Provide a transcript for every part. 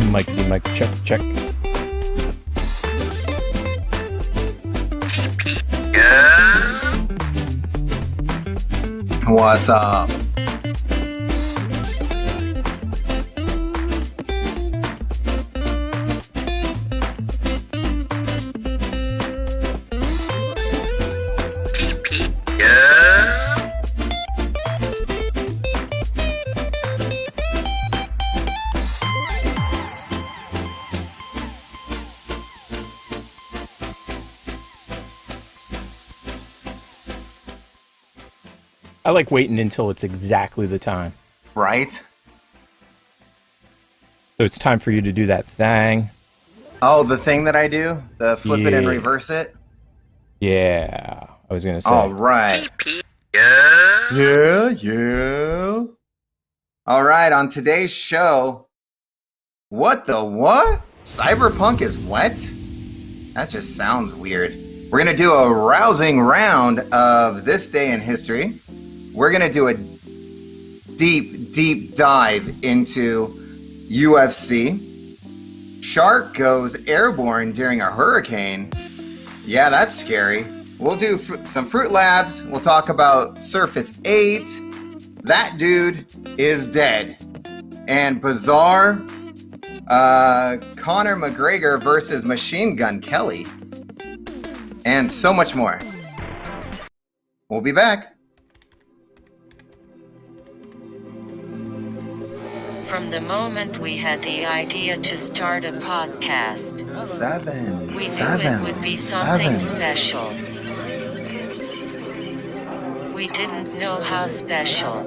Mic, check. What's up? I like waiting until it's exactly the time. Right? So it's time for you to do that thing. Oh, the thing that I do? The flip it and Yeah. reverse it? Yeah. I was going to say. All right. Yeah. All right, on today's show, what? Cyberpunk is wet? That just sounds weird. We're going to do a rousing round of this day in history. We're going to do a deep dive into UFC. Shark goes airborne during a hurricane. Yeah, that's scary. We'll do some Fruit Labs. We'll talk about Surface 8. That dude is dead. And Bizarre, Conor McGregor versus Machine Gun Kelly. And so much more. We'll be back. From the moment we had the idea to start a podcast, we knew it would be something special. We didn't know how special.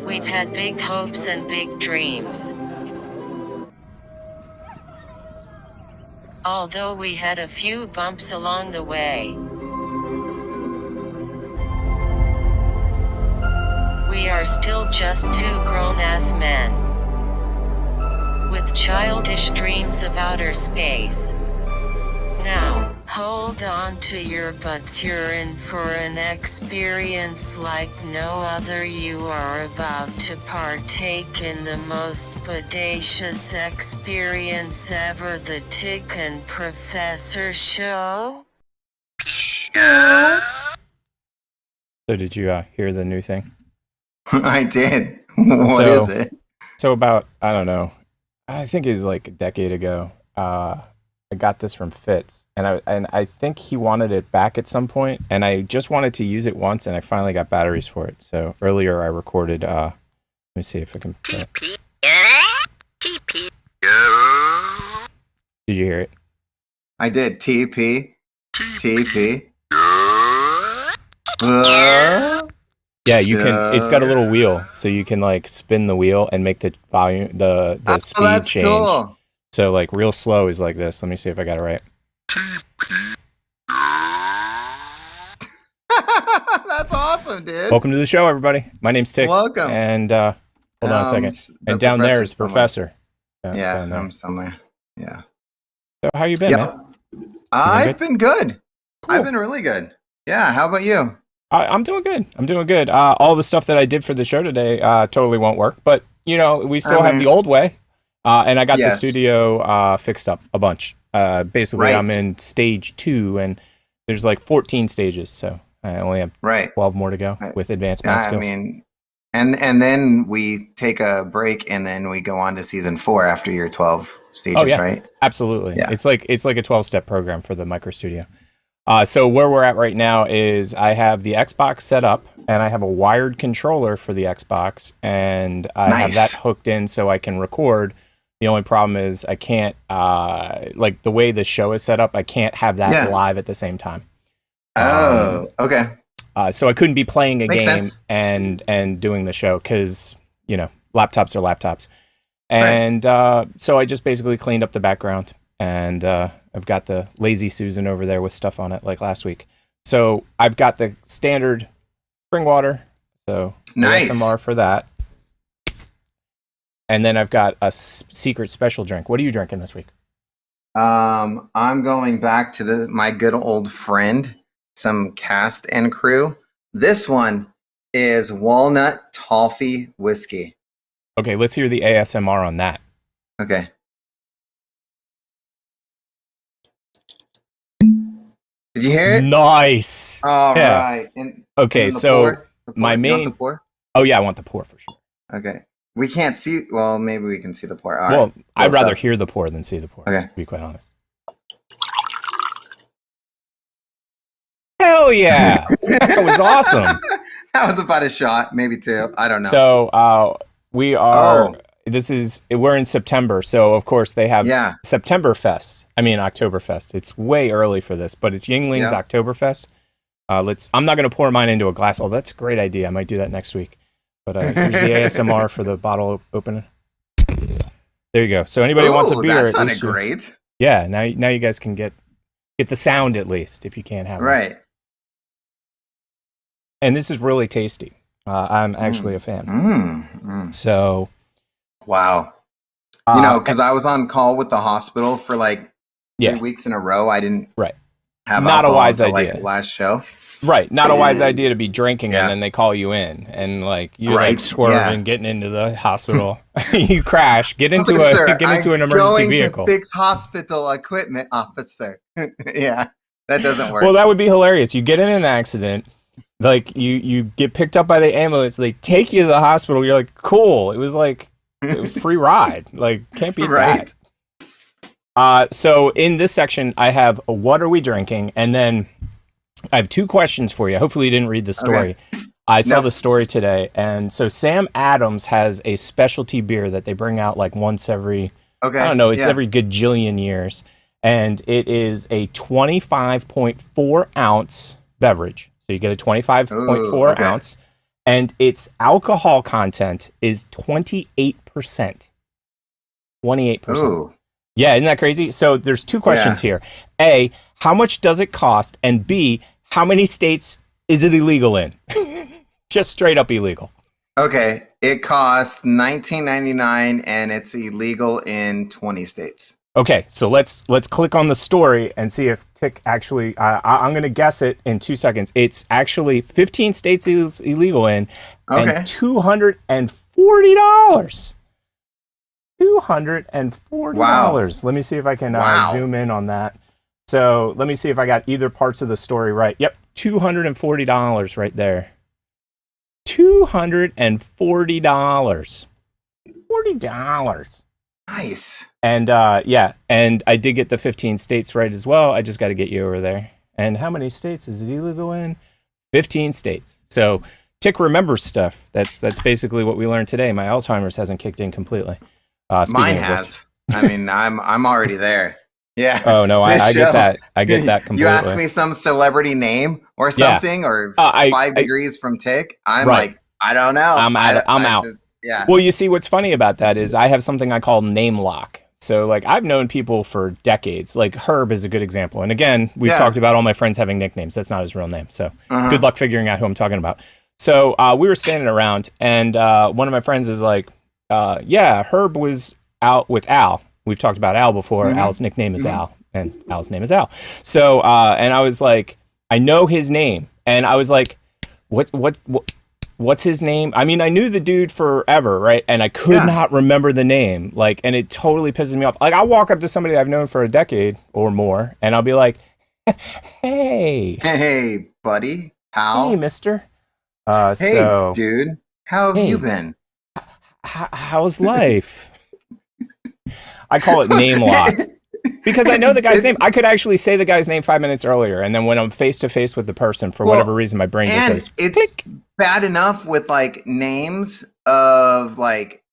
We've had big hopes and big dreams. Although we had a few bumps along the way. We are still just two grown-ass men with childish dreams of outer space. Now, hold on to your butts, you're in for an experience like no other. You are about to partake in the most bodacious experience ever, the Tick and Professor Show. So did you hear the new thing? I did. What is it? So about, I don't know, I think it was like a decade ago, I got this from Fitz, and I think he wanted it back at some point, and I just wanted to use it once, and I finally got batteries for it. So earlier I recorded, let me see if I can play it. Did you hear it? I did. TP. Yeah, you can. It's got a little wheel, so you can like spin the wheel and make the volume, the speed change. Cool. So like real slow is like this. Let me see if I got it right. That's awesome, dude. Welcome to the show, everybody. My name's Tick. Welcome. And hold on a second. And down there is Professor. Yeah, there. I'm somewhere. Yeah. So how you been, man? I've been good. Cool. I've been really good. Yeah. How about you? I'm doing good. All the stuff that I did for the show today totally won't work, but you know we still have the old way. And I got the studio fixed up a bunch. Basically, Right. I'm in stage 2, and there's like 14 stages, so I only have 12 more to go with advanced math skills. I mean, and then we take a break, and then we go on to season 4 after your 12 stages, right? Absolutely. Yeah. It's like a 12-step program for the Micro Studio. So where we're at right now is I have the Xbox set up, and I have a wired controller for the Xbox, and I have that hooked in so I can record. The only problem is I can't, like the way the show is set up, I can't have that live at the same time. Oh, okay. So I couldn't be playing a Makes game sense. and doing the show because, you know, laptops are laptops. And so I just basically cleaned up the background, and I've got the Lazy Susan over there with stuff on it like last week. So I've got the standard spring water, so Nice. ASMR for that. And then I've got a secret special drink. What are you drinking this week? I'm going back to my good old friend, some Cast and Crew. This one is walnut toffee whiskey. Okay, let's hear the ASMR on that. Okay. Did you hear it? Nice. All Yeah. right. And Okay, and the so pour? The my pour? You want main- the pour? Oh yeah, I want the pour for sure. Okay. We can't see. Well, maybe we can see the pour. All right. Well, I'd Close rather up. hear the pour than see the pour. Okay. To be quite honest. Hell yeah, that was awesome. That was about a shot, maybe two. I don't know. So we are. Oh. We're in September, so of course they have Yeah. Septemberfest. I mean Oktoberfest. It's way early for this, but it's Yingling's Yeah. Oktoberfest. I'm not going to pour mine into a glass. Oh, that's a great idea. I might do that next week. But here's the ASMR for the bottle opener. There you go. So anybody who wants a Ooh, beer, that at sounded least you- great. yeah. Now you guys can get the sound at least if you can't have it. Right. And this is really tasty. I'm actually a fan. So Wow. Because I was on call with the hospital for like 3 weeks in a row. I didn't Right. have Not a alcohol wise until, idea. Like last show. right, not a wise idea to be drinking Yeah. and then they call you in and like you're Right, like swerving, yeah. getting into the hospital. You crash, get into Officer, an I'm emergency going vehicle. to fix hospital equipment, officer. Yeah, that doesn't work. Well, that would be hilarious. You get in an accident, like you get picked up by the ambulance, they take you to the hospital. You're like, cool. It was like a free ride. Like, can't beat Right. that. So in this section, I have what are we drinking, and then I have two questions for you. Hopefully, you didn't read the story. I saw No. the story today, and so Sam Adams has a specialty beer that they bring out like once every. Okay. I don't know. It's yeah. every gajillion years, and it is a 25.4 ounce beverage. So you get a 25.4 Ooh, okay. ounce, and its alcohol content is 28%. 28%. Ooh. Yeah, isn't that crazy? So there's two questions here. A, how much does it cost? And B, how many states is it illegal in? Just straight up illegal. Okay. It costs $19.99 and it's illegal in 20 states. Okay, so let's click on the story and see if Tick actually. I'm going to guess it in 2 seconds. It's actually 15 states it's illegal in, Okay. and $240. $240. Wow. Let me see if I can Wow. zoom in on that. So let me see if I got either parts of the story right. Yep, $240 right there. $240. $40. Nice. And yeah, and I did get the 15 states right as well. I just got to get you over there. And how many states is it illegal in? 15 states. So Tick remembers stuff. That's basically what we learned today. My Alzheimer's hasn't kicked in completely. Speaking Mine of has. I mean, I'm already there. Yeah. Oh no, This I show. get that. I get that completely. You ask me some celebrity name or Yeah. something, or I- 5 degrees from Tick. I'm Right. like, I don't know. I'm out. just- yeah. Well, you see, what's funny about that is I have something I call name lock. So, like, I've known people for decades. Like, Herb is a good example. And again, we've Yeah. talked about all my friends having nicknames. That's not his real name. So, Uh-huh. good luck figuring out who I'm talking about. So, we were standing around, and one of my friends is like, yeah, Herb was out with Al. We've talked about Al before. Mhm. Al's nickname is Mhm. Al, and Al's name is Al. So, and I was like, I know his name. And I was like, what's his name? I mean, I knew the dude forever, right? And I could Yeah. not remember the name. Like, and it totally pisses me off. Like, I'll walk up to somebody I've known for a decade or more, and I'll be like, hey, Hey, buddy. Pal. hey, mister. Hey, So, dude. How have Hey. you been? how's life? I call it name lock. Because I know the guy's name. I could actually say the guy's name 5 minutes earlier, and then when I'm face to face with the person, for Well, whatever reason, my brain just And goes, it's click. bad enough with like names of like,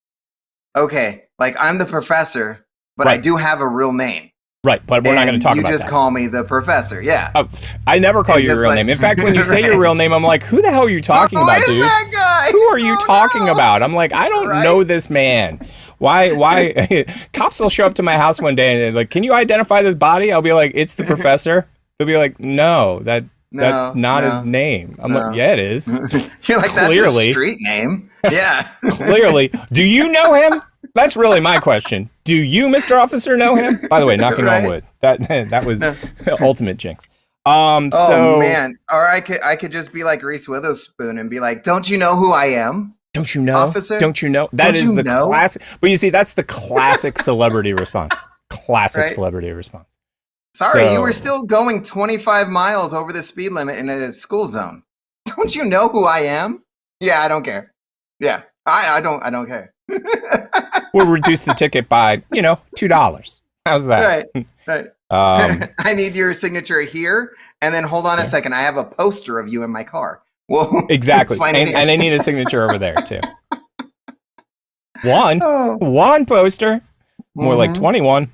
okay, like I'm the professor, but I Right. do have a real name. Right, but we're not going And to talk you about just that. call me the professor. Yeah. Oh, I never call And you your just real like- name. In fact, when you say your Right. real name, I'm like, who the hell are you talking Who about, is dude? that guy? Who are you Oh, talking no. about? I'm like, I don't Right. know this man. Why? Cops will show up to my house one day and they're like, can you identify this body? I'll be like, it's the professor. They'll be like, no, that's not no, his name. I'm no. like, yeah, it is. You're like, that's Clearly. a street name. Yeah. Clearly. Do you know him? That's really my question. Do you, Mr. Officer, know him? By the way, knocking on Right. wood. That was ultimate jinx. Oh So man. Or I could just be like Reese Witherspoon and be like, don't you know who I am? Don't you know? officer? Don't you know? That Don't is you the know? classic. But you see, that's the classic celebrity response. Classic Right. celebrity response. Sorry, you So- were still going 25 miles over the speed limit in a school zone. Don't you know who I am? Yeah, I don't care. Yeah, I don't care. We'll reduce the ticket by, $2. How's that? Right. I I need your signature here, and then hold on a Yeah. second. I have a poster of you in my car. Well, Exactly. sign it And, here. and I need a signature over there too. One Oh. poster, more like Mhm. 21.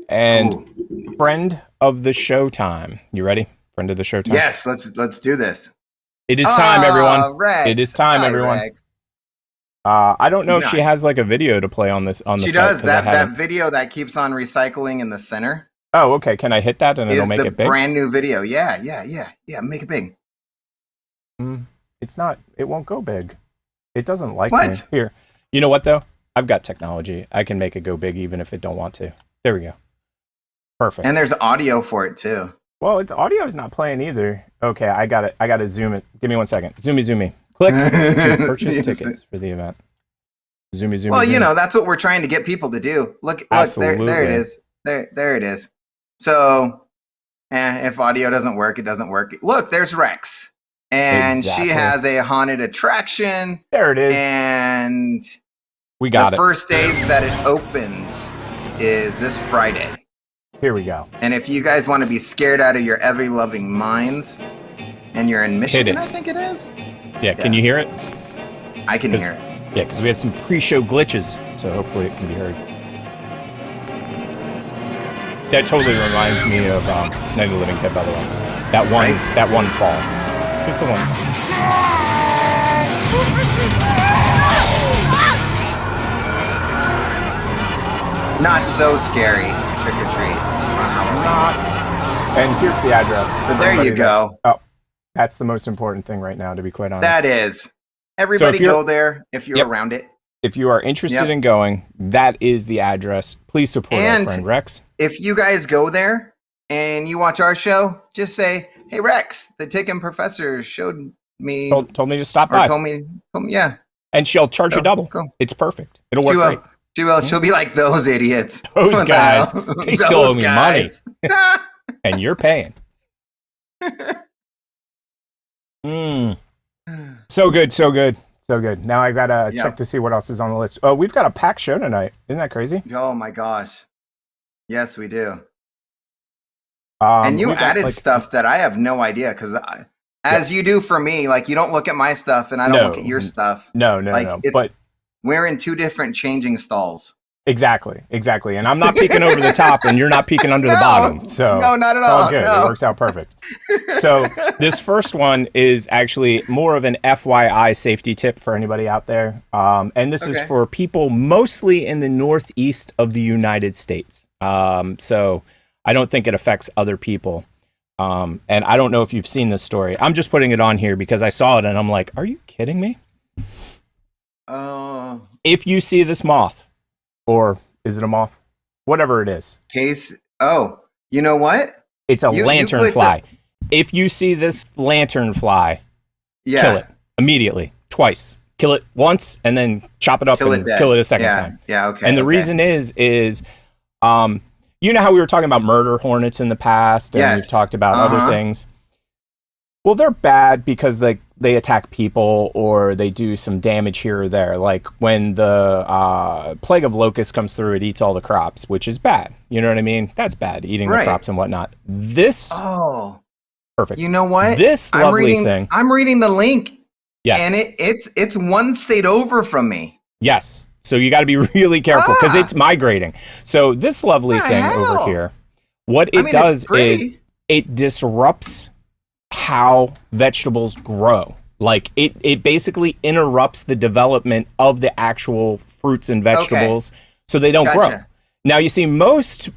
And Ooh. friend of the showtime. You ready? Friend of the showtime. Yes, let's do this. It is time, everyone. Rex. It is time, Hi, everyone. Rex. I don't know if she Nice. has like a video to play on this on the She site, does 'cause I that haven't- video that keeps on recycling in the center. Oh, okay. Can I hit that and it'll Is make the it big? brand new video? Yeah. Make it big. It's not. It won't go big. It doesn't like What? me. Here. You know what though? I've got technology. I can make it go big even if it don't want to. There we go. Perfect. And there's audio for it too. Well, the audio is not playing either. Okay, I got it. I got to zoom it. Give me 1 second. Zoomy. Click to purchase Yes. tickets for the event. Zoomy. Well, zoom. that's what we're trying to get people to do. Look, there Absolutely. it is. There it is. So, if audio doesn't work, it doesn't work. Look, there's Rex. And Exactly. she has a haunted attraction. There it is. And We got the it. first day that it opens is this Friday. Here we go. And if you guys want to be scared out of your ever-loving minds, and you're in Michigan, it. I think it is. Yeah, can you hear it? I can Is- hear it. Yeah, because we had some pre-show glitches, so hopefully it can be heard. That totally reminds me of Night of the Living Dead, by the way. That one, Right. that one fall. Just the one. Not so scary. Trick or treat on Halloween. Not. And here's the address. for There you everybody go. That's the most important thing right now, to be quite honest. That is. Everybody you're- go there if you're Yep. around it. If you are interested Yep. in going, that is the address. Please support our And- friend Rex. If you guys go there and you watch our show, just say, "Hey Rex, the Tickin' Professor showed me Told me to stop or by, told me, yeah." and she'll charge you Go, double. go. It's perfect. It'll work She great. will. She'll be like those idiots. Those What the guys, hell? they still owe Those me guys. And you're paying. So good, so good, so good. Now I gotta Yep. check to see what else is on the list. Oh, we've got a packed show tonight. Isn't that crazy? Oh my gosh. Yes, we do. And you we've got, added like- stuff that I have no idea because, as you do for me, like you don't look at my stuff and I don't No. look at your stuff. No, like, it's- but We're in two different changing stalls. exactly. And I'm not peeking over the top, and you're not peeking under the No. bottom. So No, not at it's all. all good. No. It works out perfect. So this first one is actually more of an FYI safety tip for anybody out there. And this is Okay. for people mostly in the northeast of the United States. So I don't think it affects other people. And I don't know if you've seen this story. I'm just putting it on here because I saw it and I'm like, are you kidding me? If you see this moth, or is it a moth? Whatever it is. Case. Oh, you know what? It's a You lantern clicked fly. If you see this lantern fly, Yeah. kill it immediately, twice. Kill it once and then chop it up Kill and it dead. kill it a second Yeah. time. Yeah. Okay. And the okay. reason is you know how we were talking about murder hornets in the past, and Yes. we've talked about other Uh-huh. things. Well, they're bad because they attack people or they do some damage here or there. Like when the plague of locusts comes through, it eats all the crops, which is bad. You know what I mean? That's bad, eating the Right. crops and whatnot. This Oh, perfect. you know what? This I'm lovely reading. thing. I'm reading the link, Yes. and it's one state over from me. Yes. So you got to be really careful because Ah. it's migrating. So this lovely The thing hell? over here, what it I mean, does it's pretty. is it disrupts how vegetables grow. Like it basically interrupts the development of the actual fruits and vegetables so they don't grow. Gotcha. Now you see most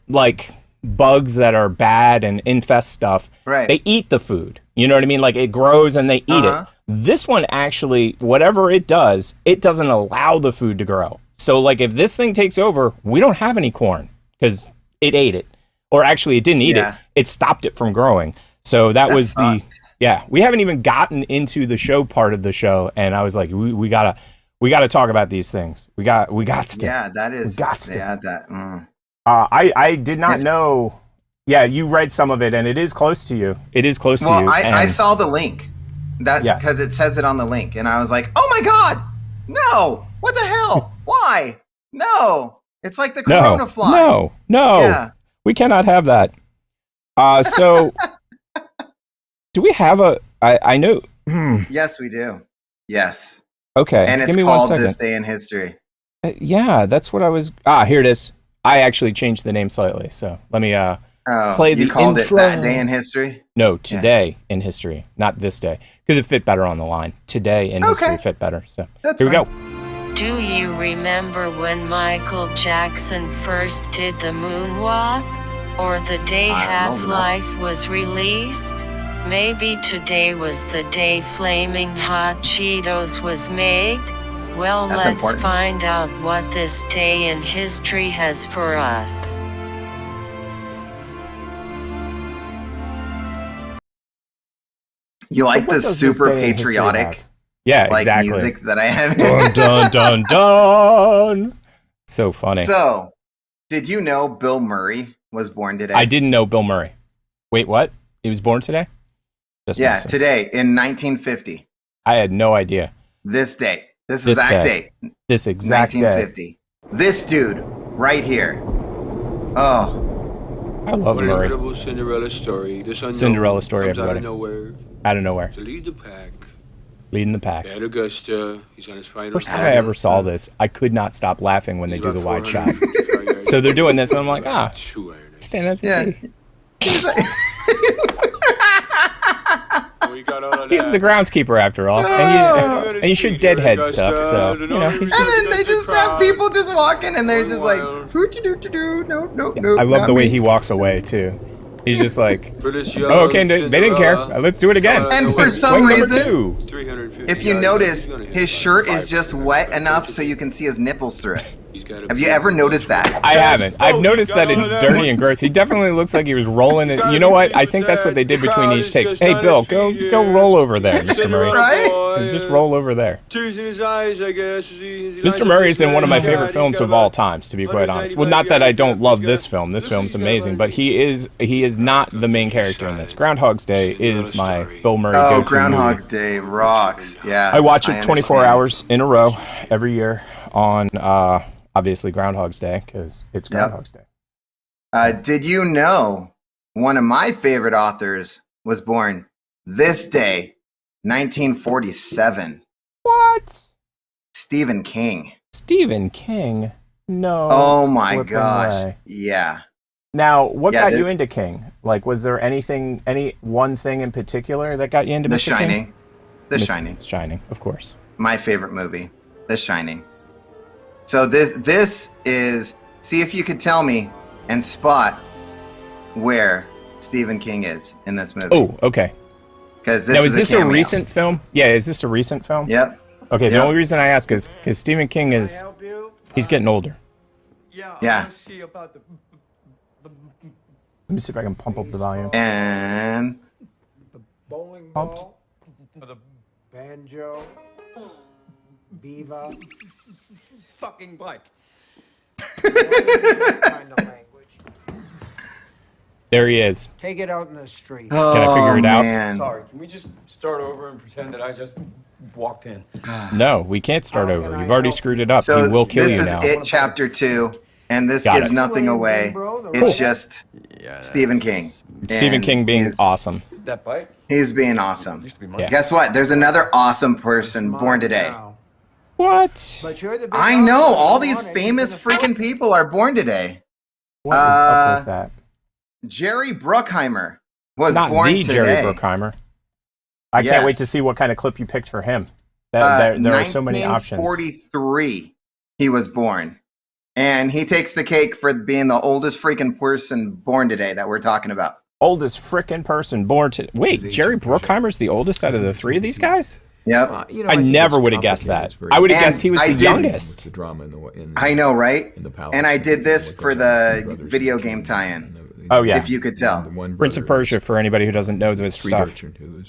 like bugs that are bad and infest stuff, Right. they eat the food. You know what I mean? Like it grows and they eat Uh-huh. it. This one actually, whatever it does, it doesn't allow the food to grow. So like if this thing takes over, we don't have any corn because it ate it. Or actually it didn't eat Yeah. it. It stopped it from growing. So that was the sucks. Yeah, we haven't even gotten into the show part of the show, and I was like, we gotta talk about these things. We got to. Yeah, that is. Got to. Yeah, that. I did not know. Yeah, you read some of it, and it is close to you. It is close to you. Well, I saw the link. Because it says it on the link, and I was like, oh my god, no! What the hell? Why? No! It's like the Corona fly. No. Yeah. We cannot have that. So, do we have a? I know. Yes, we do. Yes. Okay. And it's give me 1 called second. This Day in History. Yeah, that's what I was. Here it is. I actually changed the name slightly, so let me play the You called intro. it That Day in History? No, Today in History, not this day, because it fit better on the line. Today in History fit better. So That's here we fine. go. Do you remember when Michael Jackson first did the moonwalk? Or the day I don't know. Half-Life was released? Maybe today was the day Flaming Hot Cheetos was made? Well, That's let's important. find out what this day in history has for us. You like What the does this super day in history patriotic have? Yeah, like exactly. music that I have? Dun dun dun dun. So funny. So, did you know Bill Murray was born today? I didn't know Bill Murray. Wait, what? He was born today? Just Yeah, messing. today in 1950. I had no idea. This day. This This exact day. date. This exact day. 1950. This dude right here. Oh, I love What an Murray. incredible Cinderella story. This unknown Cinderella story, comes everybody. out of nowhere Out of nowhere. to lead the pack. Leading the pack. At Augusta, he's on his final. First time I ever saw this, I could not stop laughing when they do the wide shot. So So they're doing this, and I'm like, standing at the yeah. tee. He's like- He's the groundskeeper after all, and you should deadhead stuff. So you know, he's and just. then they just have people just walking, and they're just like, "Hoo-doo-doo-doo-doo, no. I love not the way me." he walks away too. He's just like, Oh, okay, they didn't care. Let's do it again. And for some Swing number reason, 2. If you notice, his shirt is just wet enough so you can see his nipples through it. Have you ever noticed that? I haven't. I've noticed that it's dirty and gross. He definitely looks like he was rolling it. You know what? I think that's what they did between each takes. Hey, Bill, go roll over there, Mr. Murray. Right? Just roll over there. Tears in his eyes, I guess. Mr. Murray is in one of my favorite films of all times, to be quite honest. Well, not that I don't love this film. This film's amazing, but he is not the main character in this. Groundhog's Day is my Bill Murray Oh, go-to Groundhog movie. Day rocks. Yeah. I watch it 24 understand. hours in a row every year on obviously Groundhog's Day because it's Groundhog's Day. Did you know one of my favorite authors was born this day, 1947? What? Stephen King. Stephen King? No. Oh my flipping gosh. way. Yeah. Now, what Yeah, got this- you into King? Like, was there any one thing in particular that got you into The Mr. King? Shining. The Shining. Shining, of course. My favorite movie. The Shining. So this is, see if you could tell me and spot where Stephen King is in this movie. Oh, okay. Because this Now, is is this a a cameo. recent film? Yeah, is this a recent film? Yep. Okay, the Yep. only reason I ask is because Stephen King is, he's getting older. Yeah. Let me see if I can pump up the volume. And Bowling Pumped. ball, the banjo, beaver, fucking bike. kind of language. There he is. Take it out in the street. oh, Can I figure it out? man. Sorry, can we just start over and pretend that I just walked in? No, we can't start How over. can I You've already help? screwed it up. So He will kill this you is now. it, chapter 2, and this Got gives it. nothing away. It's just Stephen King. Stephen And King being he's- awesome. That bite He's being awesome. used to be mine. Yeah. Guess what? There's another awesome person born today. Now. What? But you're the big I know. author. All You these want it, famous you're gonna freaking people are born today. What is up with that? Jerry Bruckheimer was Not born the today. Jerry Bruckheimer. I can't wait Yes. to see what kind of clip you picked for him. There are so many options. 1943, he was born. And he takes the cake for being the oldest freaking person born today that we're talking about. Oldest frickin' person born to. Wait, Jerry Bruckheimer's the oldest out of the three of these guys? Yep. I never would have guessed that. I would have And guessed he was I the did- youngest. The drama in the I know, right? in the palace. And I did this What for goes on with the brothers video and game tie-in. Oh, yeah. If you could tell. Prince of Persia, for anybody who doesn't know this stuff.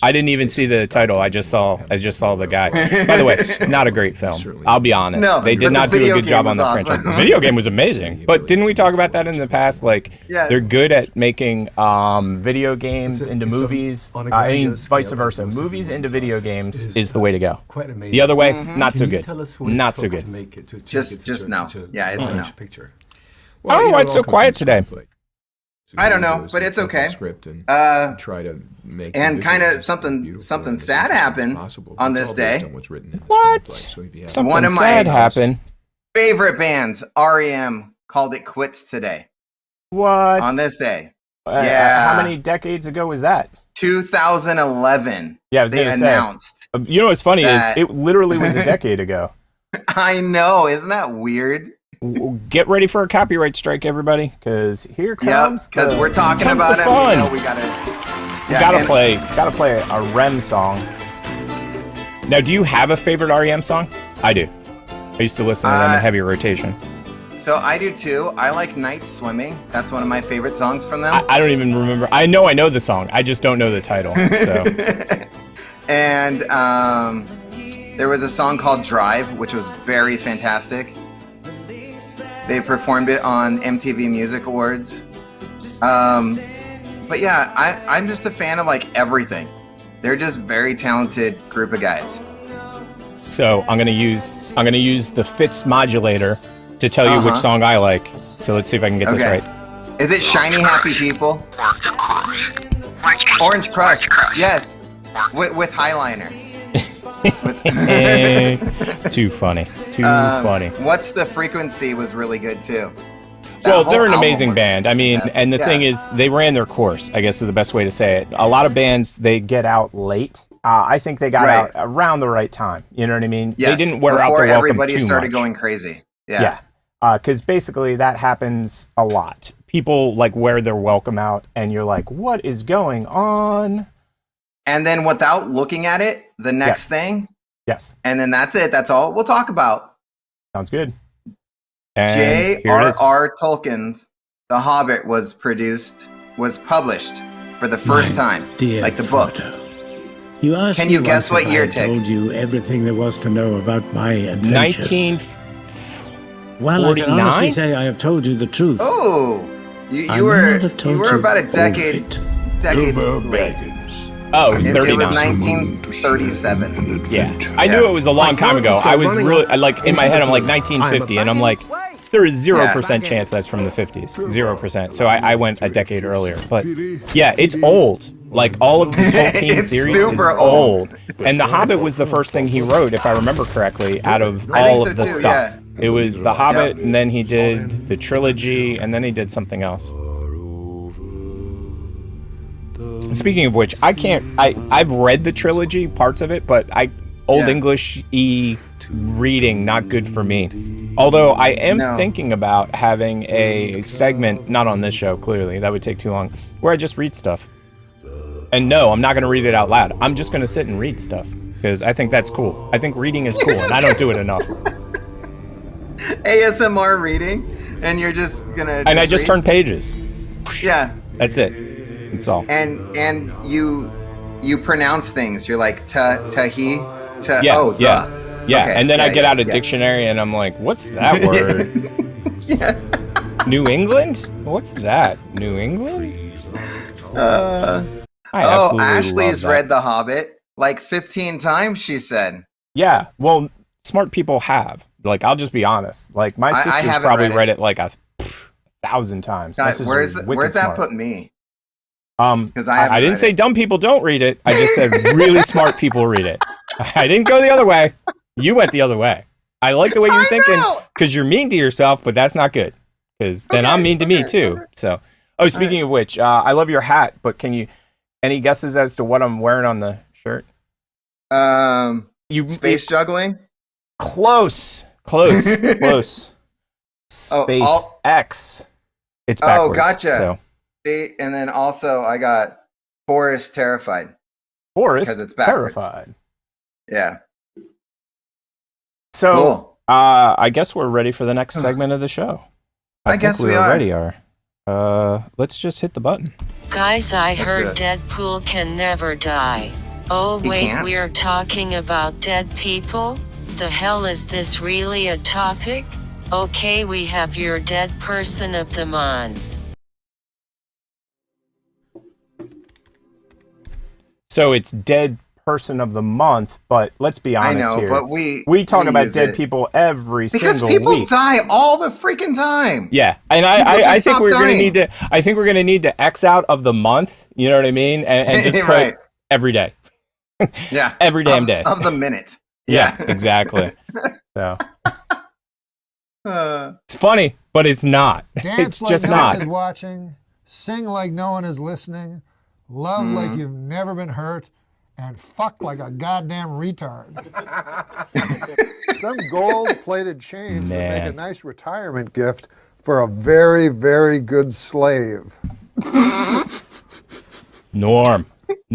I didn't even see the title. I just saw the guy. By the way, not a great film. I'll be honest. No, they but did the not do a video good job game on the was franchise. awesome. The video game was amazing. But didn't we talk about that in the past? Like, Yes. they're good at making video games into movies. I mean, vice versa. Movies into video games is the way to go. The other way, not so good. Not so good. Just no. Yeah, it's a no. I don't know why it's so quiet today. I don't know, but it's okay. Try to make And kind of something sad happened on this day. What? Something One of my- sad happened. Favorite bands, REM, called it quits today. What? On this day. Yeah. How many decades ago was that? 2011. Yeah, I was They going to say. announced. You know what's funny that- is it literally was a decade ago. I know, isn't that weird? Get ready for a copyright strike, everybody, because here comes. Yep, because we're talking comes about the it. fun. We know we gotta. We Yeah, gotta and- play a REM song. Now, do you have a favorite REM song? I do. I used to listen to them in heavy rotation. So I do too. I like Night Swimming. That's one of my favorite songs from them. I don't even remember. I know the song. I just don't know the title. So And there was a song called Drive, which was very fantastic. They performed it on MTV Music Awards. But yeah, I'm just a fan of like everything. They're just very talented group of guys. So I'm gonna use the Fitz modulator to tell you which song I like. So let's see if I can get this right. Is it Shiny Happy People? Orange Crush. Yes. With Highliner. Too funny. Too funny. What's the Frequency was really good too. Well, That they're an whole amazing album was band. I mean, fantastic. and the thing Yeah. is, they ran their course, I guess is the best way to say it. A lot of bands, they get out late. I think they got Right. out around the right time. You know what I mean? Yes, They didn't wear out before the welcome everybody too started much. going crazy. Yeah. Because basically that happens a lot. People like wear their welcome out, and you're like, what is going on? And then without looking at it, the next thing, Yes. and then that's it. That's all we'll talk about. Sounds good. And here it is. J.R.R. Tolkien's The Hobbit was published for the first time, Dear like the book. Frodo, you asked Can me you guess once what if year, I Tick? told you everything there was to know about my adventures. 1949? Well, I can honestly say I have told you the truth. Oh, I you may were not have told you were about a all of decade it. late. Oh, it was It 39. was 1937. Yeah, I knew it was a long time ago. I was really like in my head. I'm like 1950, and I'm like, there is 0% chance that's from the 50s. 0%. So I went a decade earlier. But yeah, it's old. Like all of the Tolkien It's series is super old. And The Hobbit was the first thing he wrote, if I remember correctly, out of I think all so of the too, stuff. yeah. It was The Hobbit, and then he did the trilogy, and then he did something else. Speaking of which, I've read the trilogy, parts of it, but Old Yeah. English reading, not good for me. Although I am No. thinking about having a segment, not on this show, clearly, that would take too long, where I just read stuff. And no, I'm not going to read it out loud. I'm just going to sit and read stuff, because I think that's cool. I think reading is cool, and I don't do it enough. ASMR reading, and you're just gonna. And I just read? turn pages. Yeah, That's it. That's all. and you pronounce things. You're like he, Yeah, oh, yeah. the. Yeah, Okay, and then I yeah, get yeah, out a yeah. dictionary and I'm like, what's that word? New England? What's that? New England? I absolutely Ashley's love that. read The Hobbit like 15 times, she said. Yeah, well, smart people have. Like, I'll just be honest. Like, my I sister's haven't probably read it. read it like 1,000 times. My God, sister's where's wicked that smart. put me? 'Cause I I haven't didn't read say it. dumb people don't read it. I just said really smart people read it. I didn't go the other way. You went the other way. I like the way you're thinking know. because you're mean to yourself, but that's not good. Because then I'm mean to me too. So, speaking of which, I love your hat. But any guesses as to what I'm wearing on the shirt? Space juggling. Close. Space Oh, X. It's backwards. gotcha. So See, and then also I got Forrest Terrified. Forrest 'Cause it's backwards. terrified. Yeah. So, Cool. I guess we're ready for the next segment of the show. I think guess we we are. already are. let's just hit the button. Guys, I Let's heard do it. Deadpool can never die. Oh He wait, can't? we're talking about dead people? The hell is this really a topic? Okay, we have your dead person of the month. So it's dead person of the month, but let's be I honest know, here. but we talk about use dead it. people every because single people week. die all the freaking time. Yeah, and People I just think stop we're gonna dying. need to. I think we're gonna need to X out of the month. You know what I mean? And just put Right. every day. Yeah, Every damn of, day. of the minute. Yeah, exactly. So Uh, it's funny, but it's not. Dance It's like just no not. one is watching, sing like no one is listening, love like Mm-hmm. you've never been hurt, and fuck like a goddamn retard. Some gold-plated chains would make a Man. nice retirement gift for a very, very good slave. Norm.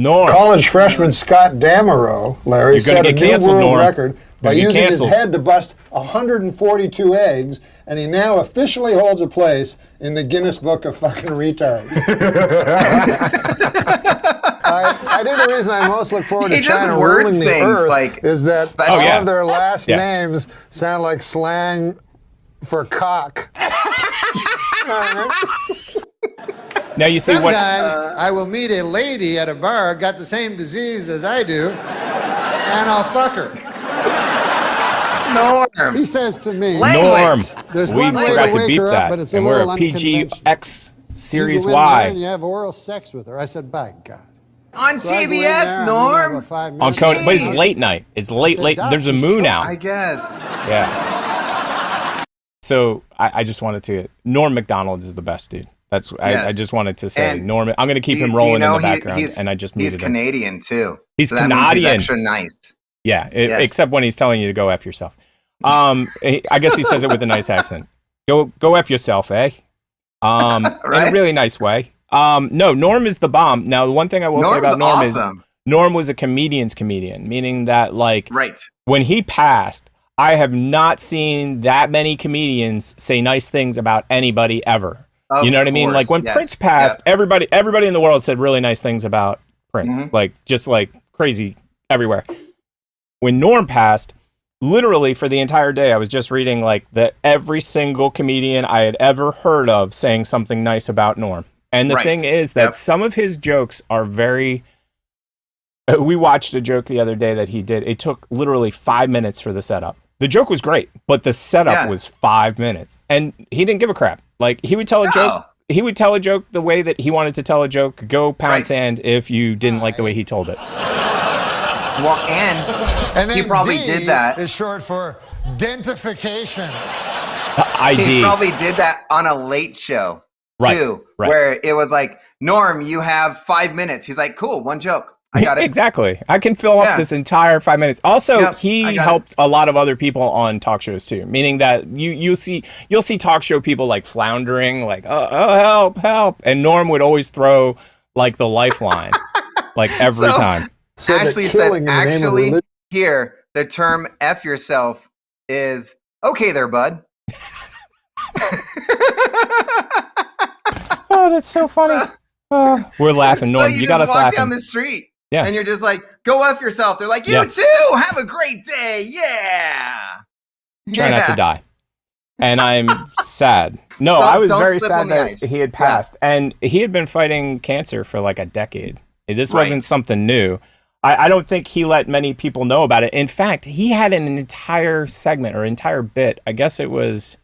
College freshman Scott Damerow, Larry, You're gonna set a get new canceled, world Norm. record by Gonna get using his canceled. head to bust 142 eggs, and he now officially holds a place in the Guinness Book of fucking retards. I think the reason I most look forward to He just China words ruling the things earth like is that special. all Oh, yeah. of their last Yeah. names sound like slang for cock. Now you see what? I will meet a lady at a bar, got the same disease as I do, and I'll fuck her. Norm. He says to me, Norm. There's We one way forgot to to wake beep her up, that, but it's a and we're little a unconventional. PGX Series you go in there Y and you have oral sex with her. I said, by God. On So I go in there, TBS, and we have Norm. a 5 on minute Conan, but it's Jeez. late night. It's late. Doc, There's a she's moon drunk. out. I guess. Yeah. So I just wanted to. Norm Macdonald is the best dude. That's I Yes. just wanted to say And Norm. I'm going to keep Do him you rolling in know the background, he's, and I just he's muted him. Canadian too. He's so that means Canadian. he's extra nice. Yeah, Yes. except when he's telling you to go f yourself. I guess he says it with a nice accent. Go f yourself, eh? In a Right? really nice way. No, Norm is the bomb. Now, the one thing I will say Norm's about Norm is awesome. Norm was a comedian's comedian, meaning that like Right. when he passed, I have not seen that many comedians say nice things about anybody ever. Of You know what I mean? course, Like when yes. Prince passed, Yep. everybody in the world said really nice things about Prince, Mhm. like just like crazy everywhere. When Norm passed, literally for the entire day, I was just reading like that every single comedian I had ever heard of saying something nice about Norm. And the Right. thing is that Yep. some of his jokes are very. We watched a joke the other day that he did. It took literally 5 minutes for the setup. The joke was great, but the setup Yeah. was 5 minutes, and he didn't give a crap. Like he would tell a joke. He would tell a joke the way that he wanted to tell a joke. Go pound Right. sand if you didn't like the way he told it. Well, and then he probably D did that. is short for dentification. ID. He probably did that on a late show Right, too, right. where it was like, Norm, you have 5 minutes. He's like, cool, one joke. I got it. Exactly. I can fill up Yeah. this entire 5 minutes. Also, Yep, I he got it. helped a lot of other people on talk shows too. Meaning that you'll see talk show people like floundering, like oh help, and Norm would always throw like the lifeline, like every So- time. So that Ashley killing said, in the name of actually, religion- here, the term F yourself is, okay there, bud. Oh, that's so funny. We're laughing, Norm. So you got just us walk laughing. down the street, Yeah. and you're just like, go F yourself. They're like, you Yeah. too, have a great day, yeah. Try not to Yeah. die. And I'm sad. No, Don't- I was don't very slip sad on the that ice. he had passed. And he had been fighting cancer for like a decade. This Right. wasn't something new. I don't think he let many people know about it. In fact, he had an entire segment or entire bit, I guess it was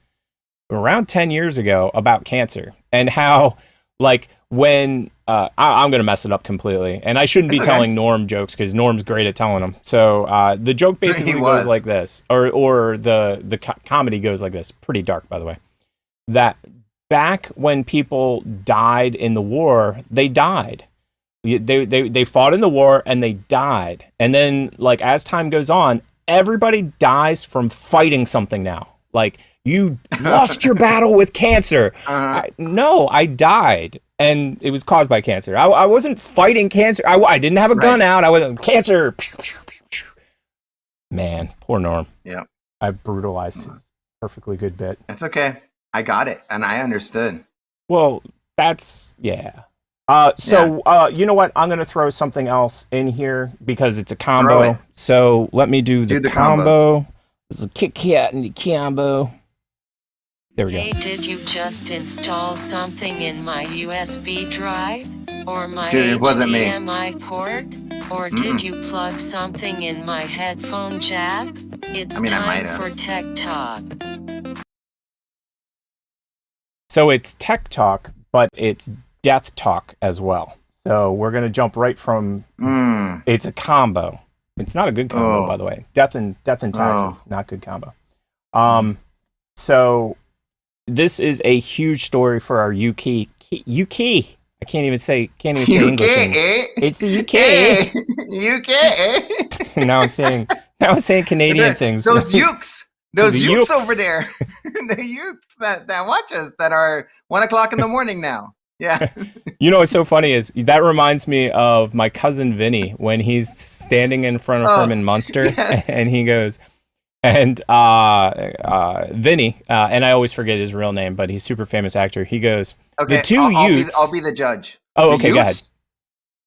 around 10 years ago, about cancer and how, like, when I'm going to mess it up completely. And I shouldn't be It's okay. telling Norm jokes because Norm's great at telling them. So the joke basically goes was. like this, or the comedy goes like this. Pretty dark, by the way. That back when people died in the war, they died. They fought in the war and they died. And then, like, as time goes on, everybody dies from fighting something now. Like, you lost your battle with cancer. No, I died. And it was caused by cancer. I wasn't fighting cancer. I didn't have a gun out. I wasn't cancer. Man, poor Norm. Yeah. I brutalized his perfectly good bit. That's okay. I got it, and I understood. Well, that's yeah. You know what? I'm gonna throw something else in here because it's a Throw combo. it. So let me do the the combo. There's a Kit Kat in the combo. There we go. Hey, did you just install something in my USB drive? Or my Dude, it wasn't me. HDMI port? Or did you plug something in my headphone jack? It's I time might have. for Tech Talk. So it's tech talk, but it's death talk as well. So we're gonna jump right from. It's a combo. It's not a good combo, by the way. Death and taxes, not good combo. So this is a huge story for our UK. I can't even say English. It's the UK. UK. Now I'm saying Canadian things. Those ukes. Those The ukes ukes. over there. The ukes that watch us that are 1 o'clock in the morning now. Yeah. You know what's so funny is that reminds me of my cousin Vinny when he's standing in front of Herman Munster yes. and he goes, and Vinny, and I always forget his real name, but he's a super famous actor. He goes, Okay. the 2 Utes. I'll be the judge. Oh, The okay, go ahead. Utes?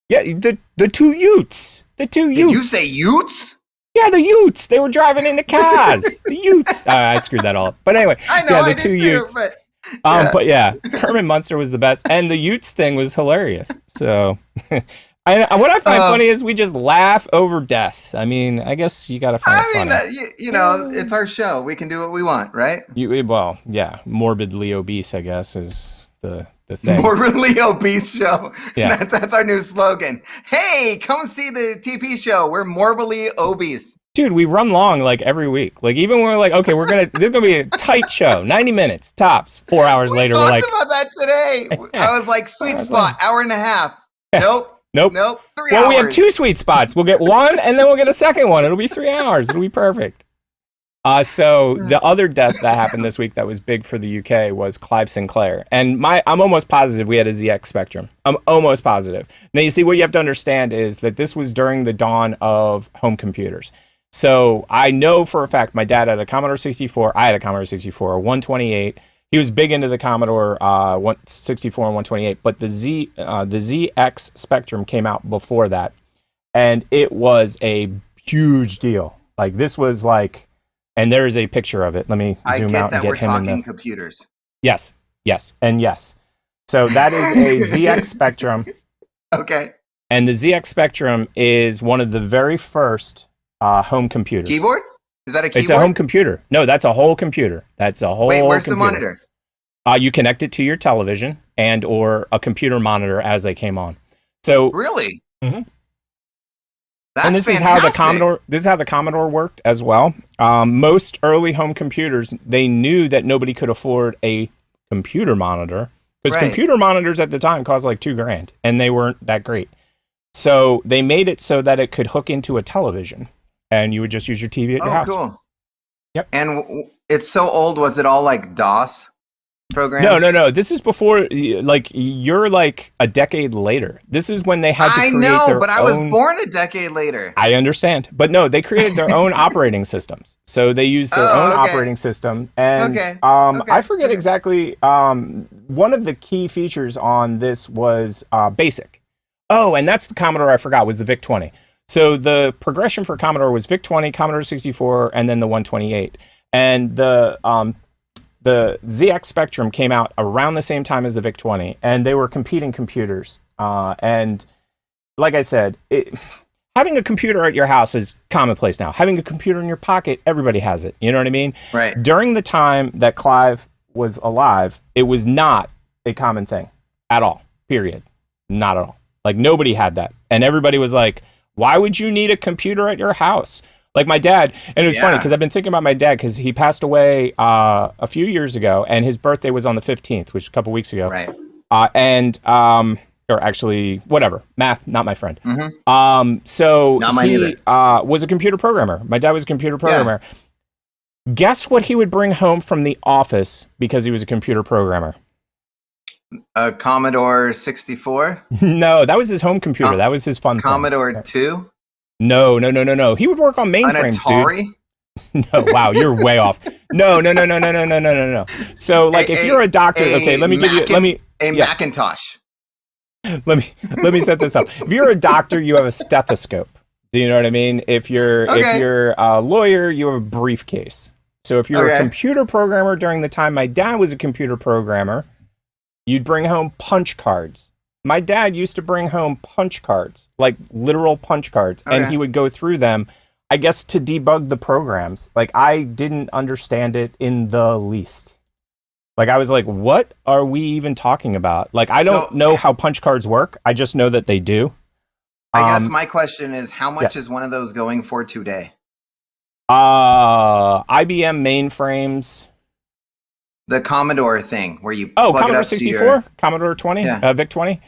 Yeah, the 2 Utes. The 2 Utes. Did you say Utes? Yeah, the Utes. They were driving in the cars. The Utes. I screwed that all up. But anyway, I know. yeah, the I 2 did Utes. too, but But yeah, Herman Munster was the best, and the Utes thing was hilarious. So, what I find funny is we just laugh over death. I mean, I guess you gotta find it funny. you know, it's our show. We can do what we want, right? Well, yeah, morbidly obese, I guess, is the thing. Morbidly obese show. Yeah. That's our new slogan. Hey, come see the TP show. We're morbidly obese. Dude, we run long like every week. Like even when we're like, okay, there's gonna be a tight show, 90 minutes tops. 4 hours later, we're like, talked about that today. I was like, sweet spot, hour and a half. Nope. Nope. 3 hours. Well, we have 2 sweet spots. We'll get one, and then we'll get a second one. It'll be 3 hours. It'll be perfect. So the other death that happened this week that was big for the UK was Clive Sinclair. And I'm almost positive we had a ZX Spectrum. I'm almost positive. Now, you see, what you have to understand is that this was during the dawn of home computers. So I know for a fact my dad had a Commodore 64. I had a Commodore 64, a 128. He was big into the Commodore 64 and 128, but the ZX Spectrum came out before that. And it was a huge deal. Like, this was like... And there is a picture of it. Let me zoom out and get him in the computers. Yes, and yes. So that is a ZX Spectrum. Okay. And the ZX Spectrum is one of the very first home computers. Keyboard? Is that a keyboard? It's a home computer. No, that's a whole computer. That's a whole. Wait, where's computer. the monitor? You connect it to your television and or a computer monitor as they came on. So really. Mhm. That's and this fantastic. is how the Commodore worked as well. Most early home computers, they knew that nobody could afford a computer monitor because Right. computer monitors at the time cost like $2,000 and they weren't that great. So they made it so that it could hook into a television and you would just use your TV at your house. Cool. Yep. And it's so old. Was it all like DOS programs? No. This is before, like, you're like a decade later. This is when they had to create I know, their but I own... was born a decade later. I understand. But no, they created their own operating systems. So they used their own okay. operating system. And Okay. I forget exactly, one of the key features on this was BASIC. Oh, and that's the Commodore I forgot, was the VIC-20. So the progression for Commodore was VIC-20, Commodore 64, and then the 128. And the ZX Spectrum came out around the same time as the VIC-20, and they were competing computers. And like I said, having a computer at your house is commonplace now. Having a computer in your pocket, everybody has it. You know what I mean? Right. During the time that Clive was alive, it was not a common thing at all, period. Not at all. Like, nobody had that. And everybody was like, why would you need a computer at your house? Like my dad, and it was funny because I've been thinking about my dad because he passed away a few years ago, and his birthday was on the 15th, which was a couple weeks ago. Right. Or actually, whatever, math, not my friend. Mm-hmm. So Not mine he either. was a computer programmer. My dad was a computer programmer. Guess what he would bring home from the office because he was a computer programmer? A Commodore 64? No, that was his home computer. That was his fun thing. Commodore 2? No. He would work on mainframes, An Atari? dude. No, wow, you're way off. No. So, like, if you're a doctor, okay, let me Macintosh. let me set this up. If you're a doctor, you have a stethoscope. Do you know what I mean? If you're a lawyer, you have a briefcase. So if you're a computer programmer, during the time my dad was a computer programmer, you'd bring home punch cards. My dad used to bring home punch cards, like literal punch cards, and he would go through them, I guess, to debug the programs. Like, I didn't understand it in the least. Like, I was like, what are we even talking about? Like, I don't know how punch cards work. I just know that they do. I guess my question is, how much is one of those going for today? IBM mainframes. The Commodore thing where you plug Commodore it up 64, to your... Commodore 20, VIC 20.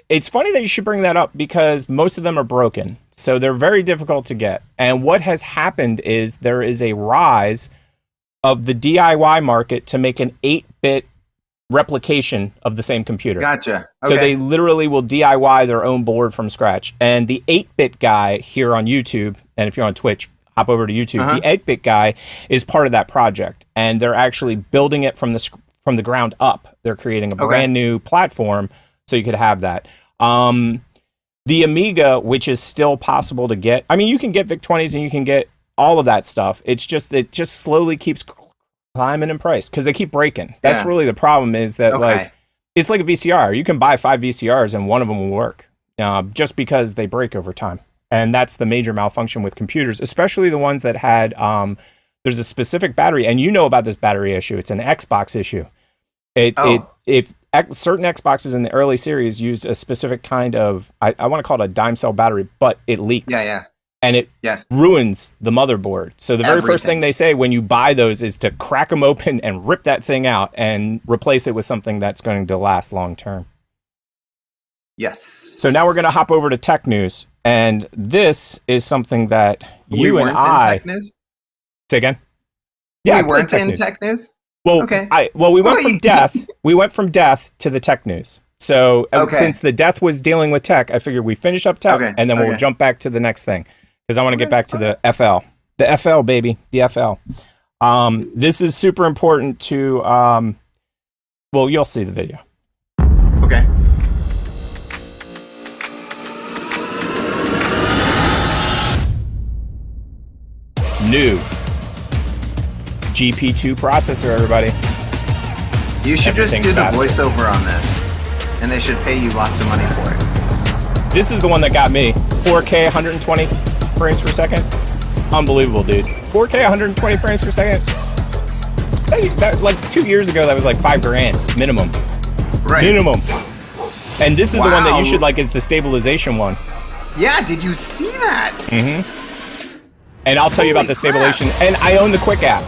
It's funny that you should bring that up because most of them are broken. So they're very difficult to get. And what has happened is there is a rise of the DIY market to make an 8-bit replication of the same computer. Gotcha. So they literally will DIY their own board from scratch. And the 8-bit guy here on YouTube, and if you're on Twitch, hop over to YouTube. The 8-bit guy is part of that project, and they're actually building it from the ground up. They're creating a brand new platform so you could have that. The Amiga, which is still possible to get. I mean, you can get VIC-20s and you can get all of that stuff. It just slowly keeps climbing in price because they keep breaking. That's really the problem, is that like it's like a VCR. You can buy 5 VCRs and one of them will work just because they break over time. And that's the major malfunction with computers, especially the ones that had there's a specific battery, and you know about this battery issue. It's an Xbox issue. If certain Xboxes in the early series used a specific kind of, I want to call it a dime cell battery, but it leaks. And it ruins the motherboard. So the very first thing they say when you buy those is to crack them open and rip that thing out and replace it with something that's going to last long term. Yes. So now we're going to hop over to tech news. And this is something that you and I... in tech news? Say again? Yeah, we weren't in tech news? Well, we went from death. We went from death to the tech news. So since the death was dealing with tech, I figured we finish up tech and then we'll jump back to the next thing. Because I want to get back to the FL. The FL, baby. The FL. This is super important to... well, you'll see the video. Okay. New GP2 processor, everybody. You should just do the voiceover on this, and they should pay you lots of money for it. This is the one that got me. 4K 120 frames per second. Unbelievable, dude. 4K 120 frames per second. That like 2 years ago, that was like $5,000 minimum. Right. Minimum. And this is the one that you should like, is the stabilization one. Yeah, did you see that? Mm-hmm. And I'll tell you about the stabilization. And I own the Quick app.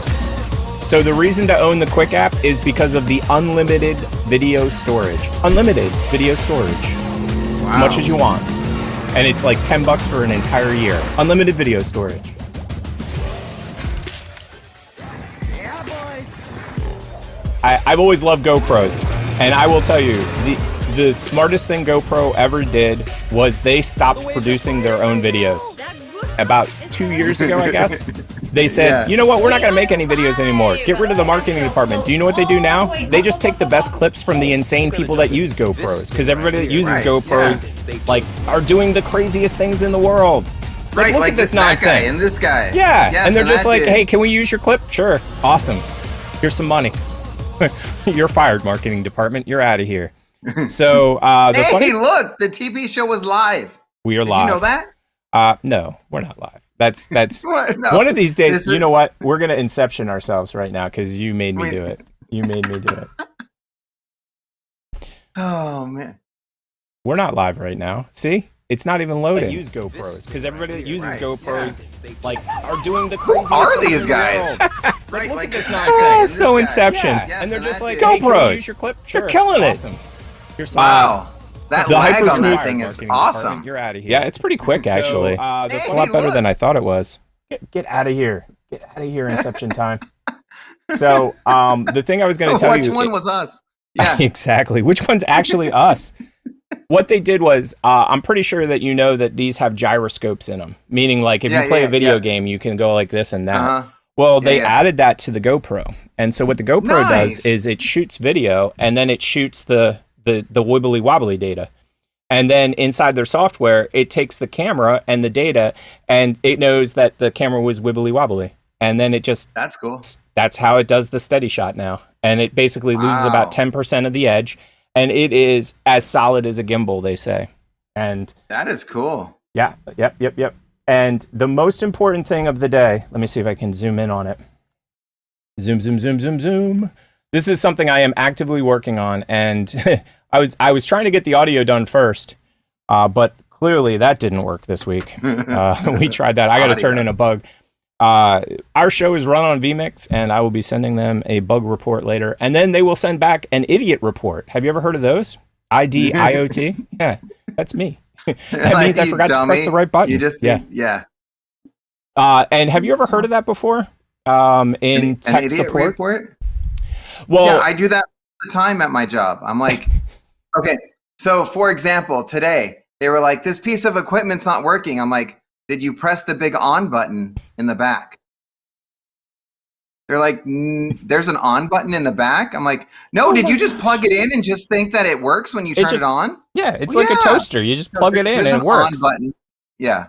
So the reason to own the Quick app is because of the unlimited video storage. Unlimited video storage. As much as you want. And it's like $10 for an entire year. Unlimited video storage. Yeah, boys. I've always loved GoPros. And I will tell you, the smartest thing GoPro ever did was they stopped producing their own videos. About 2 years ago, I guess. They said, you know what, we're not going to make any videos anymore. Get rid of the marketing department. Do you know what they do now? They just take the best clips from the insane people that use GoPros. Because everybody that uses GoPros, like, are doing the craziest things in the world. Like, look at this nonsense. That guy and this guy. Yeah, yes, and they're just like, hey, can we use your clip? Sure. Awesome. Here's some money. You're fired, marketing department. You're out of here. So, hey, look, the TV show was live. We are live. Did you know that? No, we're not live. That's one of these days. You know what? We're gonna Inception ourselves right now because you made me do it. You made me do it. Oh man, we're not live right now. See, it's not even loading. Use GoPros because everybody that uses GoPros like are doing the craziest. Who are these guys? Right, look at this nonsense. So Inception, and they're just like GoPros. Use your clip. Sure. They're killing it. Wow. That lag on that thing is awesome. You're out of here. Yeah, it's pretty quick, actually. It's a lot better than I thought it was. Get out of here. Get out of here, Inception time. So, the thing I was going to tell you... Which one was us? Yeah. Exactly. Which one's actually us? what they did was, I'm pretty sure that you know that these have gyroscopes in them, meaning like if you play a video game, you can go like this and that. Well, they added that to the GoPro. And so what the GoPro does is it shoots video and then it shoots the wibbly wobbly data. And then inside their software, it takes the camera and the data and it knows that the camera was wibbly wobbly. And then it just... That's cool. That's how it does the steady shot now. And it basically loses about 10% of the edge. And it is as solid as a gimbal, they say. And that is cool. Yeah. Yep. And the most important thing of the day, let me see if I can zoom in on it. Zoom. This is something I am actively working on. And I was trying to get the audio done first, but clearly that didn't work this week. We tried that. I got to turn in a bug. Our show is run on vMix, and I will be sending them a bug report later. And then they will send back an idiot report. Have you ever heard of those? IDIOT? Yeah, that's me. That means I forgot to press the right button. You just yeah. And have you ever heard of that before? In tech idiot support? Report? Well, yeah, I do that all the time at my job. I'm like, okay, so for example, today they were like, this piece of equipment's not working. I'm like, did you press the big on button in the back? They're like, there's an on button in the back? I'm like, no, did you just plug it in and just think that it works when you turn it on? Yeah, it's like a toaster. You just plug it in and it works. On button. Yeah.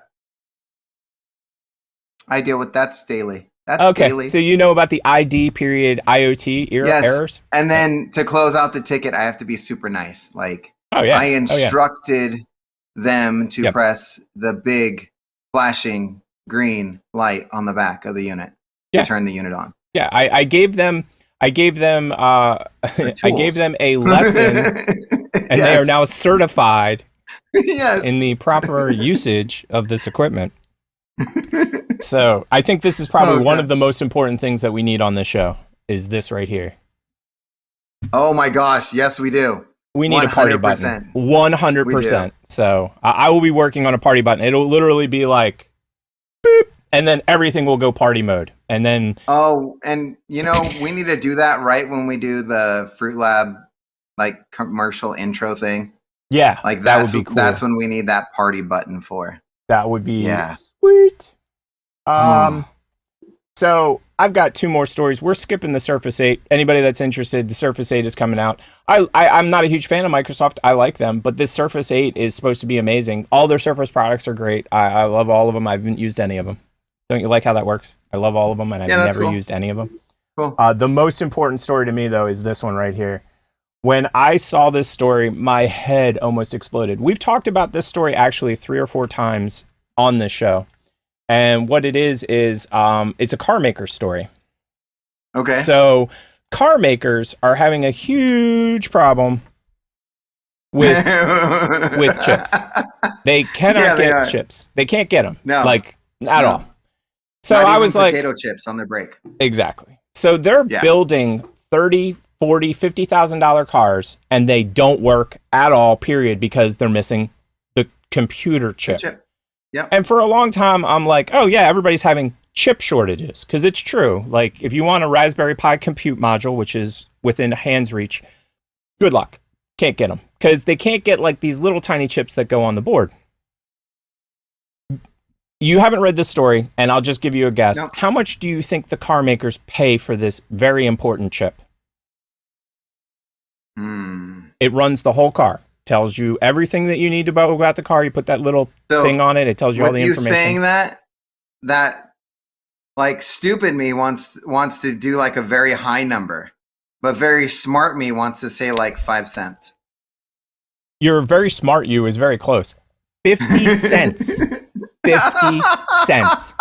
I deal with that daily. That's okay, daily. So you know about the ID period IoT errors? And then to close out the ticket, I have to be super nice. Like, I instructed them to press the big flashing green light on the back of the unit to turn the unit on. Yeah, I gave them I gave them a lesson and they are now certified in the proper usage of this equipment. So I think this is probably one of the most important things that we need on this show is this right here. Oh my gosh. Yes, we do. We need 100%. A party button. 100%. So I will be working on a party button. It'll literally be like, boop, and then everything will go party mode. And then... Oh, and you know, we need to do that right when we do the Fruit Lab, like, commercial intro thing. Yeah, like that would be cool. That's when we need that party button for. That would be sweet. So I've got two more stories. We're skipping the Surface 8. Anybody that's interested, the Surface 8 is coming out. I'm not a huge fan of Microsoft. I like them, but this Surface 8 is supposed to be amazing. All their Surface products are great. I love all of them. I haven't used any of them. Don't you like how that works? I love all of them, and I've never used any of them. Cool. The most important story to me, though, is this one right here. When I saw this story, my head almost exploded. We've talked about this story actually 3 or 4 times on this show. And what it is it's a car maker story. Okay. So car makers are having a huge problem with chips. They cannot get chips. They can't get them. No. Like, at all. So Not I even was like... potato chips on their brake. Exactly. So they're building $30,000, $40,000, $50,000 cars, and they don't work at all, period, because they're missing the computer chip. Yep. And for a long time, I'm like, oh yeah, everybody's having chip shortages, because it's true. Like, if you want a Raspberry Pi compute module, which is within hand's reach, good luck. Can't get them, because they can't get like these little tiny chips that go on the board. You haven't read this story, and I'll just give you a guess. No. How much do you think the car makers pay for this very important chip? It runs the whole car. Tells you everything that you need to know about the car. You put that little thing on it. It tells you all the information. With you saying that like stupid me wants to do like a very high number, but very smart me wants to say like 5 cents. Your very smart you is very close. 50 cents. 50 cents.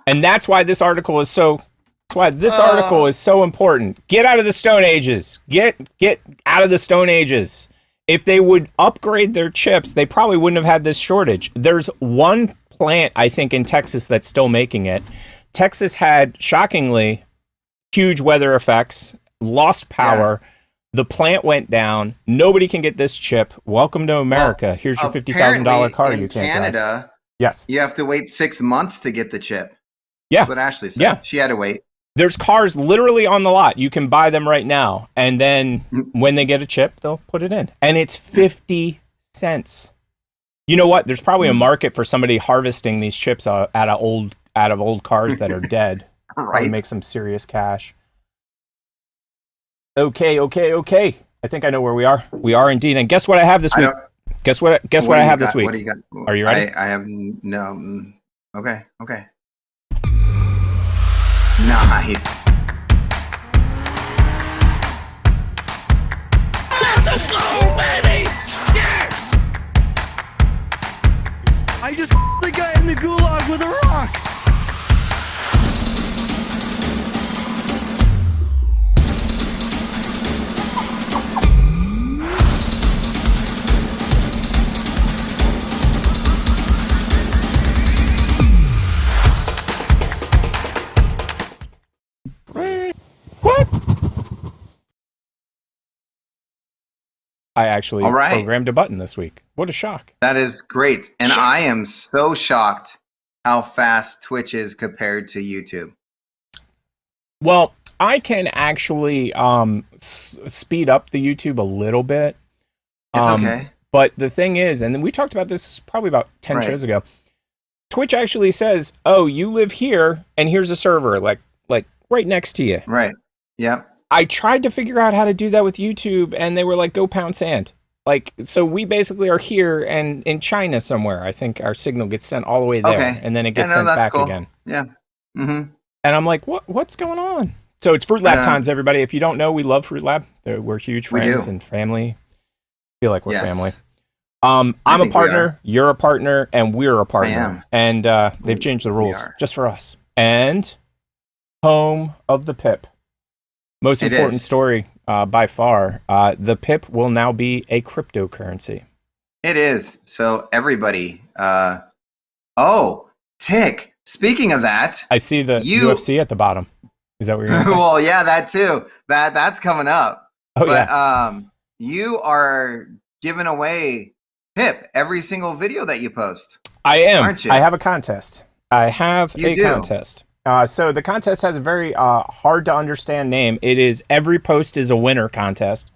And that's why this article is so... That's why this article is so important. Get out of the Stone Ages. Get out of the Stone Ages. If they would upgrade their chips, they probably wouldn't have had this shortage. There's one plant, I think, in Texas that's still making it. Texas had, shockingly, huge weather effects, lost power. Yeah. The plant went down. Nobody can get this chip. Welcome to America. Well, here's your $50,000 car you can't Canada, drive. Yes. You have to wait 6 months to get the chip. Yeah. That's what Ashley said. Yeah. She had to wait. There's cars literally on the lot. You can buy them right now. And then when they get a chip, they'll put it in. And it's 50 sense. You know what? There's probably a market for somebody harvesting these chips out of old cars that are dead. Right. Make some serious cash. Okay. I think I know where we are. We are indeed. And guess what I have this week? Guess what I have this week? What do you got? Are you ready? I have no. Okay. Nice. I just the guy in the gulag with a rock. What? I actually programmed a button this week. What a shock. That is great. And I am so shocked how fast Twitch is compared to YouTube. Well, I can actually speed up the YouTube a little bit. It's okay. But the thing is, and then we talked about this probably about 10 shows ago, Twitch actually says, oh, you live here, and here's a server, like right next to you. Right. Yep. I tried to figure out how to do that with YouTube, and they were like, go pound sand. Like, so we basically are here and in China somewhere. I think our signal gets sent all the way there, and then it gets sent back again. Yeah. Mm-hmm. And I'm like, what's going on? So it's Fruit Lab times, everybody. If you don't know, we love Fruit Lab. We're huge friends and family. Feel like we're family. I'm a partner, you're a partner, and we're a partner. And they've changed the rules just for us. And home of the Pip. Most important story by far. The Pip will now be a cryptocurrency. It is. So everybody. Tick. Speaking of that, I see the UFC at the bottom. Is that what you're going to say? Well, yeah, that too. That's coming up. Oh, yeah. You are giving away Pip every single video that you post. I am. Aren't you? I have a contest. Contest. So the contest has a very hard to understand name. It is Every Post is a Winner contest.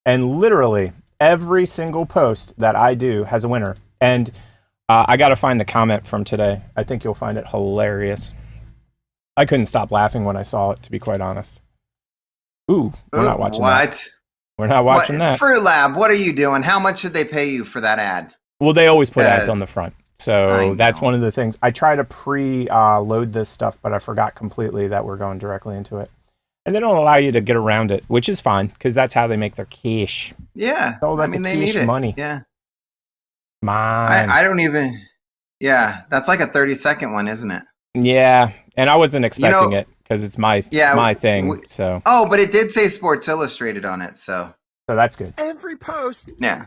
And literally every single post that I do has a winner. And I got to find the comment from today. I think you'll find it hilarious. I couldn't stop laughing when I saw it, to be quite honest. We're not watching that. We're not watching that. Fruit Lab, what are you doing? How much should they pay you for that ad? Well, they always put ads on the front. So that's one of the things. I try to pre-load this stuff, but I forgot completely that we're going directly into it. And they don't allow you to get around it, which is fine, because that's how they make their cash. Yeah. All about they need it. Money. Yeah. Mine. I don't even... Yeah, that's like a 30-second one, isn't it? Yeah, and I wasn't expecting it, because it's my thing, so... Oh, but it did say Sports Illustrated on it, so... So that's good. Every post. Yeah.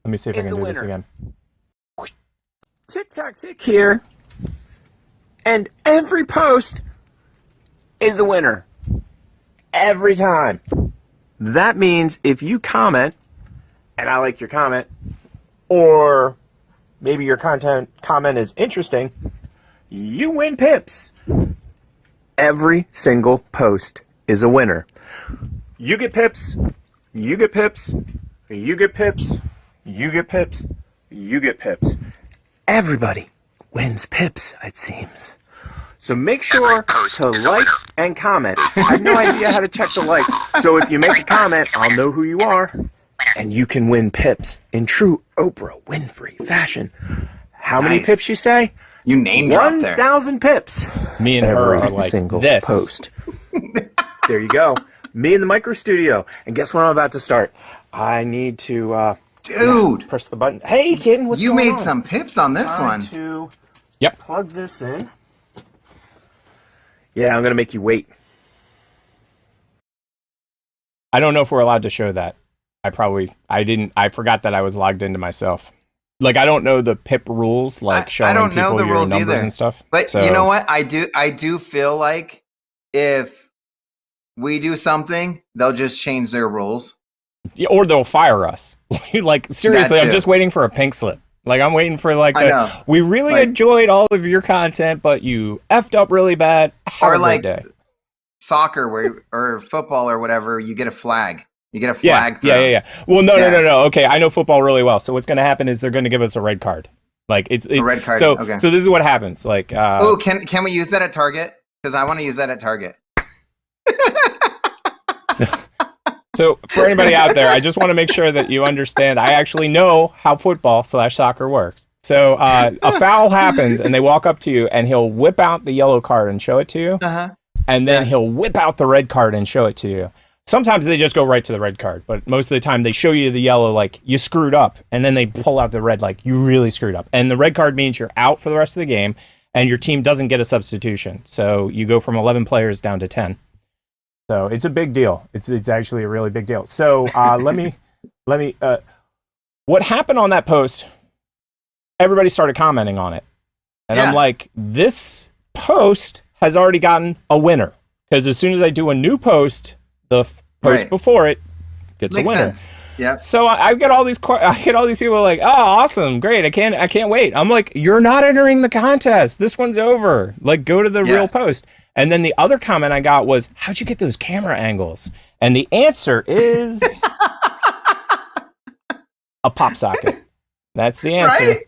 Let me see if I can do this again. TikTok tick here. And every post is the winner. Every time. That means if you comment, and I like your comment, or maybe your comment is interesting, you win Pips. Every single post is a winner. You get Pips. You get Pips. You get Pips. You get Pips. You get Pips. Everybody wins Pips, it seems. So make sure to like and comment. I have no idea how to check the likes. So if you make a comment, I'll know who you are. And you can win Pips in true Oprah Winfrey fashion. How many Pips you say? You name dropped there. 1,000 Pips. Me and her are like single this. Post. There you go. Me in the micro studio. And guess what I'm about to start? I need to... Dude, press the button. Hey, kid, what's going on? You made some Pips on this one. To plug this in. Yeah, I'm gonna make you wait. I don't know if we're allowed to show that. I forgot that I was logged into myself. Like, I don't know the Pip rules, like showing people your numbers and stuff. But you know what? I do feel like if we do something, they'll just change their rules. Yeah, or they'll fire us. Like, seriously, I'm just waiting for a pink slip. Like, I'm waiting for, like, we really enjoyed all of your content, but you effed up really bad. Have a great day. Soccer or football or whatever, you get a flag. You get a flag. Yeah. Well, no. Yeah. Okay, I know football really well. So what's going to happen is they're going to give us a red card. Like it's A red card. So Okay. so this is what happens. Like Oh, can we use that at Target? Because I want to use that at Target. So for anybody out there, I just want to make sure that you understand. I actually know how football/soccer works. So a foul happens, and they walk up to you, and he'll whip out the yellow card and show it to you, and then he'll whip out the red card and show it to you. Sometimes they just go right to the red card, but most of the time they show you the yellow like you screwed up, and then they pull out the red like you really screwed up. And the red card means you're out for the rest of the game, and your team doesn't get a substitution. So you go from 11 players down to 10. So it's a big deal. It's actually a really big deal. So let me what happened on that post? Everybody started commenting on it, and I'm like, this post has already gotten a winner because as soon as I do a new post, the post before it gets Makes a winner. sense. Yeah. So I get all these people like, oh, awesome, great, I can't wait. I'm like, you're not entering the contest. This one's over. Like, go to the real post. And then the other comment I got was, how'd you get those camera angles? And the answer is a pop socket. That's the answer. Right?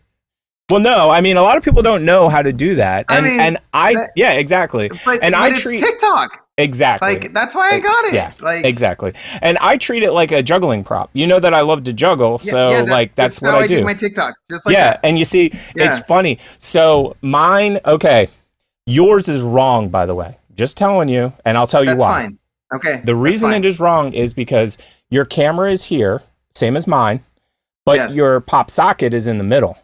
Well, no, I mean, a lot of people don't know how to do that. And yeah, exactly. But I it's treat TikTok. Exactly. Like, that's why I got it. Yeah, like, exactly. And I treat it like a juggling prop. You know that I love to juggle, so that's what how I do. My TikTok, just like that. And you see, it's funny. So mine, okay, yours is wrong, by the way. Just telling you, and I'll tell you why. That's fine. Okay. The reason it is wrong is because your camera is here, same as mine, but your pop socket is in the middle.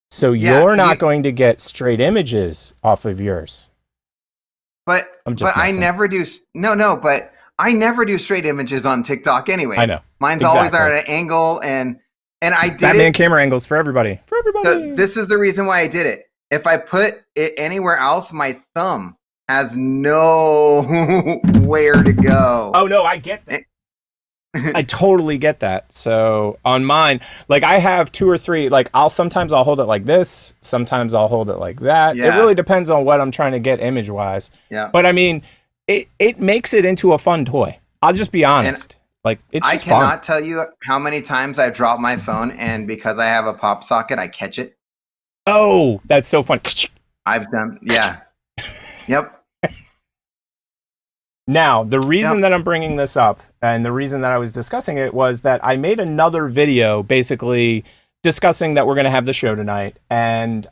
So you're not going to get straight images off of yours. But I never do. But I never do straight images on TikTok anyways. I know. Mine's always at an angle, and I did Batman camera angles for everybody. So this is the reason why I did it. If I put it anywhere else, my thumb has nowhere to go. Oh no, I get that. I totally get that. So on mine, like I have 2 or 3, like sometimes I'll hold it like this, sometimes I'll hold it like that. Yeah. It really depends on what I'm trying to get image wise. Yeah. But I mean, it makes it into a fun toy. I'll just be honest. Like it's just I cannot fun. tell you how many times I've dropped my phone, and because I have a pop socket, I catch it. Oh, that's so fun. I've done, Yep. Now, the reason that I'm bringing this up and the reason that I was discussing it was that I made another video basically discussing that we're going to have the show tonight and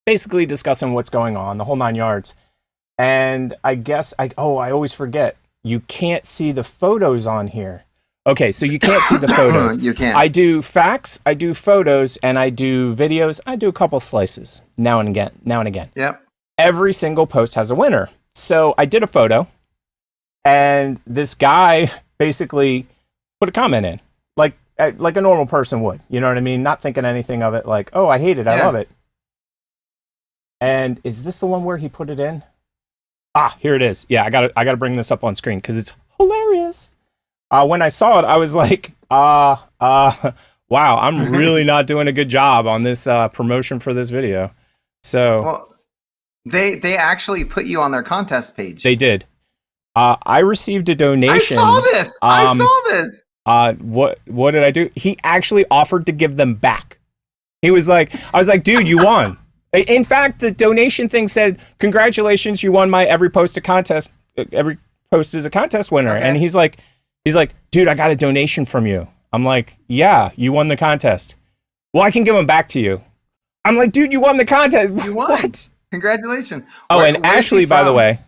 basically discussing what's going on, the whole 9 yards. And I guess, I always forget, you can't see the photos on here. Okay, so you can't see the photos. You can't. I do facts, I do photos, and I do videos. I do a couple slices now and again. Yep. Every single post has a winner. So I did a photo, and this guy basically put a comment in, like a normal person would. You know what I mean? Not thinking anything of it, like, oh, I hate it, I love it. And is this the one where he put it in? Ah, here it is. Yeah, I gotta bring this up on screen because it's hilarious. When I saw it, I was like, wow, I'm really not doing a good job on this promotion for this video. So. Well, They actually put you on their contest page. They did. I received a donation. I saw this. What did I do? He actually offered to give them back. He was like, I was like, dude, you won. In fact, the donation thing said, congratulations, you won my every post is a contest winner. Okay. And he's like, dude, I got a donation from you. I'm like, yeah, you won the contest. Well, I can give them back to you. I'm like, dude, you won the contest. You won. What? Congratulations. Oh, and Ashley, by the way,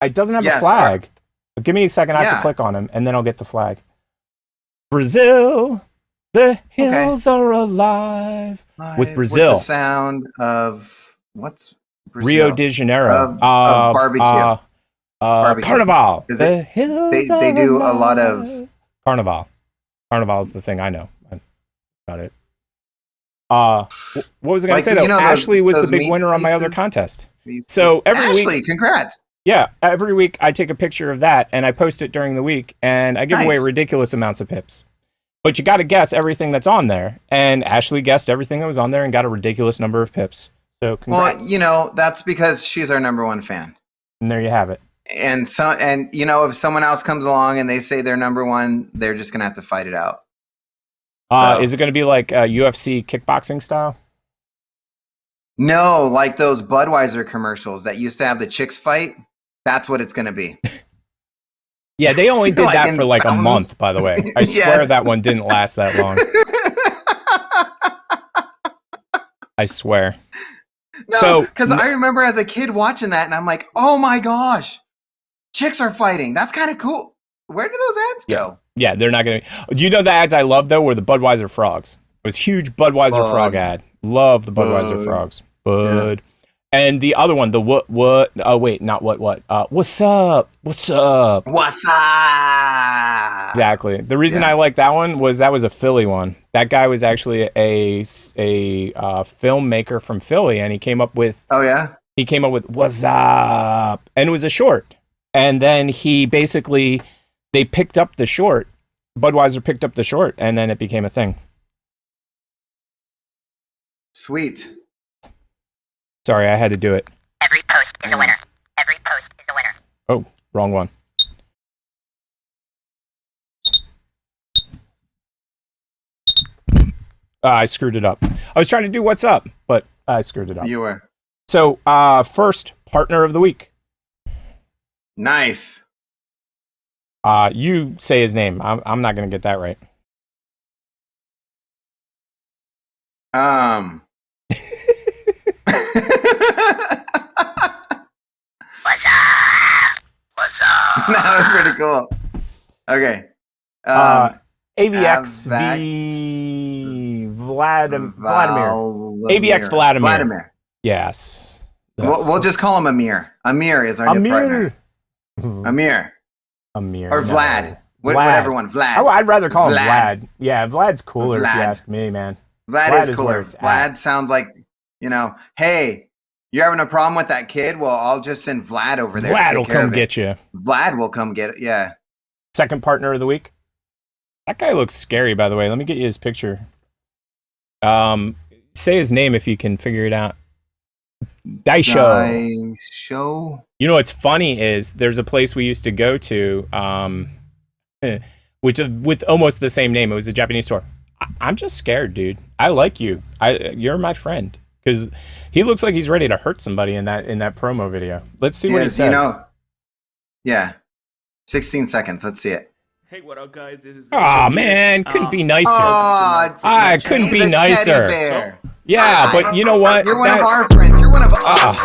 it doesn't have a flag. But give me a second. I have to click on him, and then I'll get the flag. Brazil, the hills are alive. With Brazil. With the sound of what's Brazil? Rio de Janeiro. Of barbecue. Carnival. The hills they do a lot of Carnival. Carnival is the thing I know. Got it. What was I going to say though? Ashley was the big winner on my other contest. So every week, congrats. Yeah, every week I take a picture of that and I post it during the week, and I give away ridiculous amounts of pips. But you got to guess everything that's on there, and Ashley guessed everything that was on there and got a ridiculous number of pips. So congrats. Well, that's because she's our number one fan. And there you have it. And if someone else comes along and they say they're number one, they're just gonna have to fight it out. Is it going to be like UFC kickboxing style? No, like those Budweiser commercials that used to have the chicks fight. That's what it's gonna be. Yeah, they only did that for like a month, by the way. I swear Yes. that one didn't last that long. I swear. No, because I remember as a kid watching that, and I'm like, oh my gosh, chicks are fighting. That's kind of cool. Where do those ads go? Yeah, they're not going to. Do you know the ads I loved, though, were the Budweiser frogs. It was huge Budweiser frog ad. Love the Budweiser frogs. Bud. Yeah. And the other one, the what? Oh, wait, not what? What's up? What's up? What's up? Exactly. The reason I like that one was that was a Philly one. That guy was actually a filmmaker from Philly, and he came up with. Oh yeah. He came up with "What's up," and it was a short. And then they picked up the short. Budweiser picked up the short, and then it became a thing. Sweet. Sorry, I had to do it. Every post is a winner. Every post is a winner. Oh, wrong one. I screwed it up. I was trying to do what's up, but I screwed it up. You were. So, first partner of the week. Nice. You say his name. I'm not going to get that right. What's up? What's up? That was pretty cool. Okay. AVX Vladimir. AVX Vladimir. Yes. We'll just call him Amir. Amir is our new partner. Amir. Or Vlad. Whatever one. Vlad. Oh, I'd rather call him Vlad. Yeah, Vlad's cooler if you ask me, man. Vlad is cooler. Vlad sounds like, hey, you're having a problem with that kid? Well, I'll just send Vlad over there. Vlad will come get you. Vlad will come get it. Yeah. Second partner of the week. That guy looks scary, by the way. Let me get you his picture. Say his name if you can figure it out. Daisho. You know what's funny is there's a place we used to go to, which with almost the same name. It was a Japanese store. I'm just scared, dude. I like you. You're my friend because he looks like he's ready to hurt somebody in that promo video. Let's see what he says. Yeah. 16 seconds. Let's see it. Hey, what up, guys? This is. Oh man, couldn't be nicer. I couldn't be nicer. Yeah, but you know what? You're one of our friends. You're one of us.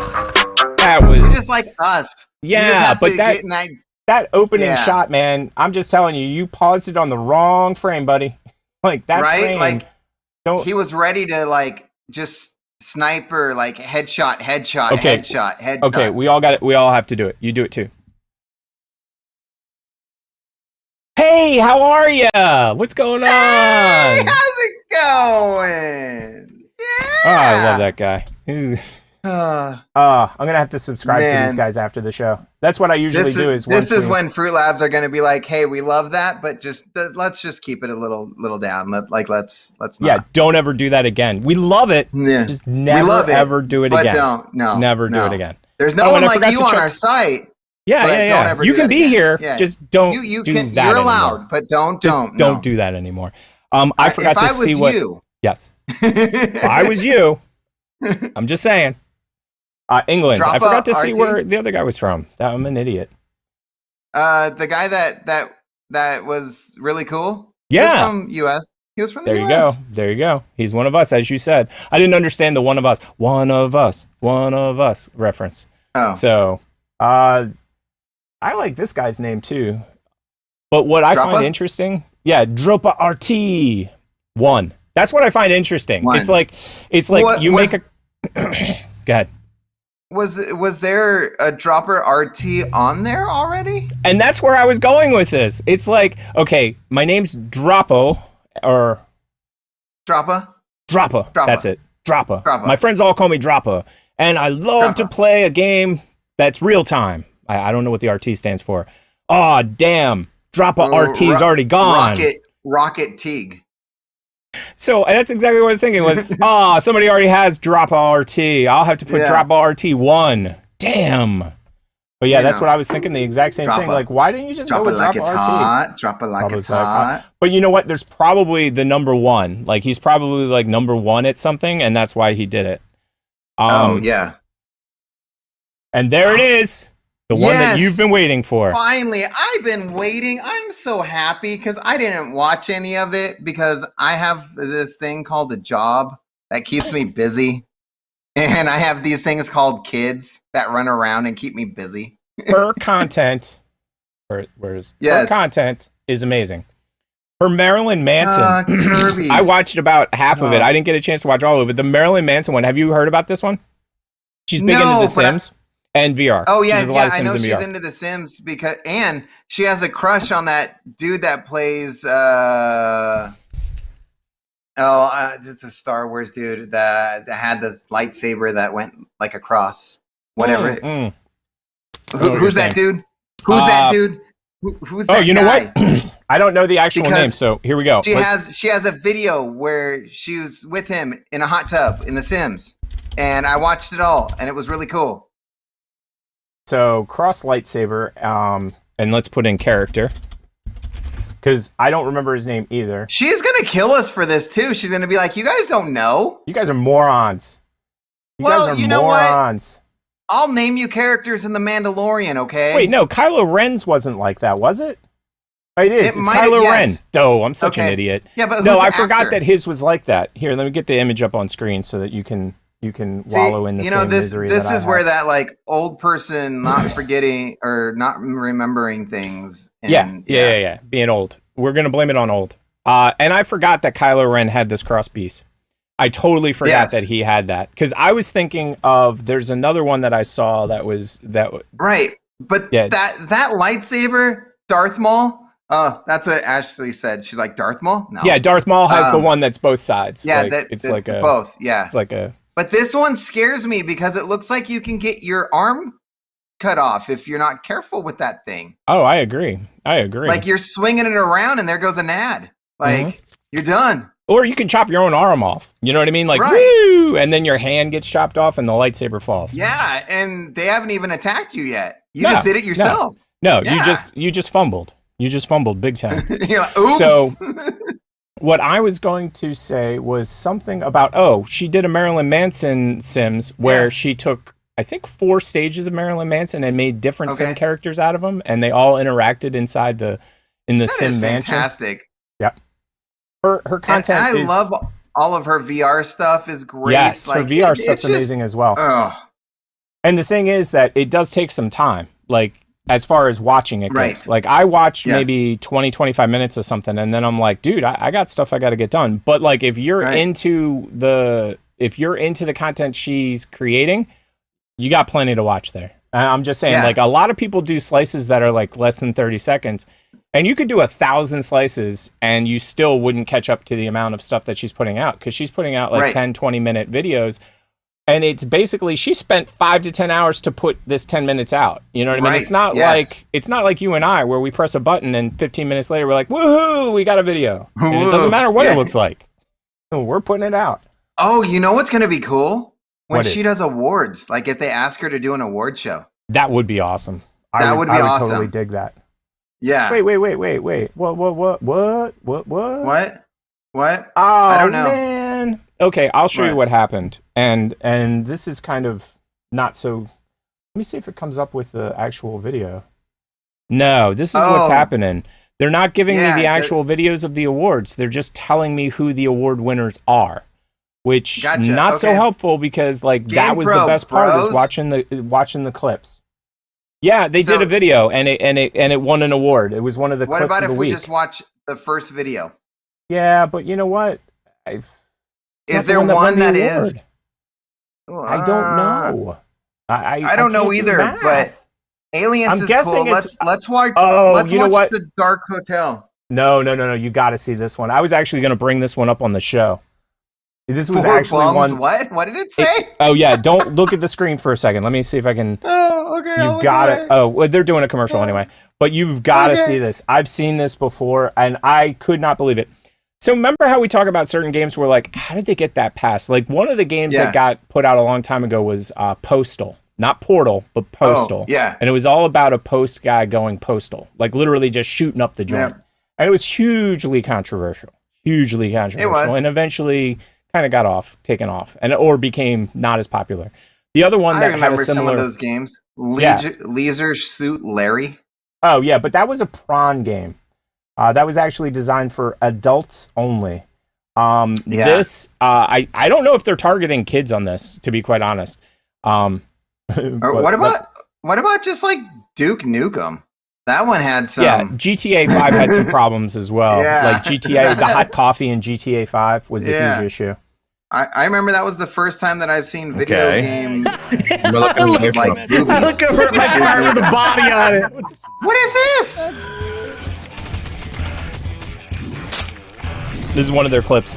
That was. You're just like us. Yeah, but that opening shot, man. I'm just telling you, you paused it on the wrong frame, buddy. Like that frame. Like he was ready to just sniper, headshot. Okay, we all got it. We all have to do it. You do it too. Hey, how are ya? What's going on? Hey, how's it going? Yeah. Oh, I love that guy. I'm gonna have to subscribe to these guys after the show. That's what I usually do. This is when Fruit Labs are gonna be like, "Hey, we love that, but let's just keep it a little down. Let's not." Yeah, don't ever do that again. We love it. Yeah. Just never ever do it again. Never do it again. There's no one like you on our site. Yeah. You can be here. Yeah. Just don't do that You're allowed, anymore. But don't do that anymore. I forgot to see what. Yes. If I was you. I'm just saying. England. I forgot to see where the other guy was from. I'm an idiot. The guy that was really cool. Yeah. He was from US. He was from the US. There you go. He's one of us, as you said. I didn't understand the one of us reference. Oh. So, I like this guy's name too. But what I find interesting, Dropa RT 1. That's what I find interesting. It's like you make a. Go ahead. Was there a Dropper RT on there already? And that's where I was going with this. It's like, okay, my name's Droppo or Droppa. That's it. Droppa. My friends all call me Droppa, and I love to play a game that's real time. I don't know what the RT stands for. Oh, damn. Droppa RT is already gone. Rocket Teague. So that's exactly what I was thinking. With somebody already has Drop RT. I'll have to put Drop RT 1. Damn. But yeah, that's what I was thinking. The exact same thing. Like, why didn't you just go with Drop RT? Drop it like it's hot. But you know what? There's probably the number one. Like, he's probably like number one at something, and that's why he did it. Yeah. And there it is. The one that you've been waiting for. Finally, I've been waiting. I'm so happy because I didn't watch any of it because I have this thing called a job that keeps me busy. And I have these things called kids that run around and keep me busy. Her content, her content is amazing. Her Marilyn Manson, I watched about half of it. I didn't get a chance to watch all of it, but the Marilyn Manson one, have you heard about this one? She's big into The Sims and VR. Oh yeah, I know she's into The Sims and she has a crush on that dude that plays it's a Star Wars dude that had this lightsaber that went like across whatever. Who's that dude? Who's that dude? Who's that? Oh, you know what? I don't know the actual name, so here we go. She has a video where she was with him in a hot tub in The Sims, and I watched it all, and it was really cool. So cross lightsaber, and let's put in character. Because I don't remember his name either. She's going to kill us for this, too. She's going to be like, you guys don't know. You guys are morons. You guys are morons. I'll name you characters in The Mandalorian, okay? Wait, no. Kylo Ren's wasn't like that, was it? It is. It's Kylo Ren. Oh, I'm such an idiot. Yeah, but no, I forgot that his was like that. Here, let me get the image up on screen so that you can wallow in the same misery. This is where that like old person not forgetting or not remembering things. And, yeah. Being old. We're gonna blame it on old. And I forgot that Kylo Ren had this cross piece. I totally forgot that he had that because I was thinking of there's another one that I saw that was right. But that lightsaber, Darth Maul. That's what Ashley said. She's like Darth Maul. No. Yeah, Darth Maul has the one that's both sides. Yeah, like, it's like both. Yeah, it's like a. But this one scares me because it looks like you can get your arm cut off if you're not careful with that thing. Oh, I agree. Like you're swinging it around and there goes an ad. Like you're done. Or you can chop your own arm off. You know what I mean? Like woo, and then your hand gets chopped off and the lightsaber falls. Yeah, and they haven't even attacked you yet. You just did it yourself. No, you just fumbled. You just fumbled big time. You're like, oops. So what I was going to say was something about, she did a Marilyn Manson Sims where she took, I think, 4 stages of Marilyn Manson and made different Sim characters out of them, and they all interacted inside in the Sim mansion. Fantastic. Yep. Her content I love all of her VR stuff is great. Yes, her VR stuff's amazing as well. And the thing is that it does take some time. Like, as far as watching it goes. Like, I watched maybe 20, 25 minutes of something, and then I'm like, dude, I got stuff I got to get done. But, like, if you're into the content she's creating, you got plenty to watch there. I'm just saying, like, a lot of people do slices that are, like, less than 30 seconds, and you could do 1,000 slices, and you still wouldn't catch up to the amount of stuff that she's putting out, because she's putting out, like, 10, 20-minute videos. And it's basically she spent 5 to 10 hours to put this 10 minutes out. You know what I mean? It's not like you and I where we press a button and 15 minutes later we're like, woohoo, we got a video. And it doesn't matter what it looks like. We're putting it out. Oh, you know what's gonna be cool? When she does awards, like if they ask her to do an award show. That would be awesome. I would totally dig that. Yeah. Wait. What? What? Oh, I don't know. Man. Okay, I'll show you what happened. And this is kind of not so. Let me see if it comes up with the actual video. No, this is what's happening. They're not giving me the actual videos of the awards. They're just telling me who the award winners are, which not so helpful because like that was the best part is watching the clips. Yeah, they did a video and it won an award. It was one of the clips of the week. What about if we just watch the first video? Yeah, but you know what? Is there one that is? I don't know. I don't know either, but Aliens is cool. Let's watch. Let's watch The Dark Hotel. No. You got to see this one. I was actually going to bring this one up on the show. This was actually one. What did it say? Don't look at the screen for a second. Let me see if I can. Oh, okay. You got it. Oh, well, they're doing a commercial anyway. But you've got to see this. I've seen this before, and I could not believe it. So remember how we talk about certain games where like, how did they get that passed? Like one of the games Yeah. that got put out a long time ago was Postal. Not Portal, but Postal. yeah. And it was all about a post guy going postal. Like literally just shooting up the joint. Yeah. And it was hugely controversial. Hugely controversial. was. And eventually kind of got taken off. Or became not as popular. The other one I that had a remember similar... some of those games. Yeah. Leisure Suit Larry. Oh, yeah, but that was a prawn game. That was actually designed for adults only. This, I don't know if they're targeting kids on this, to be quite honest. Or what about just like Duke Nukem? That one had some. Yeah, GTA 5 had some problems as well. Yeah. Like GTA, the hot coffee in GTA 5 was a huge issue. I remember that was the first time that I've seen video game like I look over at my car with a body on it. What is this? This is one of their clips.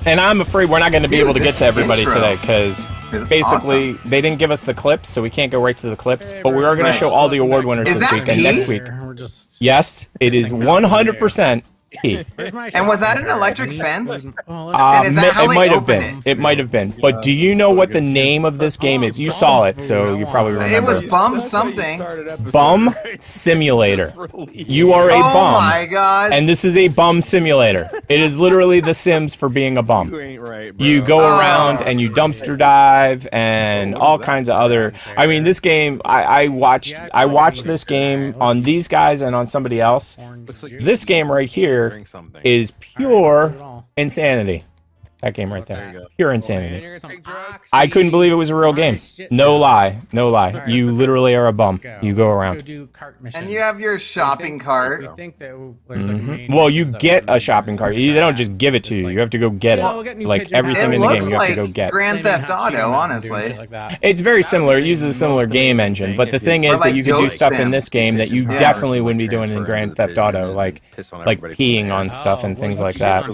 And I'm afraid we're not going to be able to get to everybody today because basically they didn't give us the clips, so we can't go right to the clips. But we are going to show all the award winners this week and next week. Yes, it is 100% P. And was that an electric fence? And is It that how they might have open been. It might have been. But do you know what the name of this game is? You saw it, so you probably remember. It was Bum something. Bum Simulator. You are a Oh bum. my god. And this is a bum simulator. It is literally The Sims for being a bum. You go around and you dumpster dive and all kinds of other. I mean, this game. I watched this game on these guys and on somebody else. This game right here is pure insanity. That game right there. Pure insanity. I couldn't believe it was a real game. No lie. No lie. You literally are a bum. You go around. And you have your shopping cart. Well, you get a shopping cart. They don't just give it to you. You have to go get it. Like everything in the game, you have to go get. Grand Theft Auto, honestly. It's very similar. It uses a similar game engine, but the thing is that you can do stuff in this game that you definitely wouldn't be doing in Grand Theft Auto, like peeing on stuff and things like that.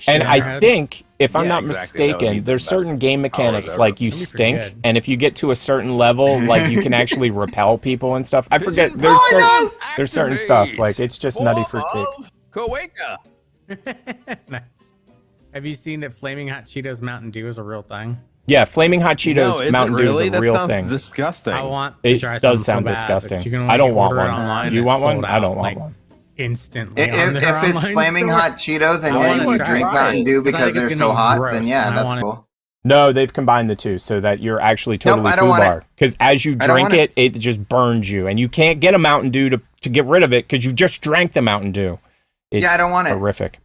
And I think, if I'm not mistaken, there's certain game mechanics like you stink, and if you get to a certain level, like you can actually repel people and stuff. I forget. There's certain stuff like it's just nutty fruitcake. Nice. Have you seen that Flaming Hot Cheetos Mountain Dew is a real thing? Yeah, Flaming Hot Cheetos Mountain Dew is a real thing. Disgusting. I want. It does sound disgusting. I don't want one. You want one? I don't want one. Instantly. If it's Flaming Hot Cheetos and you drink Mountain Dew because they're so hot, then yeah, that's cool. No, they've combined the two so that you're actually totally FUBAR. Because as you drink it, it just burns you, and you can't get a Mountain Dew to get rid of it because you just drank the Mountain Dew. It's I don't want it. Horrific.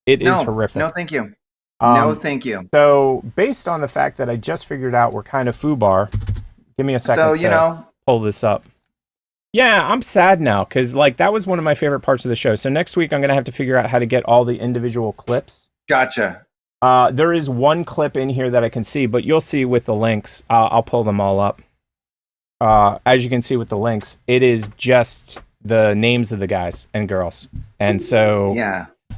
It is horrific. No, thank you. No, thank you. So, based on the fact that I just figured out we're kind of FUBAR, give me a second to pull this up. Yeah, I'm sad now because like that was one of my favorite parts of the show. So next week I'm gonna have to figure out how to get all the individual clips. Gotcha. There is one clip in here that I can see, but you'll see with the links. I'll pull them all up. As you can see with the links, it is just the names of the guys and girls, and so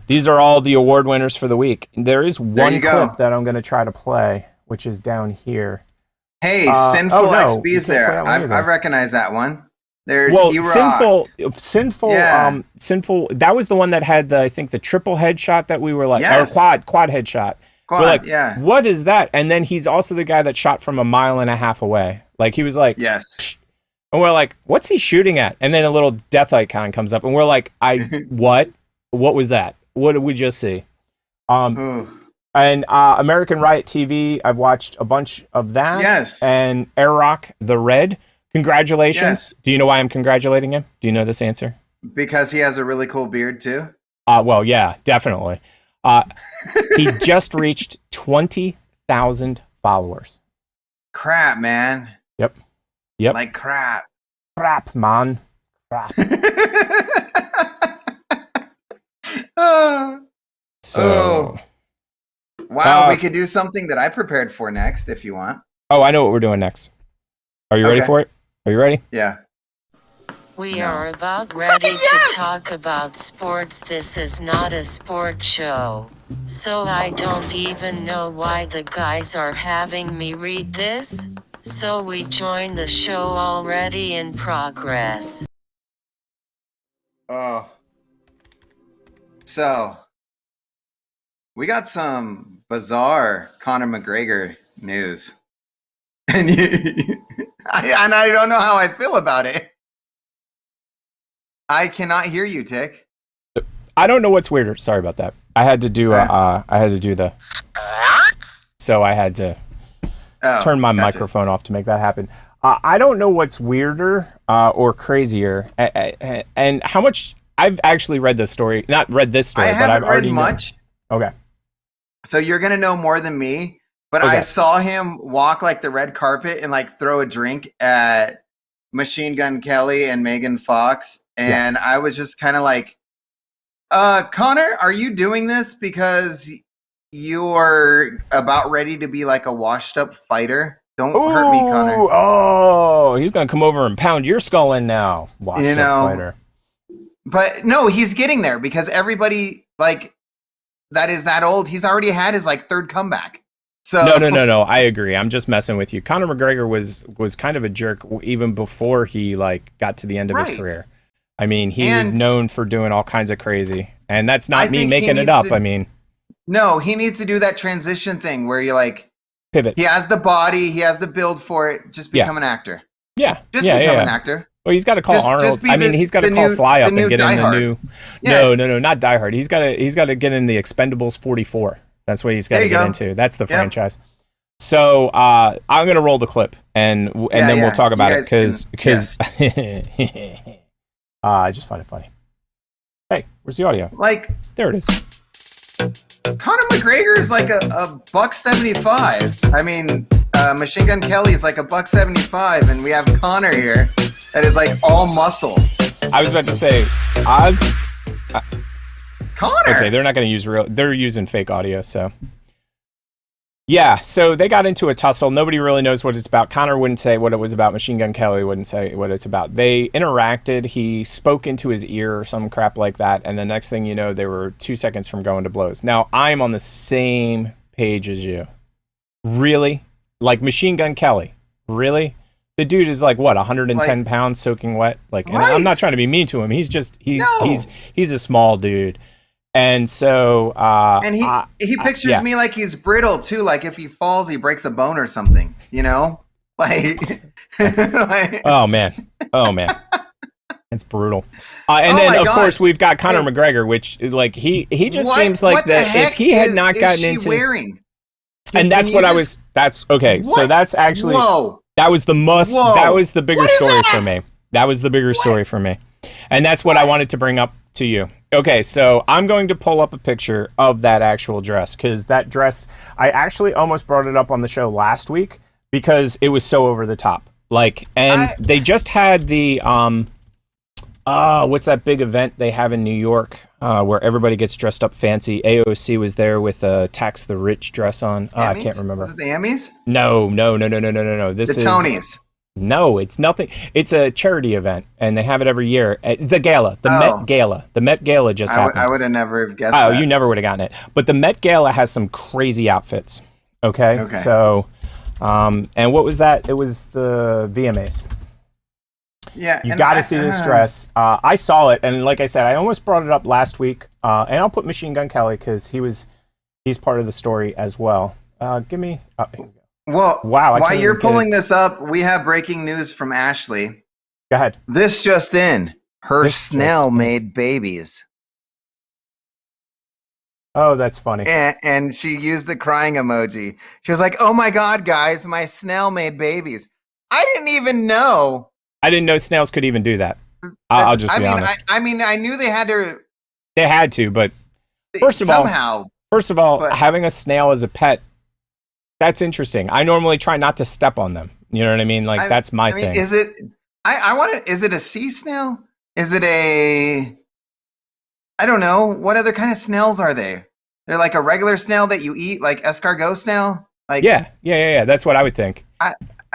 these are all the award winners for the week. There is one clip that I'm gonna try to play, which is down here. Hey, Sinful XB's there. I recognize that one. There's Sinful. Sinful. That was the one that had I think the triple headshot that we were like, or quad headshot. We're like, what is that? And then he's also the guy that shot from 1.5 miles away. Like he was like, yes. And we're like, what's he shooting at? And then a little death icon comes up, and we're like, what? What was that? What did we just see? And American Riot TV, I've watched a bunch of that. Yes. And Airrock the Red. Congratulations. Yes. Do you know why I'm congratulating him? Do you know this answer? Because he has a really cool beard too? Well, yeah, definitely. He just reached 20,000 followers. Crap, man. Yep. Like crap. Crap, man. Crap. Wow, we could do something that I prepared for next if you want. Oh, I know what we're doing next. Are you ready for it? Are you ready? Yeah. We are about ready to talk about sports. This is not a sports show. So I don't even know why the guys are having me read this. So we join the show already in progress. So we got some bizarre Conor McGregor news, and I don't know how I feel about it. I cannot hear you, Tick. I don't know what's weirder. Sorry about that. I had to do so I had to turn my microphone off to make that happen. I don't know what's weirder or crazier, and how much I've actually read this story. Not read this story, but I've already read much. Okay. So you're gonna know more than me, but Okay. I saw him walk like the red carpet and like throw a drink at Machine Gun Kelly and Megan Fox, and I was just kind of like, Connor, are you doing this because you're about ready to be like a washed up fighter? Don't hurt me, Connor. Oh, he's gonna come over and pound your skull in now. Watch You the know, fighter. But no, he's getting there because everybody like that is that old. He's already had his like third comeback. So No. I agree. I'm just messing with you. Conor McGregor was kind of a jerk even before he like got to the end of his Right. career. I mean, he was And- known for doing all kinds of crazy, and that's I not me think he making it needs up. to- I mean, No, he needs to do that transition thing where you like pivot. he has the body, he has the build for it. Just Yeah. become an actor. Yeah, Just yeah, become yeah. an actor. Well, he's got to call Just Arnold. be I mean, the- he's got to the call new- Sly up the new and get in Die the Hard. new. Yeah. No, not Die Hard. He's got to get in the Expendables 44. That's what he's got There to you get go. into. That's the Yep. franchise. So I'm gonna roll the clip and then we'll talk You about it guys because I just find it funny. Hey, where's the audio? Like There it is. Conor McGregor is like a $175. I mean, Machine Gun Kelly is like a $175, and we have Conor here that is like all muscle. I was about to say odds. Conor. Okay, they're not going to use real. They're using fake audio, so. Yeah, so they got into a tussle. Nobody really knows what it's about. Conor wouldn't say what it was about. Machine Gun Kelly wouldn't say what it's about. They interacted. He spoke into his ear or some crap like that. And the next thing you know, they were 2 seconds from going to blows. Now, I'm on the same page as you. Really? Like Machine Gun Kelly? Really? The dude is like, what, 110 pounds soaking wet? Like, and I'm not trying to be mean to him. He's a small dude. And so, And he pictures me like he's brittle too. Like if he falls, he breaks a bone or something. You know, like. Oh man, it's brutal. And then of course we've got Conor McGregor, which like he just seems like that. If he had not gotten into, wearing? And that's what I was. That's okay. So that's actually. Whoa. That was the must. Whoa. That was the bigger What is story that? for me. That was the bigger story for me, and that's what I wanted to bring up to you. Okay, so I'm going to pull up a picture of that actual dress because that dress, I actually almost brought it up on the show last week because it was so over the top. Like, and they just had the what's that big event they have in New York where everybody gets dressed up fancy? AOC was there with a Tax the Rich dress on. I can't remember. Was it the Emmys? No. This The is Tonys. No, it's nothing. It's a charity event, and they have it every year. The gala, the Met Gala. The Met Gala just happened. I would have never guessed Oh, that. you never would have gotten it. But the Met Gala has some crazy outfits. Okay. So, and what was that? It was the VMAs. Yeah. You got to see this dress. I saw it, and like I said, I almost brought it up last week. And I'll put Machine Gun Kelly because he's part of the story as well. Give me. Here we go. Well, wow. While you're pulling this up, we have breaking news from Ashley. Go ahead. This just in. Her snail made babies. Oh, that's funny. And she used the crying emoji. She was like, "Oh my God, guys, my snail made babies." I didn't even know. I didn't know snails could even do that. I'll just be honest. I mean, I knew they had to. They had to, but first of all, having a snail as a pet, that's interesting. I normally try not to step on them. You know what I mean? Like that's my thing. Is it? I want to. Is it a sea snail? Is it a? I don't know. What other kind of snails are they? They're like a regular snail that you eat, like escargot snail. Like yeah. That's what I would think.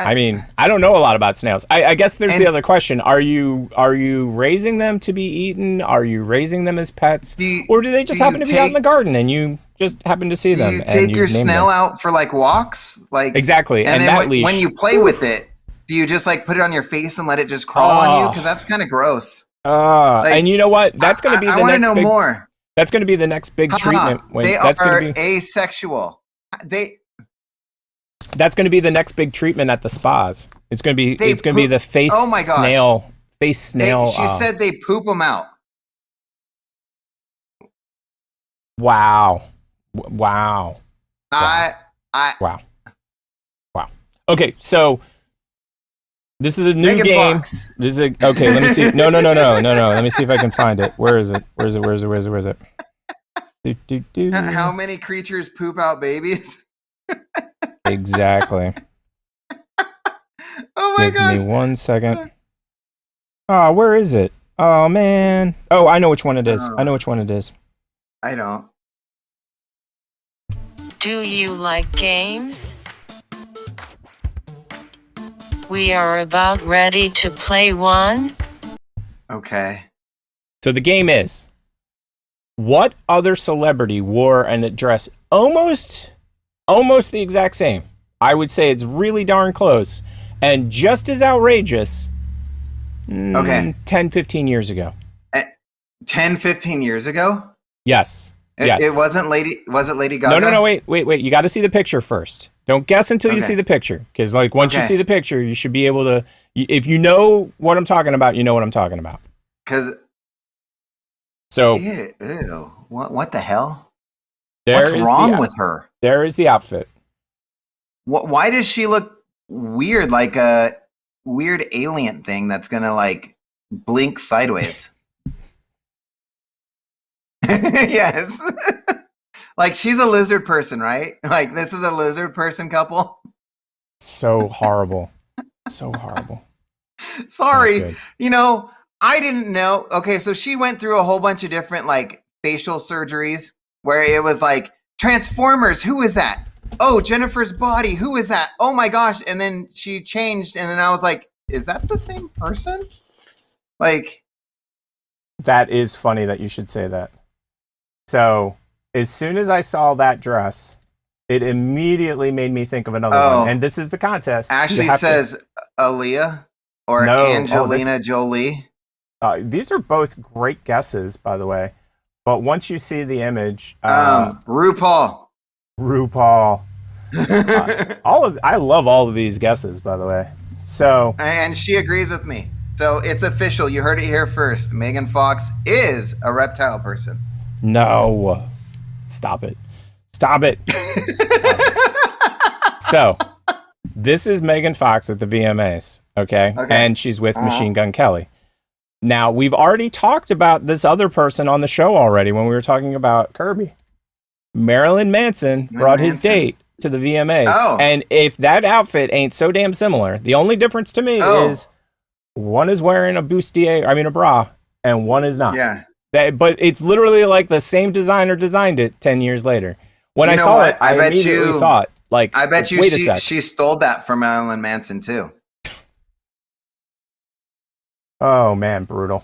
I mean, I don't know a lot about snails. I guess there's the other question: Are you raising them to be eaten? Are you raising them as pets, or do they just happen to be out in the garden and you just happen to see them? Do you take your snail them? out for like walks, like exactly? And then that leash, when you play with it, do you just like put it on your face and let it just crawl on you? Because that's kind of gross. And you know what? That's going to be the next. I want to know more. That's going to be the next big treatment. They that's are going to be asexual. That's going to be the next big treatment at the spas. It's going to be the face Oh my gosh. snail. Face snail. She said they poop them out. Wow. Wow. Wow. Okay, so this is a new Megan game. Fox. This is okay. Let me see. No. Let me see if I can find it. Where is it? How many creatures poop out babies? Exactly. Oh my gosh. Give me 1 second. Oh, where is it? Oh man. Oh, I know which one it is. I don't. Do you like games? We are about ready to play one. Okay. So the game is, what other celebrity wore an dress almost the exact same? I would say it's really darn close and just as outrageous. Okay. 10, 15 years ago. 10, 15 years ago? Yes. Yes. It wasn't Lady Gaga? No, wait. You got to see the picture first. Don't guess until you see the picture. Because once you see the picture, you should be able to, if you know what I'm talking about, you know what I'm talking about. Ew. What the hell? What's wrong with her? There is the outfit. Why does she look weird, like a weird alien thing that's gonna blink sideways? Yes. She's a lizard person, right? This is a lizard person couple. So horrible. So horrible. Sorry. I didn't know. Okay, so she went through a whole bunch of different facial surgeries where it was Transformers, who is that? Oh, Jennifer's Body, who is that? Oh my gosh. And then she changed and then I was like, is that the same person? That is funny that you should say that. So, as soon as I saw that dress, it immediately made me think of another one. And this is the contest. Ashley says Aaliyah or Angelina Jolie. These are both great guesses, by the way. But once you see the image, RuPaul. I love all of these guesses, by the way. So, and she agrees with me. So it's official. You heard it here first. Megan Fox is a reptile person. No. Stop it. So, this is Megan Fox at the VMAs, okay? And she's with Machine Gun Kelly. Now, we've already talked about this other person on the show already when we were talking about Kirby. Marilyn Manson brought his date to the VMAs. And if that outfit ain't so damn similar, the only difference to me is one is wearing a bra, and one is not. Yeah. But it's literally the same designer designed it 10 years later. When I saw it, I immediately thought, I bet you wait a sec. she stole that from Marilyn Manson too. Oh man, brutal.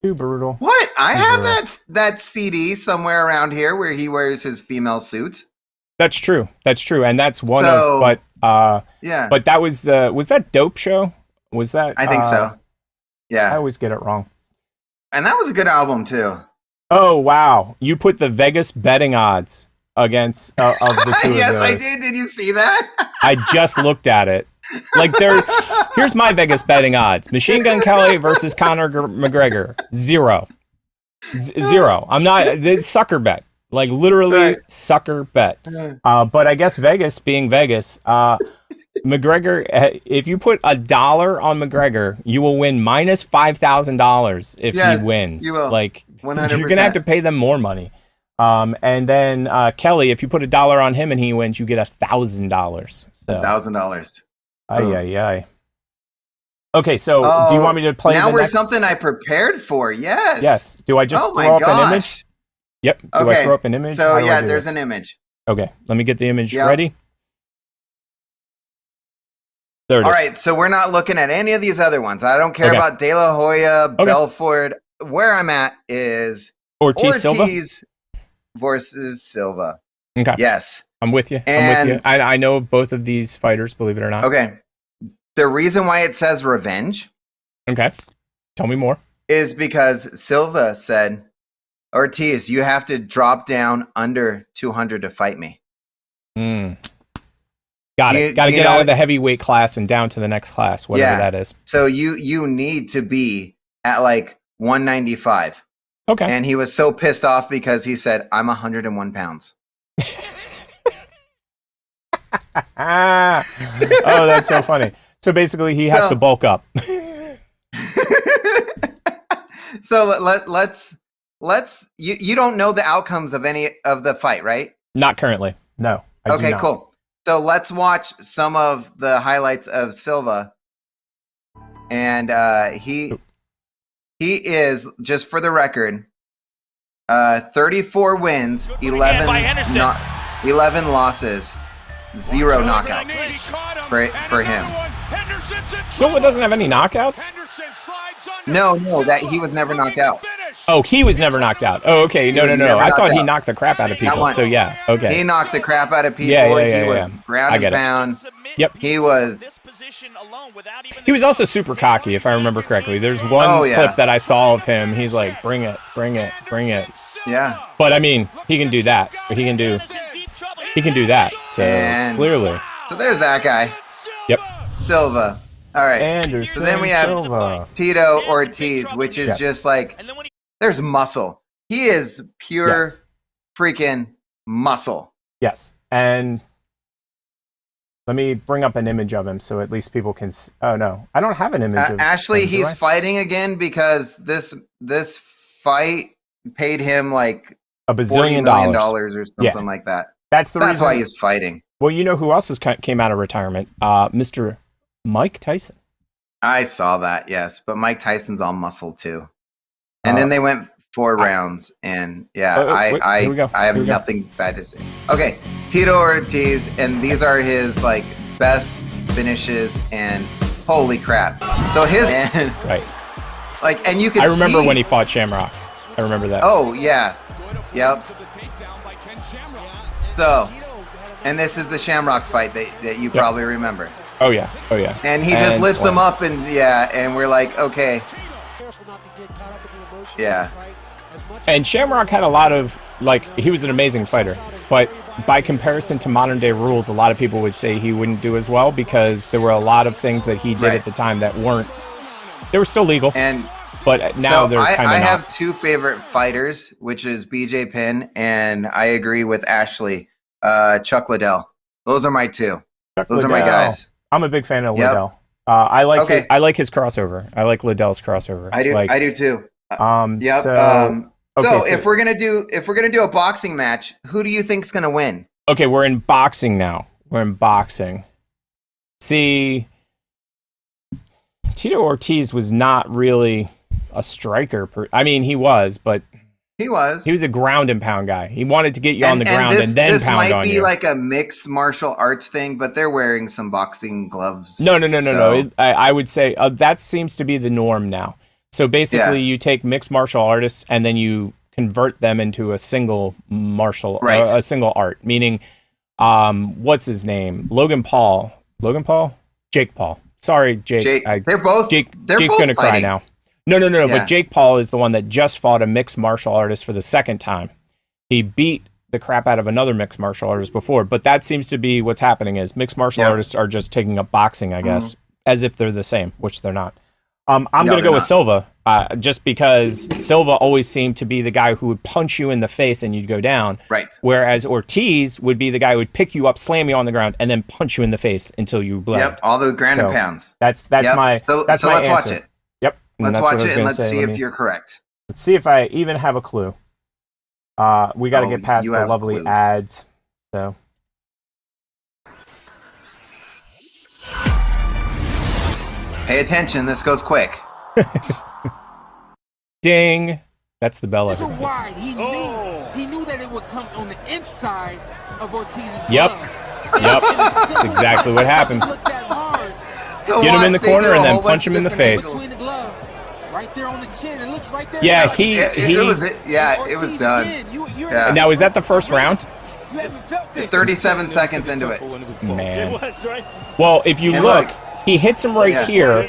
Too brutal. What? I have that CD somewhere around here where he wears his female suits. That's true. And that's one but that was that Dope Show? Was that? I think so. Yeah. I always get it wrong. And that was a good album too. Oh wow! You put the Vegas betting odds against of the two. Yes, of those. I did. Did you see that? I just looked at it. Here's my Vegas betting odds: Machine Gun Kelly versus Conor McGregor, 0. I'm not this sucker bet, literally sucker bet. But I guess Vegas being Vegas, McGregor, if you put $1 on McGregor, you will win minus $5,000 if he wins. You will. 100%. You're gonna have to pay them more money. And then Kelly, if you put $1 on him and he wins, you get $1,000. So $1,000. Ay. Okay, so do you want me to play? Now we're something I prepared for. Yes. Yes. Do I just throw up an image? Yep. Do I throw up an image? So there's an image. Okay, let me get the image ready. There it is. All right, so we're not looking at any of these other ones. I don't care about De La Hoya, Belfort. Where I'm at is Ortiz Silva versus Silva. Okay. Yes. I'm with you. I know both of these fighters, believe it or not. Okay. The reason why it says revenge. Okay. Tell me more. Is because Silva said, Ortiz, you have to drop down under 200 to fight me. Got Do it. you- Got to do you get know out of what- the heavyweight class and down to the next class, whatever that is. So you need to be at like 195. Okay. And he was so pissed off because he said, "I'm 101 pounds." Oh, that's so funny. So basically, he has So- to bulk up. So let's you don't know the outcomes of any of the fight, right? Not currently. No. I do Okay, not. cool. So let's watch some of the highlights of Silva. And he is, just for the record, 34 wins, 11 losses, 0 knockouts for him. Silva doesn't have any knockouts? No, that he was never knocked out. Oh, he was never knocked out. Oh, okay. No. was never I thought knocked he out. knocked the crap out of Not people. one. So yeah, okay. He knocked the crap out of people. Yeah, He was ground I and get it. pound. Yep. He was. He was also super cocky, if I remember correctly. There's one Oh, yeah. clip that I saw of him. He's like, bring it. Yeah. But I mean, he can do that. He can do that. So And- clearly. So there's that guy. Yep. Silva. All right. Anderson So then we have Silva. Tito Ortiz, which is Yes. just like, there's muscle. He is pure Yes. freaking muscle. Yes. And let me bring up an image of him so at least people can. Oh no, I don't have an image. Of Ashley, him, do he's I? fighting again because this fight paid him like a $40 bazillion million dollars. or something Yeah. like that. That's the That's reason. why he's fighting. Well, you know who else came out of retirement? Mr. Mike Tyson. I saw that, yes, but Mike Tyson's all muscle too. And then they went 4 rounds, and yeah, wait, here we go. I have Here we go. nothing bad to say. Okay, Tito Ortiz, and these are his like best finishes, and holy crap! So his Right. like, and you can. I remember see, when he fought Shamrock. I remember that. Oh yeah, yep. So, and this is the Shamrock fight that you probably remember. Oh yeah. Oh yeah. And he just lifts slam. them up, and yeah, and we're like, okay, yeah. And Shamrock had a lot of, like, he was an amazing fighter, but by comparison to modern day rules, a lot of people would say he wouldn't do as well because there were a lot of things that he did Right. at the time that weren't, they were still legal, And but now so they're kind I of have not. 2 favorite fighters, which is BJ Penn, and I agree with Ashley, Chuck Liddell. Those are my 2. Those are my Liddell. guys. I'm a big fan of Yep. Liddell. I like Okay. I like his crossover. I like Liddell's crossover. I do. Like, I do too. So, Yep. So okay, if we're gonna do a boxing match, who do you think's gonna win? okay, we're in boxing now. We're in boxing. See, Tito Ortiz was not really a striker. I mean, he was, but He was. he was a ground and pound guy. He wanted to get you on the ground and then this pound might on be you. like a mixed martial arts thing, but they're wearing some boxing gloves. No. so- I would say that seems to be the norm now. So basically, you take mixed martial artists and then you convert them into a single Right. a single art. Meaning, what's his name? Logan Paul. Jake Paul. Sorry, Jake. they're both. Jake's both gonna cry fighting. now. No. Yeah. But Jake Paul is the one that just fought a mixed martial artist for the second time. He beat the crap out of another mixed martial artist before, but that seems to be what's happening is mixed martial Yep. artists are just taking up boxing, I guess, as if they're the same, which they're not. I'm No, going to go they're with not. Silva, just because Silva always seemed to be the guy who would punch you in the face and you'd go down. Right. Whereas Ortiz would be the guy who would pick you up, slam you on the ground, and then punch you in the face until you bled. Yep. All the ground and So, pounds. That's Yep. my So that's so my let's answer. watch it. Yep. And Let's that's what watch I was it and gonna let's say. see Let if me- you're correct. Let's see if I even have a clue. We got to Oh, get past you the have lovely clues. ads. So. Pay attention. This goes quick. Ding. That's the bell. That's everybody. why he knew that it would come on the inside of Ortiz's Yep. glove. Yep. That's exactly what happened. Look that hard. So Get him in watch, the they corner do a and then whole punch bunch him of in the different face. Between the gloves, right there on the chin. It looks right there. Yeah, Look. he. It was it was done. Again, you're Yeah. Now, is that the first round? You haven't felt this. 37 seconds into it. Man. Well, if you And look, look. he hits him right Yeah. here,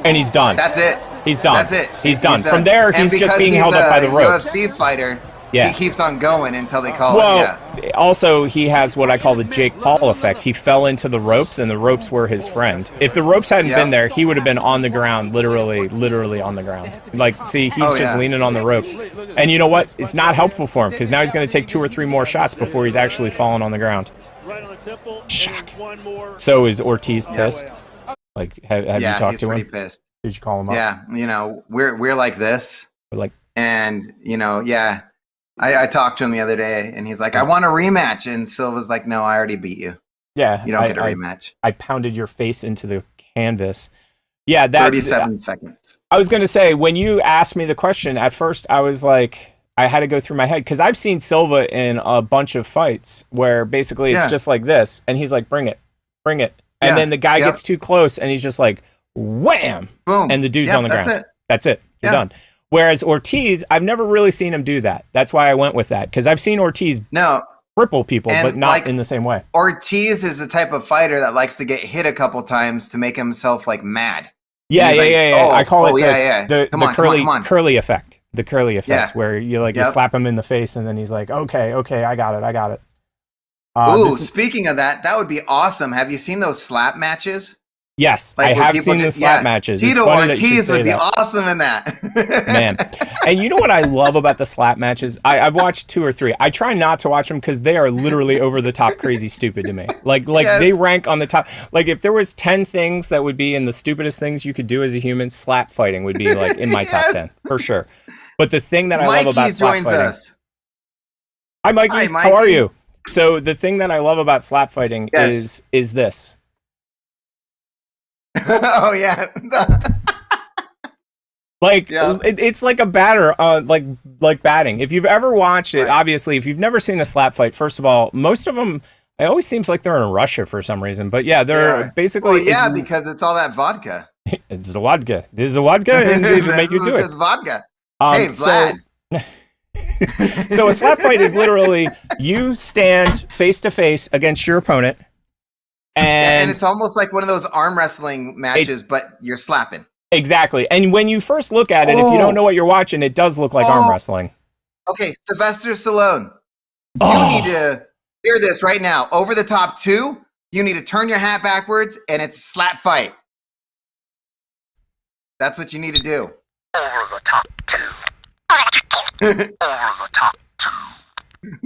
And he's done. That's it. He's done. That's it. He's done. From there, And he's just because being he's held up by the ropes. UFC fighter. Yeah. He keeps on going until they call Well, it. Yeah. also, he has what I call the Jake Paul effect. He fell into the ropes, and the ropes were his friend. If the ropes hadn't been there, he would have been on the ground, literally on the ground. Like, see, he's just leaning on the ropes. And you know what? It's not helpful for him, because now he's going to take 2 or 3 more shots before he's actually falling on the ground. Shock. So is Ortiz pissed? Like, have you talked to him? Yeah, he's pretty pissed. Did you call him up? Yeah, you know, we're like this. We're like, and you know, yeah. I talked to him the other day, and he's like, "I want a rematch," and Silva's like, "No, I already beat you. Yeah, you don't get a rematch." I pounded your face into the canvas. Yeah, that 37 seconds. I was going to say, when you asked me the question, at first I was like, I had to go through my head, because I've seen Silva in a bunch of fights where basically it's just like this, and he's like, bring it. And then the guy gets too close, and he's just like, wham! Boom. And the dude's on the ground. It. That's it. You're done. Whereas Ortiz, I've never really seen him do that. That's why I went with that, because I've seen Ortiz cripple people, but not like, in the same way. Ortiz is the type of fighter that likes to get hit a couple times to make himself like mad. Yeah. Oh, I call it the curly effect. The curly effect, where you you slap him in the face, and then he's like, okay, I got it. Speaking of that, that would be awesome. Have you seen those slap matches? Yes, I have seen the slap matches. Tito Ortiz would be awesome in that. Man. And you know what I love about the slap matches? I've watched 2 or 3. I try not to watch them because they are literally over the top crazy stupid to me. Like they rank on the top. Like if there was 10 things that would be in the stupidest things you could do as a human, slap fighting would be like in my top 10 for sure. But the thing that I love about slap fighting. Hi, Mikey. How are you? So the thing that I love about slap fighting is this. Oh yeah. It's like a batter, like batting. If you've ever watched it, obviously, if you've never seen a slap fight, first of all, most of them, it always seems like they're in Russia for some reason. But yeah, they're basically because it's all that vodka. It's a vodka. This is a vodka, and they make you do it. It's vodka. Hey, Vlad. So a slap fight is literally you stand face to face against your opponent. And it's almost like one of those arm wrestling matches, but you're slapping. Exactly. And when you first look at it, if you don't know what you're watching, it does look like arm wrestling. Okay, Sylvester Stallone. You need to hear this right now. Over the top 2, you need to turn your hat backwards, and it's slap fight. That's what you need to do. Over the top 2. Over the top 2.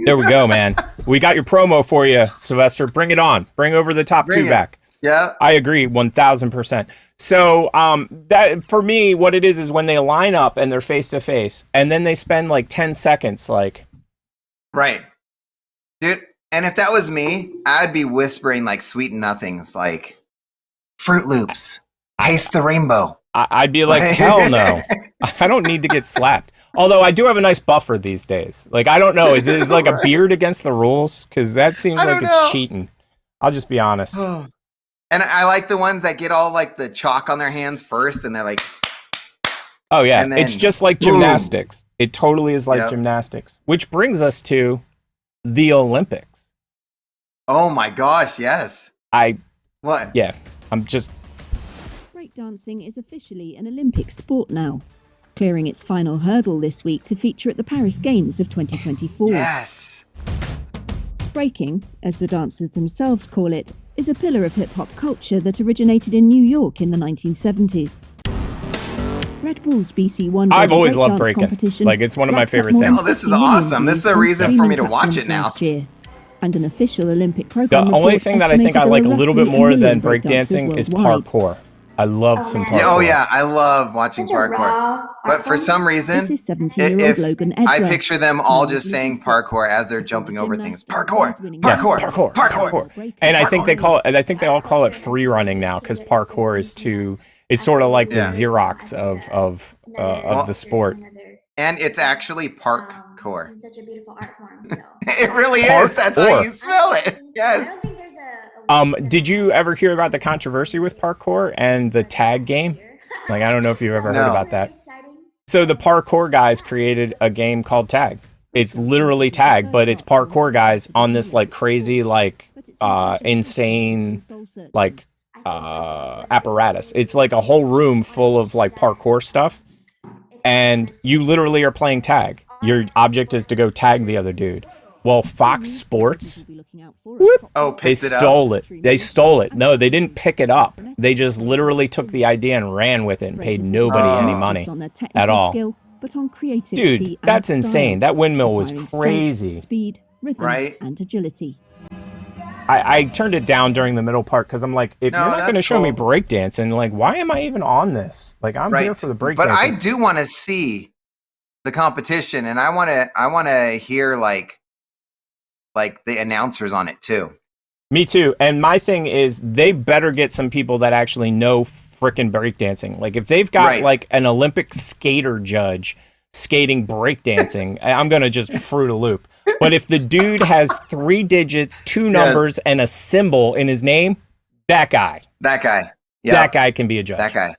There we go, man. We got your promo for you, Sylvester. Bring it on. Bring over the top 2 back. Yeah. I agree 1000%. So that for me, what it is when they line up and they're face to face, and then they spend like 10 seconds like. Right. Dude, and if that was me, I'd be whispering like sweet nothings like Fruit Loops. Taste the rainbow. I'd be like, hell no. I don't need to get slapped. Although I do have a nice buffer these days. Like, I don't know. Is it like a beard against the rules? Because that seems like it's cheating. I'll just be honest. And I like the ones that get all like the chalk on their hands first, and they're like, oh yeah, it's just like gymnastics. It totally is like gymnastics. Which brings us to the Olympics. Oh my gosh, yes. What? Yeah, I'm just. Breakdancing is officially an Olympic sport now, clearing its final hurdle this week to feature at the Paris Games of 2024. Yes. Breaking, as the dancers themselves call it, is a pillar of hip-hop culture that originated in New York in the 1970s. Red Bull's BC One. I've always loved breaking. Like, it's one of my favorite things. Oh, this is awesome. This is a reason for me to watch it now. And an official Olympic program. The only thing that I think I like a little bit more than breakdancing is parkour. I love some parkour. Oh yeah, I love watching parkour. But for some reason, I picture them all just saying parkour as they're jumping over things. Parkour. And I think they all call it free running now, because parkour is it's sort of like the Xerox of the sport. And it's actually parkour. Such a beautiful art form. So. It really is. That's how you spell it. Yes. Did you ever hear about the controversy with parkour and the tag game? Like, I don't know if you've ever heard about that. So the parkour guys created a game called Tag. It's literally tag, but it's parkour guys on this like crazy, like insane, like apparatus. It's like a whole room full of like parkour stuff, and you literally are playing tag. Your object is to go tag the other dude. Well, Fox Sports, they stole it. They stole it. No, they didn't pick it up. They just literally took the idea and ran with it and paid nobody any money at all. Dude, that's insane. That windmill was crazy. Speed, rhythm, right? And agility. I turned it down during the middle part because I'm like, if you're not going to show me breakdancing, like, why am I even on this? Like, I'm here for the breakdancing. But I do want to see the competition, and I want to hear like the announcers on it too. Me too. And my thing is, they better get some people that actually know frickin' breakdancing. Like, if they've got like an Olympic skater judge skating breakdancing, I'm gonna just Fruit a Loop. But if the dude has 3 digits, 2 numbers, and a symbol in his name, that guy can be a judge. That guy.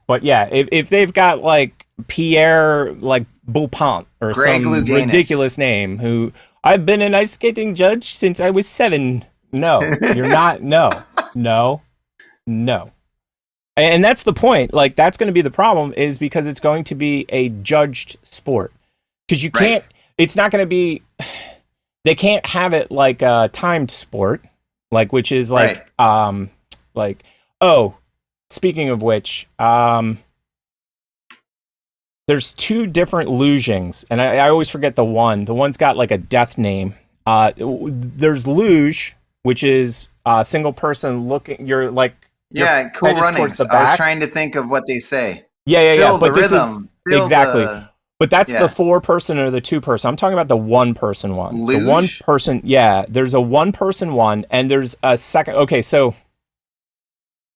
But yeah, if they've got like Pierre like Boupont or Greg some Louganis. ridiculous name, who I've been an ice skating judge since I was 7. No, you're not. No. And that's the point. Like, that's going to be the problem, is because it's going to be a judged sport. Because you can't, it's not going to be, they can't have it like a timed sport, like, which is like, speaking of which, there's 2 different lugings, and I always forget the one. The one's got like a death name. There's luge, which is a single person looking, you're like, yeah, Cool Runnings. I was trying to think of what they say. Yeah. But this rhythm, is exactly. But that's the 4-person or the 2-person. I'm talking about the 1-person one. Luge? The 1-person, yeah. There's a 1-person one, and there's a second. Okay, so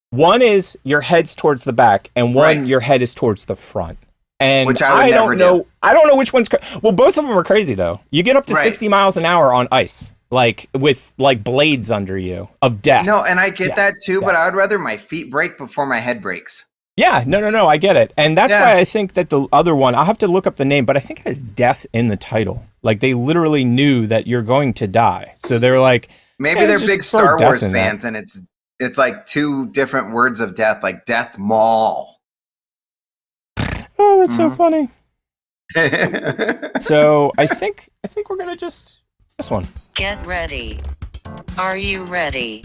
one is your head's towards the back, and one your head is towards the front. And which I don't know. I don't know which one's. Well, both of them are crazy though. You get up to 60 miles an hour on ice, like with like blades under you of death. No, and I get that too, but I would rather my feet break before my head breaks. Yeah, no, I get it. And that's why I think that the other one, I'll have to look up the name, but I think it has death in the title. Like, they literally knew that you're going to die. So they're like, maybe they're big Star Wars fans, and it's like 2 different words of death, like Death Maul. Oh, that's so funny. So I think we're gonna just this one. Get ready. Are you ready?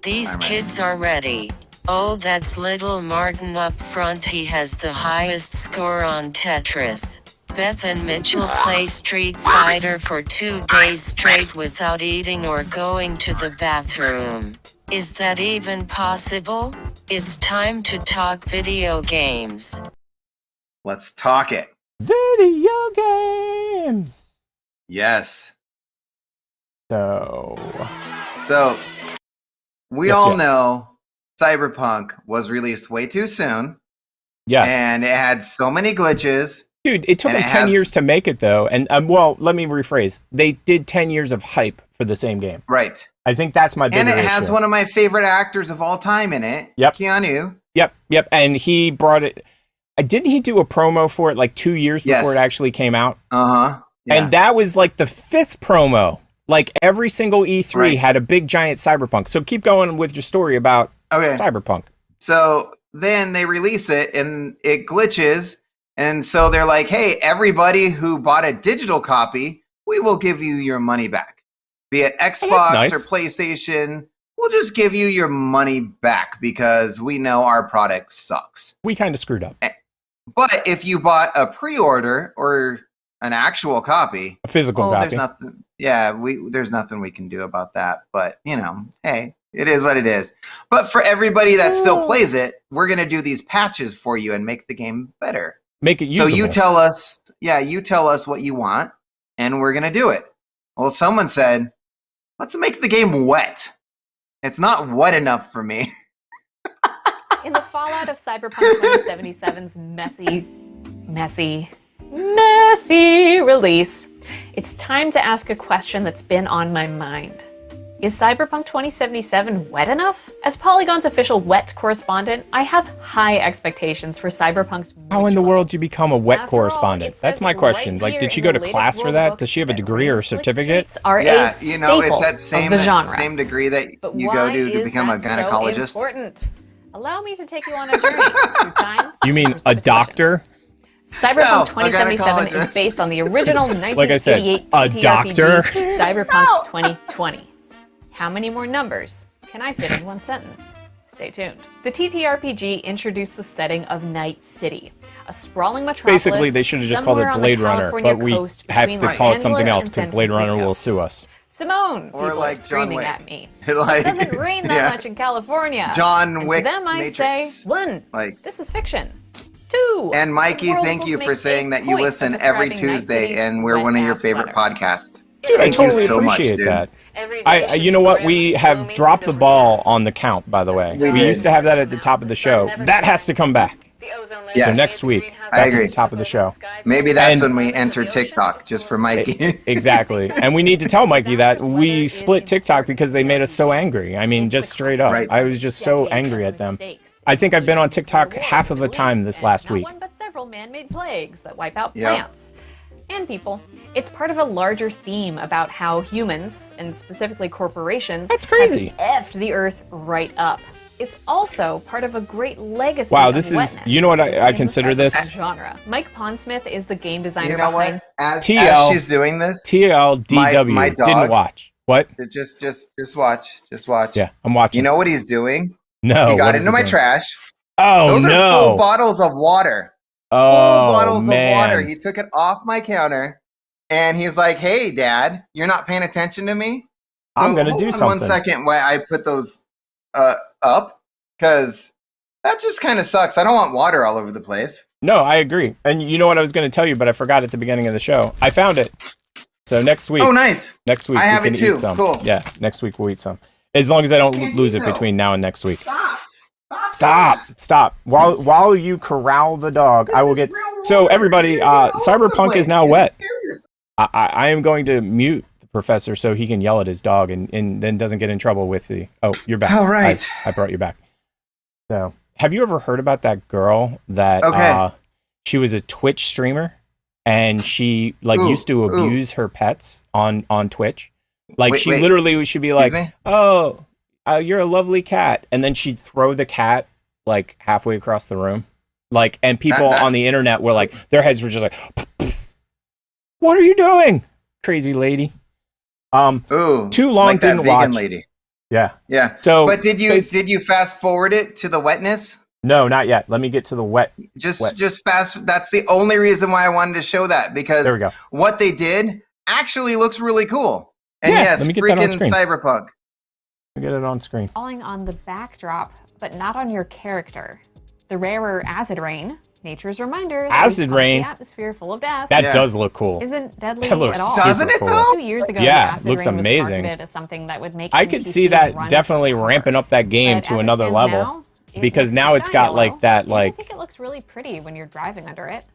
These kids are ready. Oh, that's little Martin up front. He has the highest score on Tetris. Beth and Mitchell play Street Fighter for 2 days straight without eating or going to the bathroom. Is that even possible? It's time to talk video games. Let's talk it. Video games. Yes. So we all know Cyberpunk was released way too soon. Yes. And it had so many glitches. Dude, it took them 10 years to make it, though. And, well, let me rephrase. They did 10 years of hype for the same game. Right. I think that's my bigger issue. And it has issue. one of my favorite actors of all time in it. Yep. Keanu. Yep. And he brought it. Didn't he do a promo for it like 2 years before it actually came out? Uh-huh. Yeah. And that was like the 5th promo. Like, every single E3 had a big, giant Cyberpunk. So keep going with your story about Cyberpunk. So then they release it, and it glitches. And so they're like, hey, everybody who bought a digital copy, we will give you your money back. Be it Xbox or PlayStation, we'll just give you your money back because we know our product sucks. We kind of screwed up. But if you bought a pre-order or an actual copy, a physical copy, there's nothing we can do about that. But, hey, it is what it is. But for everybody that still plays it, we're going to do these patches for you and make the game better. Make it usable. So you tell us what you want, and we're going to do it. Well, someone said, let's make the game wet. It's not wet enough for me. In the fallout of Cyberpunk 2077's messy release, it's time to ask a question that's been on my mind. Is Cyberpunk 2077 wet enough? As Polygon's official wet correspondent, I have high expectations for Cyberpunk's. How in the world do you become a wet correspondent? That's my question. Like, did she go to class for that? Does she have a degree or a certificate? Yeah, you know, it's that same the genre. same degree that But you why go to is become a that gynecologist. So important? Allow me to take you on a journey through time. You mean a doctor? Cyberpunk No, 2077 a gynecologist. is based on the original 1988 Like I said, a TTRPG doctor? Cyberpunk 2020. How many more numbers can I fit in one sentence? Stay tuned. The TTRPG introduced the setting of Night City, a sprawling metropolis. Basically, they should have just called it somewhere on the Blade Runner, California but we coast have between to Los call it something Angeles else and because San Blade Runner Francisco. will sue us. Simone, Or people like are John screaming Wick. at me. Like- It doesn't rain that yeah. much in California. John And Wick to them, I Matrix. say, 1, Like- this is fiction. 2, And Mikey, the world thank will you make for 8 saying that you points listen for every describing Night Tuesday, City's and we're one of your wet-ass favorite weather. podcasts. Dude, I Thank you totally so much, appreciate dude. that. You know what? We have dropped the ball on the count, by the way. We used to have that at the top of the show. That has to come back. So Yes. next week, I back agree. at the top of the show. Maybe that's And- when we enter TikTok, just for Mikey. Exactly. And we need to tell Mikey that we split TikTok because they made us so angry. I mean, just straight up. Right. I was just so angry at them. I think I've been on TikTok half of a time this last week. Not one, but several man-made plagues that wipe out Yep. plants and people. It's part of a larger theme about how humans, and specifically corporations, That's crazy. have effed the earth right up. It's also part of a great legacy. Wow, of this is, wetness you know what I in the consider this? cyberpunk genre. Mike Pondsmith is the game designer You know behind. what? As TL she's doing this, TLDW. my dog- Didn't watch. What? just watch. Just watch. Yeah, I'm watching. You know what he's doing? No. He what got is into he my doing? trash. Oh, Those are no. full bottles of water. Full Oh, bottles man. of water. He took it off my counter, and he's like, "Hey, Dad, you're not paying attention to me." I'm So going to hold do on something. 1 second while I put those up, because that just kind of sucks. I don't want water all over the place. No, I agree. And you know what I was going to tell you, but I forgot at the beginning of the show. I found it. So next week. Oh, nice. Next week I have we can it too. eat some. Cool. Yeah, next week we'll eat some. As long as I don't Can't lose eat it though. between now and next week. Stop. Stop. While you corral the dog, I will get. So everybody, Cyberpunk is now wet. I am going to mute the professor so he can yell at his dog and then doesn't get in trouble with the. Oh, you're back. All right. I brought you back. So, have you ever heard about that girl that Okay. she was a Twitch streamer and she used to abuse her pets on Twitch? Like Wait, she wait. literally should be like, Excuse me? "Oh, you're a lovely cat," and then she'd throw the cat like halfway across the room. Like, and people on the internet were like, their heads were just like, "What are you doing, crazy lady?" Too long like that didn't vegan watch. lady. Yeah. Yeah. So, but did you fast forward it to the wetness? No, not yet. Let me get to the wet. Just fast. That's the only reason why I wanted to show that, because There we go. what they did actually looks really cool. And Yeah, yes, let me get that on freaking screen. Cyberpunk. Let me get it on screen. Falling on the backdrop, but not on your character. The rarer acid rain, nature's reminder that Acid we pump rain? the atmosphere full of death, That does look cool. isn't deadly That looks at all. super Doesn't it, cool. though? 2 years ago, Yeah, the acid looks rain was amazing. marketed as something that would make I could see NPCs that run definitely from ramping up that game But to as it another stands level. now, it Because makes now the it's sky got yellow. like that, Yeah, I like, think it looks really pretty when you're driving under it.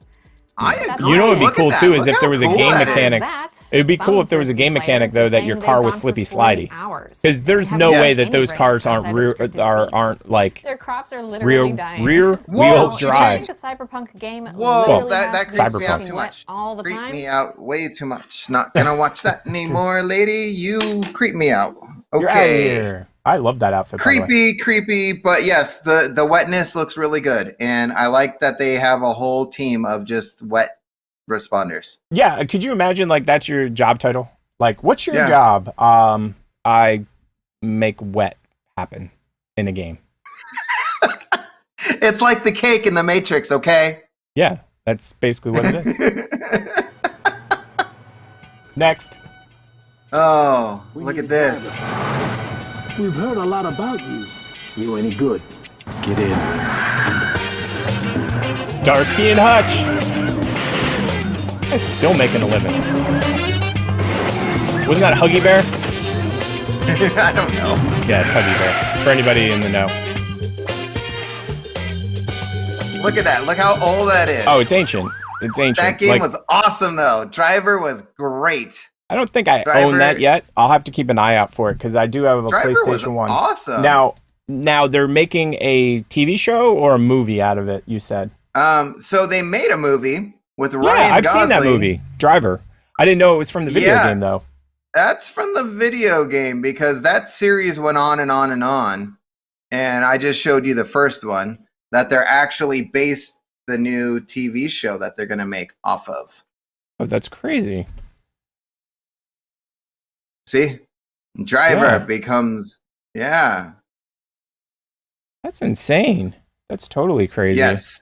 you know what would be cool too is if there was a game mechanic. It would be cool if there was a game mechanic though that your car was slippy slidey. Because there's no way that those cars aren't like Their crops are literally dying. rear Well, wheel drive. The Cyberpunk game Whoa, literally that has creeps me out Cyberpunk. too much. all the Creep time. me out way too much. Not gonna watch that anymore, lady. You creep me out. You're outta Okay. here. I love that outfit. by the way. Creepy, but yes, the wetness looks really good, and I like that they have a whole team of just wet responders. Yeah, could you imagine like that's your job title? Like, what's your Yeah. job? I make wet happen in a game. It's like the cake in the Matrix, okay? Yeah, that's basically what it is. Next. Oh, look at this. We've heard a lot about you. You any good? Get in. Starsky and Hutch. Guy's still making a living. Wasn't that Huggy Bear? I don't know. Yeah, it's Huggy Bear. For anybody in the know. Look at that. Look how old that is. Oh, it's ancient. It's ancient. That game Like, was awesome, though. Driver was great. I don't think I own that yet. I'll have to keep an eye out for it because I do have a PlayStation 1. Awesome. Now they're making a TV show or a movie out of it, you said. So they made a movie with Ryan I've Gosling. seen that movie, Driver. I didn't know it was from the video game though. That's from the video game because that series went on and on and on. And I just showed you the first one that they're actually based the new TV show that they're going to make off of. Oh, that's crazy. See? Driver becomes, That's insane. That's totally crazy. Yes.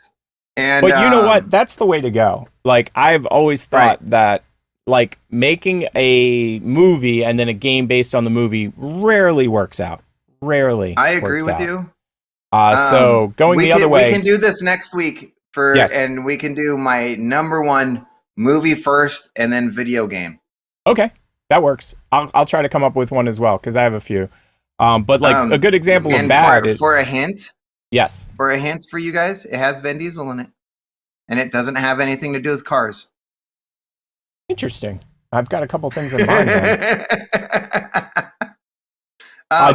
And, but you know what? That's the way to go. Like, I've always thought that, like, making a movie and then a game based on the movie rarely works out. Rarely. I agree with you. So going the other way. We can do this next week and we can do my number one movie first and then video game. Okay. That works. I'll try to come up with one as well because I have a few. But like a good example of bad is for a hint. Yes. For a hint for you guys, it has Vin Diesel in it, and it doesn't have anything to do with cars. Interesting. I've got a couple things in mind.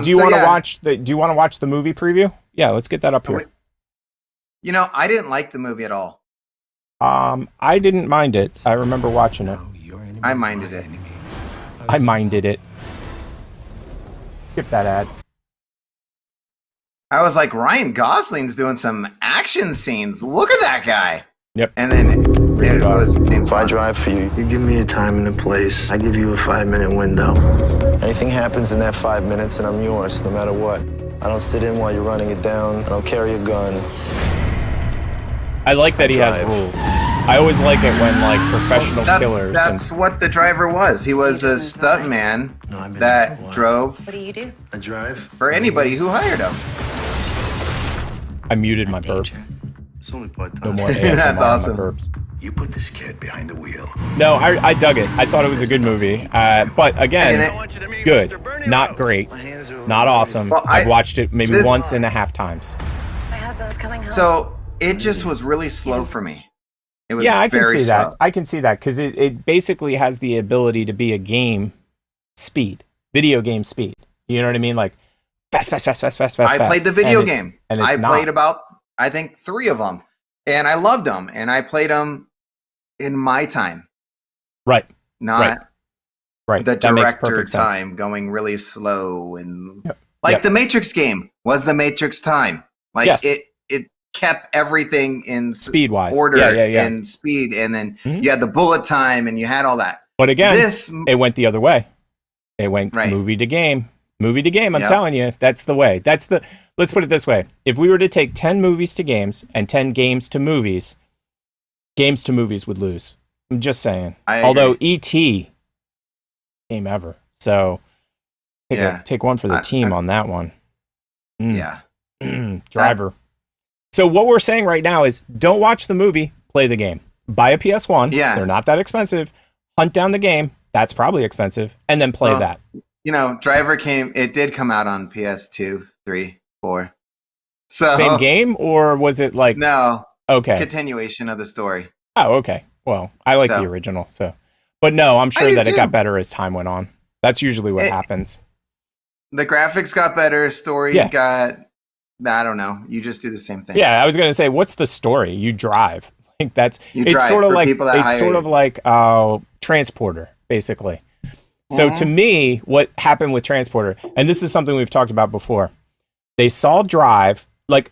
Do you want to watch the? Do you want to watch the movie preview? Yeah, let's get that up here. You know, I didn't like the movie at all. I didn't mind it. I remember watching it. I minded it. I minded it. Skip that ad. I was like, Ryan Gosling's doing some action scenes. Look at that guy. Yep. And then it was if I drive for you, you give me a time and a place. I give you a 5-minute window. Anything happens in that 5 minutes, and I'm yours, no matter what. I don't sit in while you're running it down. I don't carry a gun. I like that he has rules. I always like it when like professional killers. That's what the driver was. He was a stuntman that drove. What do you do? I drive. For anybody who hired him. I muted my burp. It's only part-time. No more ASMR That's awesome. on my burps. You put this kid behind the wheel. No, I dug it. I thought it was a good movie. But again, good. Not great. Not awesome. Well, I've watched it maybe once and a half times. My husband's coming home. So it just was really slow for me. It was I can very see slow. that. I can see that because it basically has the ability to be a game speed, video game speed. You know what I mean? Like fast. I played the video game. And I played about, I think, 3 of them. And I loved them. And I played them in my time. Right. Not right. the That makes director perfect sense. time going really slow. And Yep. the Matrix game was the Matrix time. Like Yes. it kept everything in Speed-wise. order Yeah. and speed. And then you had the bullet time and you had all that. But again, This- it went the other way. It went movie to game. Movie to game, I'm telling you, that's the way. Let's put it this way. If we were to take 10 movies to games and 10 games to movies would lose. I'm just saying. Although E.T. game ever. So take one for the team on that one. Yeah. Driver. So what we're saying right now is don't watch the movie, play the game. Buy a PS1. Yeah. They're not that expensive. Hunt down the game. That's probably expensive. And then play that. You know, Driver it did come out on PS2, 3, 4. So same game, or was it like no? Okay, continuation of the story. Oh, okay. Well, I like the original, but no, I'm sure that it got better as time went on. That's usually what happens. The graphics got better, story got. I don't know. You just do the same thing. Yeah, I was gonna say, what's the story? You drive. Like it's drive sort of for like people that Transporter, basically. So to me, what happened with Transporter, and this is something we've talked about before, they saw Drive, Drive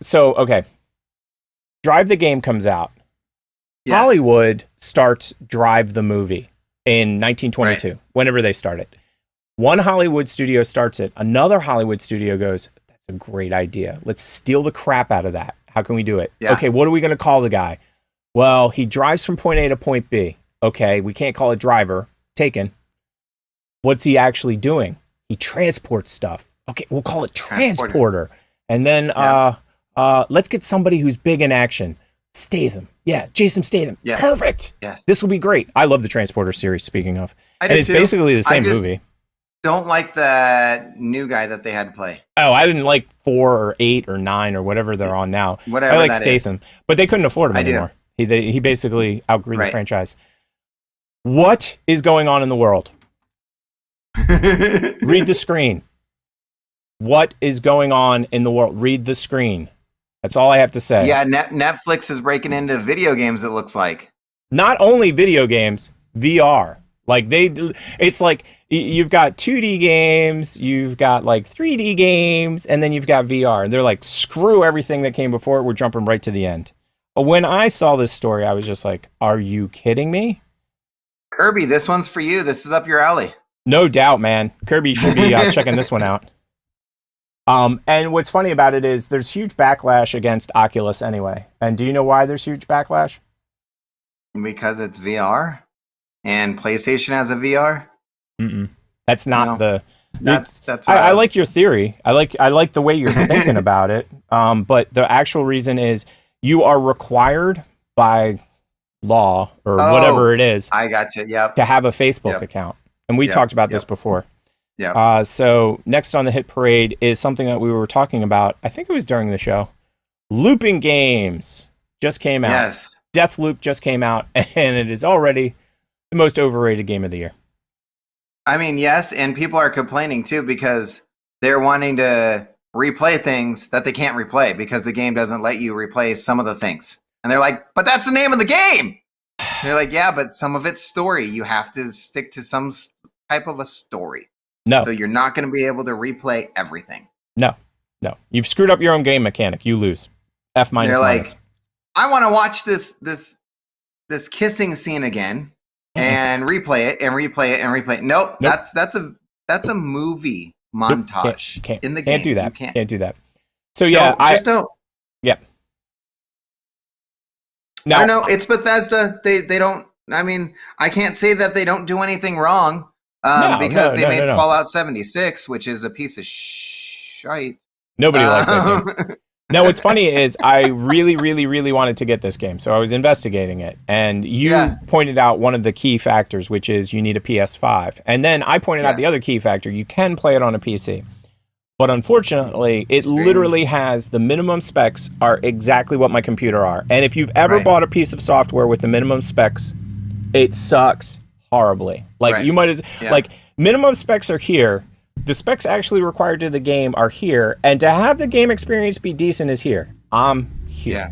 the game comes out. Yes. Hollywood starts Drive the movie in 1922, whenever they started. One Hollywood studio starts it. Another Hollywood studio goes, that's a great idea. Let's steal the crap out of that. How can we do it? Yeah. Okay, what are we going to call the guy? Well, he drives from point A to point B. Okay, we can't call it driver. Taken. What's he actually doing? He transports stuff. Okay, we'll call it transporter. And then let's get somebody who's big in action. Statham. Yeah, Jason Statham. Yes. Perfect. Yes. This will be great. I love the Transporter series, speaking of. I And do it's too. basically the same movie. Don't like that new guy that they had play. Oh, I didn't like 4 or 8 or 9 or whatever they're on now. Whatever I like that Statham. But they couldn't afford him I do. anymore. He basically outgrew the franchise. What is going on in the world? Read the screen. What is going on in the world? Read the screen. That's all I have to say. Yeah, Netflix is breaking into video games, it looks like. Not only video games, VR. Like it's like you've got 2D games, you've got like 3D games, and then you've got VR. And they're like, screw everything that came before it. We're jumping right to the end. But when I saw this story, I was just like, are you kidding me? Kirby, this one's for you. This is up your alley. No doubt, man. Kirby should be checking this one out. And what's funny about it is there's huge backlash against Oculus anyway. And do you know why there's huge backlash? Because it's VR and PlayStation has a VR. That's not That's I like your theory. I like the way you're thinking about it. But the actual reason is you are required by law or whatever it is. I got you. Yep. To have a Facebook account. And we talked about this before. Yeah. So next on the hit parade is something that we were talking about. I think it was during the show. Looping games just came out. Yes. Deathloop just came out, and it is already the most overrated game of the year. I mean, yes, and people are complaining too because they're wanting to replay things that they can't replay because the game doesn't let you replay some of the things. And they're like, but that's the name of the game. They're like, yeah, but some of it's story. You have to stick to some type of a story. No. So you're not going to be able to replay everything. No. You've screwed up your own game mechanic. You lose. F minus. They're like, minus. I want to watch this kissing scene again and replay it and replay it and replay it. Nope. That's a movie montage in the game. Can't do that. You can't do that. So yeah, Yeah. No. I don't know. It's Bethesda. They don't. I mean, I can't say that they don't do anything wrong because they made Fallout 76, which is a piece of shite. Nobody likes that game. No, what's funny is I really, really, really wanted to get this game, so I was investigating it, and you pointed out one of the key factors, which is you need a PS5, and then I pointed out the other key factor: you can play it on a PC. But unfortunately, it literally has the minimum specs are exactly what my computer are. And if you've ever bought a piece of software with the minimum specs, it sucks horribly. Like you might as like minimum specs are here. The specs actually required to the game are here. And to have the game experience be decent is here. I'm here. Yeah.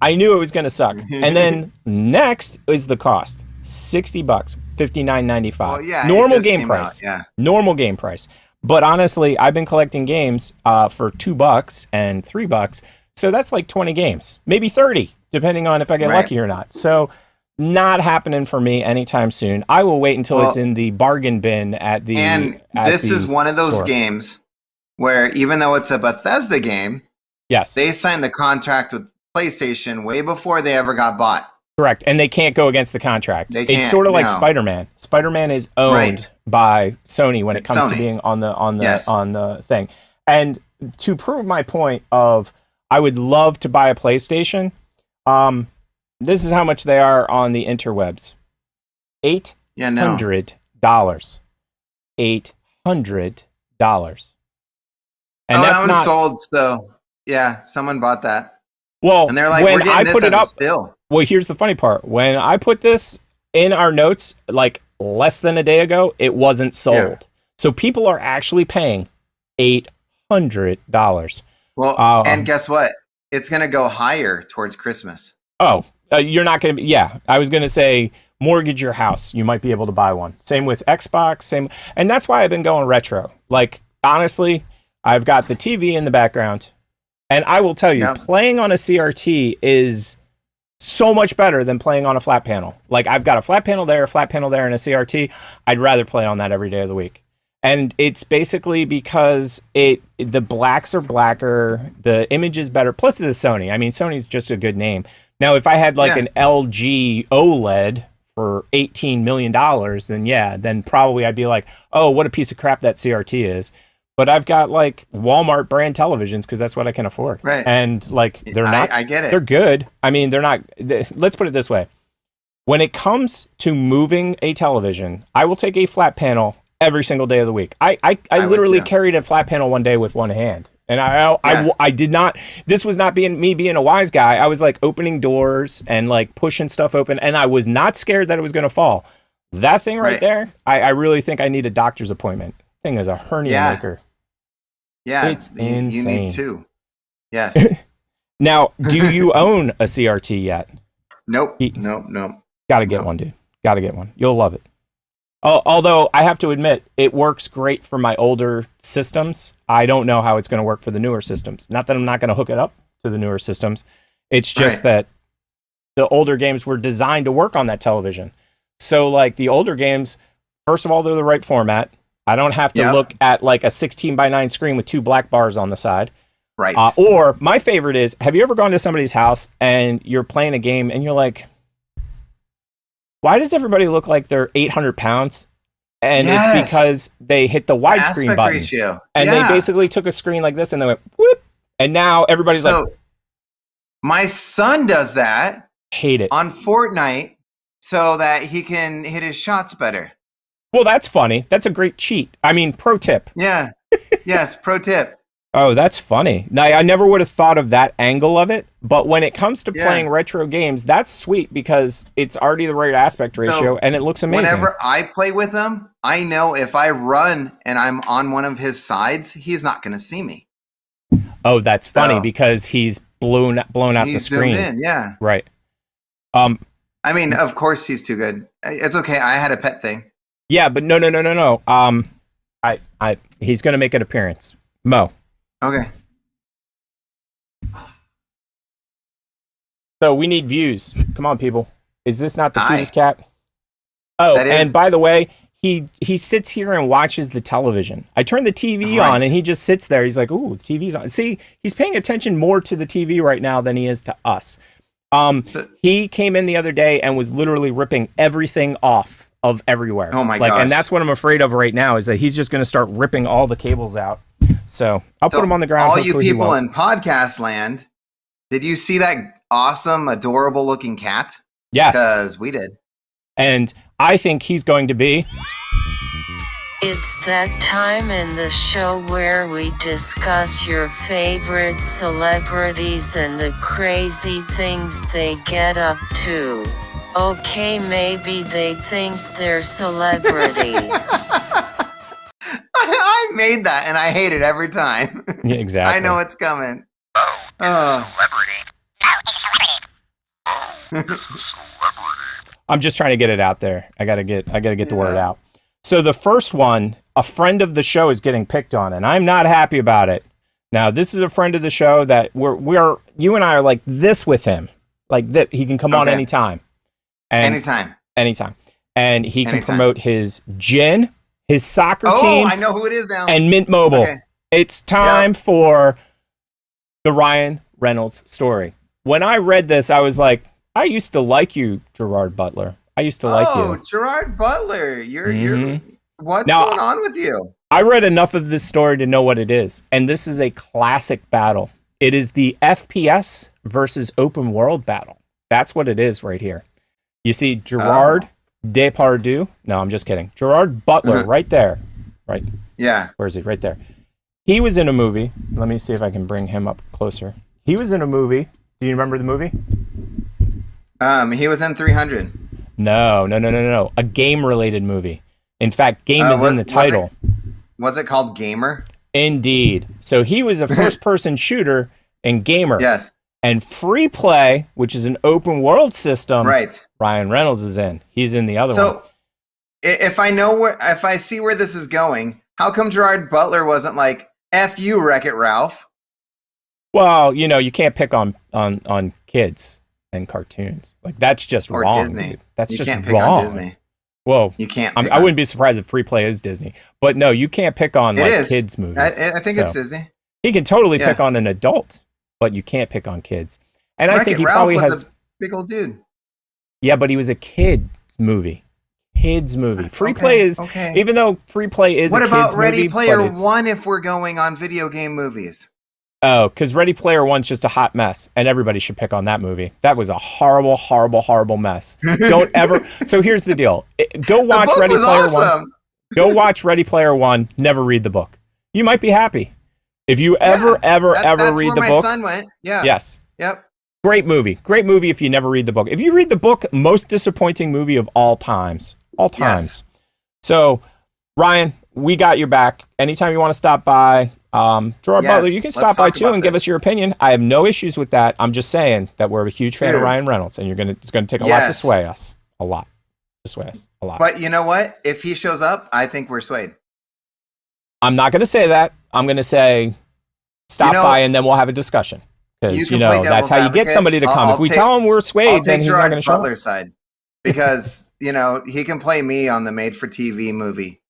I knew it was going to suck. And then next is the cost. $60, $59.95. Well, yeah, normal game price. Normal game price. But honestly, I've been collecting games for $2 and $3, so that's like 20 games, maybe 30, depending on if I get lucky or not. So, not happening for me anytime soon. I will wait until it's in the bargain bin at the. And this is one of those games where, even though it's a Bethesda game, they signed the contract with PlayStation way before they ever got bought. Correct, and they can't go against the contract. It's sort of like Spider-Man. Spider-Man is owned by Sony when it comes to being on the thing. And to prove my point of I would love to buy a PlayStation, this is how much they are on the interwebs. $800. $800. And that's that not sold. So yeah, someone bought that. Well, and they're like, when we're getting I put this it as up, a still. Well, here's the funny part. When I put this in our notes, like less than a day ago, it wasn't sold. Yeah. So people are actually paying $800. Well, and guess what? It's going to go higher towards Christmas. Oh, you're not going to be. Yeah, I was going to say mortgage your house. You might be able to buy one. Same with Xbox. And that's why I've been going retro. Like, honestly, I've got the TV in the background. And I will tell you, playing on a CRT is so much better than playing on a flat panel. Like, I've got a flat panel there, and a CRT. I'd rather play on that every day of the week. And it's basically because the blacks are blacker, the image is better. Plus, it's a Sony. I mean, Sony's just a good name. Now, if I had like an LG OLED for $18 million, then probably I'd be like, oh, what a piece of crap that CRT is. But I've got like Walmart brand televisions because that's what I can afford. Right. And like, they're not, I get it. They're good. I mean, they're not, let's put it this way. When it comes to moving a television, I will take a flat panel every single day of the week. I literally carried a flat panel one day with one hand. And I did not, this was not me being a wise guy. I was like opening doors and like pushing stuff open. And I was not scared that it was going to fall. That thing right Right. there, I really think I need a doctor's appointment. Thing is a hernia Yeah. maker. Yeah, It's you insane. need two. Yes. Now, do you own a CRT yet? Nope. Nope. Gotta get one, dude. Gotta get one. You'll love it. Oh, although I have to admit, it works great for my older systems. I don't know how it's going to work for the newer systems. Not that I'm not going to hook it up to the newer systems. It's just that the older games were designed to work on that television. So, like, the older games, first of all, they're the right format. I don't have to look at, like, a 16:9 screen with 2 black bars on the side. Right. Or my favorite is, have you ever gone to somebody's house and you're playing a game and you're like, why does everybody look like they're 800 pounds? And Yes. it's because they hit the widescreen Aspect button. ratio. And Yeah. they basically took a screen like this and they went, whoop. And now everybody's like, my son does that. Hate it. On Fortnite so that he can hit his shots better. well, that's funny. That's a great cheat. I mean, pro tip. Yeah. Yes, pro tip. Oh, that's funny. Now, I never would have thought of that angle of it, but when it comes to playing retro games, that's sweet because it's already the right aspect ratio and it looks amazing. Whenever I play with him, I know if I run and I'm on one of his sides, he's not going to see me. Oh, that's funny So- because he's blown out the He's screen. zoomed in, yeah. Right. I mean, of course he's too good. It's okay. I had a pet thing. Yeah, but no. He's going to make an appearance. Mo. Okay. So we need views. Come on, people. Is this not the Hi. cutest cat? Oh, That is. and by the way, he sits here and watches the television. I turn the TV on and he just sits there. He's like, ooh, the TV's on. See, he's paying attention more to the TV right now than he is to us. He came in the other day and was literally ripping everything off of everywhere. Oh my gosh. gosh. And that's what I'm afraid of right now is that he's just going to start ripping all the cables out. So I'll put him on the ground. All you Hopefully he people won't. in podcast land, did you see that awesome, adorable looking cat? Yes. Because we did. And I think he's going to be. It's that time in the show where we discuss your favorite celebrities and the crazy things they get up to. Okay, maybe they think they're celebrities. I made that and I hate it every time. Yeah, exactly. I know it's coming. Oh. I'm just trying to get it out there. I gotta get the word out. So the first one, a friend of the show is getting picked on, and I'm not happy about it. Now, this is a friend of the show that we're you and I are like this with him, like that. He can come on anytime, and anytime, and he can promote his gin, his soccer team. Oh, I know who it is now. And Mint Mobile. Okay. It's time for the Ryan Reynolds story. When I read this, I was like, I used to like you, Gerard Butler. I used to like you. Oh, Gerard Butler. You're what's Now, going on with you? I read enough of this story to know what it is, and this is a classic battle. It is the FPS versus open world battle. That's what it is right here. You see Gerard Depardieu. No, I'm just kidding. Gerard Butler right there. Right. Yeah. Where is he? Right there. He was in a movie. Let me see if I can bring him up closer. He was in a movie. Do you remember the movie? He was in 300. No. A game-related movie. In fact, game is in the title. Was it called Gamer? Indeed. So he was a first-person shooter and gamer. Yes. And Free Play, which is an open world system, right? Ryan Reynolds is in. He's in the other one. So, if I see where this is going, how come Gerard Butler wasn't like "F you, Wreck-It Ralph"? Well, you can't pick on kids and cartoons. Like that's just Or wrong. Disney. Dude. That's You just can't pick wrong. on Disney. Well, You can't. I wouldn't be surprised if Free Play is Disney, but no, you can't pick on It is. kids movies. I think it's Disney. He can totally Yeah. pick on an adult, but you can't pick on kids. And I think Wreck-It he Ralph probably was has. a big old dude. Yeah, but he was a kids movie. Free Play is even though Free Play is What a about kids Ready movie, Player but it's, One? If we're going on video game movies, oh, because Ready Player One's just a hot mess, and everybody should pick on that movie. That was a horrible, horrible, horrible mess. Don't ever. So here's the deal: go watch book Ready was Player One. awesome. Go watch Ready Player One. Never read the book. You might be happy if you ever that's read where the my book. son went. Yeah. Yes. Yep. Great movie if you never read the book. If you read the book, most disappointing movie of all times. all times. So, Ryan, we got your back. Anytime you want to stop by, Gerard Butler, you can stop by too and give us your opinion. I have no issues with that. I'm just saying that we're a huge fan of Ryan Reynolds, and it's gonna take a lot to sway us. A lot to sway us. A lot. But you know what? If he shows up, I think we're swayed. I'm not gonna say that. I'm gonna say stop by, and then we'll have a discussion. Because that's how you get somebody to come. If we tell him we're swayed, then he's not going to show up. Butler's side, because he can play me on the made-for-TV movie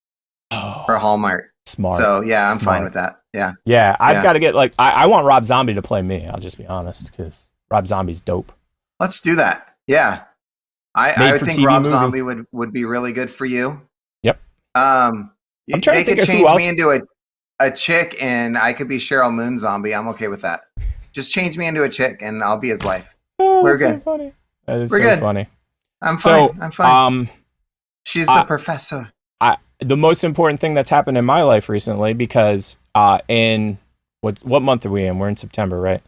for Hallmark. Smart. So yeah, I'm fine with that. Yeah. Yeah, I've got to get I want Rob Zombie to play me. I'll just be honest, because Rob Zombie's dope. Let's do that. Yeah, I would think Rob Zombie would be really good for you. Yep. I'm trying to think could of change who else. me into a chick, and I could be Cheryl Moon Zombie. I'm okay with that. Just change me into a chick, and I'll be his wife. We're good. So funny. That is We're so good. funny. I'm fine. I'm fine. She's the professor. The most important thing that's happened in my life recently, because in what month are we in? We're in September, right?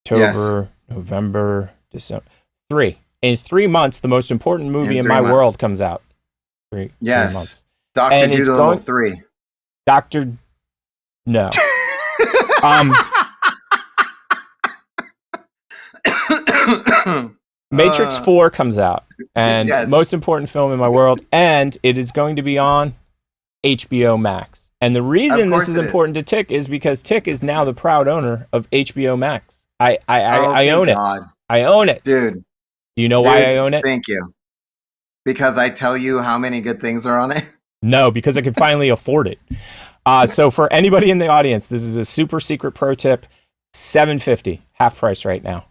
October, November, December. In 3 months, the most important movie in my world comes out. Three months. Dr. Doolittle 3. Dr. No. Matrix 4 comes out, and most important film in my world, and it is going to be on HBO Max. And the reason this is important to Tick is because Tick is now the proud owner of HBO Max. I own it. I own it. Dude. Do you know why I own it? Thank you. Because I tell you how many good things are on it? No, because I can finally afford it. So for anybody in the audience, this is a super secret pro tip. $7.50, half price right now.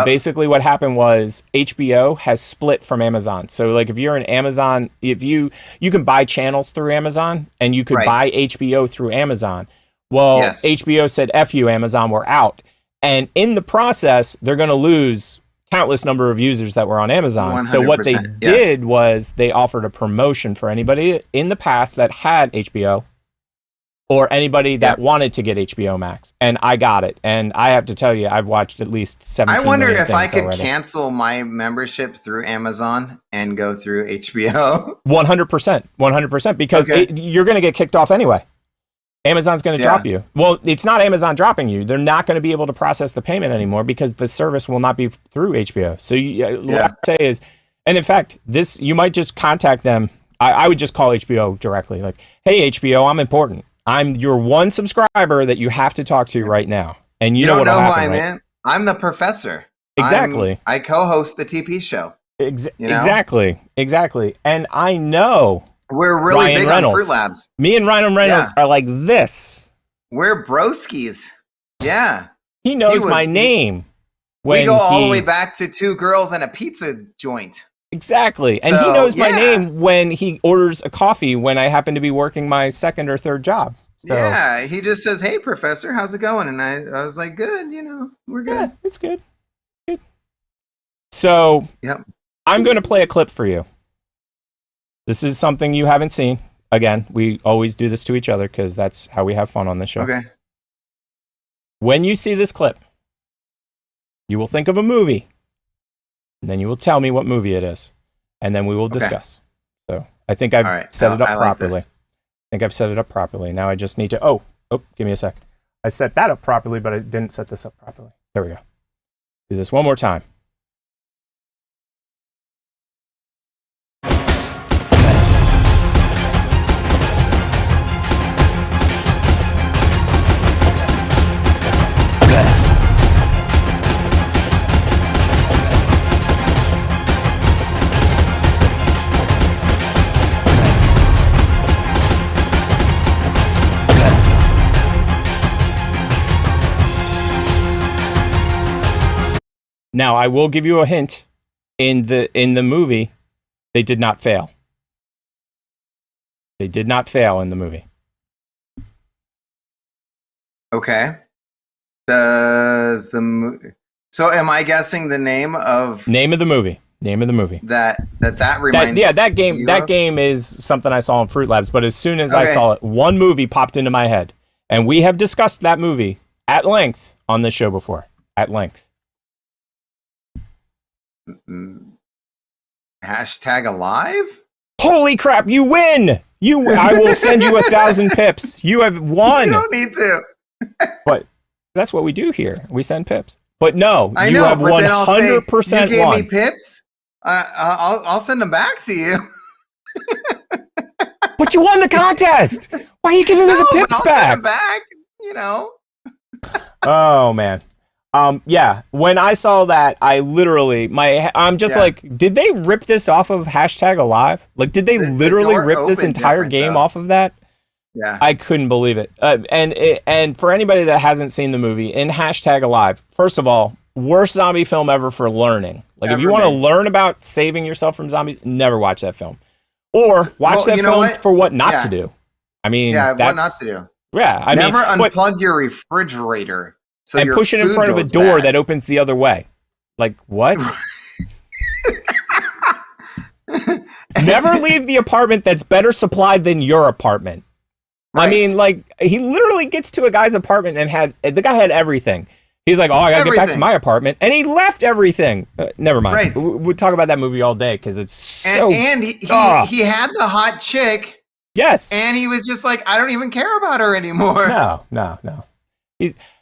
Basically what happened was HBO has split from Amazon. So like if you're an Amazon, if you can buy channels through Amazon, and you could buy HBO through Amazon. Well, HBO said, F you, Amazon, we're out. And in the process, they're going to lose countless number of users that were on Amazon. So what they did was they offered a promotion for anybody in the past that had HBO, or anybody that wanted to get HBO Max. And I got it. And I have to tell you, I've watched at least 17 I wonder million if I could already. cancel my membership through Amazon and go through HBO. 100%. Because you're going to get kicked off anyway. Amazon's going to drop you. Well, it's not Amazon dropping you. They're not going to be able to process the payment anymore because the service will not be through HBO. So what I say is, and in fact, you might just contact them. I would just call HBO directly. Like, hey, HBO, I'm important. I'm your one subscriber that you have to talk to right now. And you know don't what'll know happen, who I'm right? in? I'm the professor. Exactly. I co-host the TP show. Exactly. And I know we're really Ryan big Reynolds. on Fruit Labs. Me and Ryan Reynolds are like this. We're broskies. Yeah. He knows my name. We go all the way back to Two Girls and a Pizza Joint. Exactly. And he knows my name when he orders a coffee when I happen to be working my second or third job. So, yeah, he just says, hey, Professor, how's it going? And I was like, good, we're good. Yeah, it's good. So I'm going to play a clip for you. This is something you haven't seen. Again, we always do this to each other because that's how we have fun on this show. Okay. When you see this clip, you will think of a movie. And then you will tell me what movie it is. And then we will discuss. So I think I've set it up properly. I think I've set it up properly. Now I just need to... Oh, give me a sec. I set that up properly, but I didn't set this up properly. There we go. Do this one more time. Now, I will give you a hint. In the movie, they did not fail. They did not fail in the movie. Okay. So am I guessing the name of the movie? Name of the movie. That reminds that game is something I saw in Fruit Labs, but as soon as I saw it, one movie popped into my head. And we have discussed that movie at length on this show before. At length. Hashtag alive? Holy crap! You win. I will send you 1,000 pips. You have won. You don't need to. But that's what we do here. We send pips. But no, I you know, have but then I'll say, 100% you gave won. me pips. I'll send them back to you. But you won the contest. Why are you giving me the but pips I'll back? send them back. You know. Oh man. Yeah. When I saw that, I literally, I'm just like, did they rip this off of #Alive? Like, did they literally rip this entire game off of that? Yeah. I couldn't believe it. And for anybody that hasn't seen the movie, in #Alive, first of all, worst zombie film ever for learning. Like, if you want to learn about saving yourself from zombies, never watch that film. Or watch that film for what not to do. I mean, what not to do. Yeah, I mean, never unplug your refrigerator. So and push it in front of a door that opens the other way. Like, what? Never leave the apartment that's better supplied than your apartment. Right. I mean, like, he literally gets to a guy's apartment and the guy had everything. He's like, oh, I gotta get back to my apartment. And he left everything. Never mind. Right. We'll talk about that movie all day because it's so... And he had the hot chick. Yes. And he was just like, I don't even care about her anymore. No.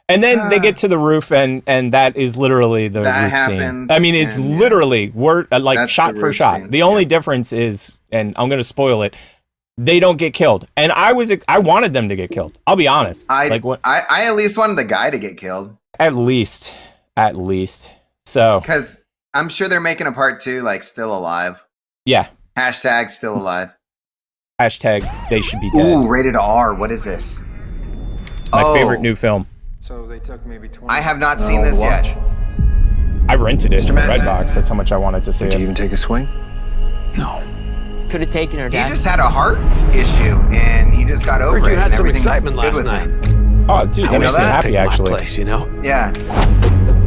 And then they get to the roof, and that is literally the roof happens, scene. I mean, it's literally like shot for shot. Scene. The only difference is, and I'm going to spoil it, they don't get killed. And I wanted them to get killed. I'll be honest. I at least wanted the guy to get killed. At least. So. Because I'm sure they're making a part 2, like, still alive. Yeah. #still alive. They should be dead. Ooh, rated R. What is this? My favorite new film. So they took maybe 20. I have not seen this yet. I rented it from Redbox. That's how much I wanted to see it. Did you even take a swing? No. Could have taken her, Dad. He just had a heart issue, and he just got over it. Heard you had some excitement last night. Oh, dude, that makes me happy, actually. Place, you know? Yeah.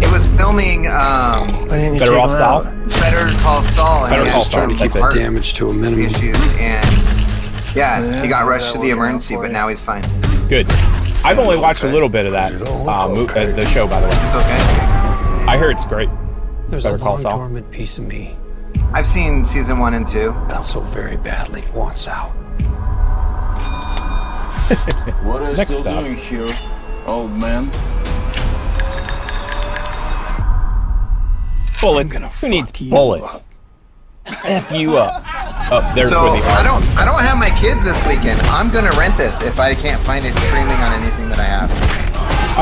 It was filming Better Call Saul? Better Call Saul. And Better Call Saul. Keep the damage to a minimum. Issues, and he got rushed to the emergency, but now he's fine. Good. I've only watched a little bit of that the show, by the way. It's okay. I heard it's great. There's Better a Call Saul. dormant piece of me I've seen season 1 and 2. that so very badly wants out. What are you Next still stop. doing here, old man? Bullets. Who needs bullets? F you up. Oh, there's So where the I don't have my kids this weekend. I'm gonna rent this if I can't find it streaming on anything that I have.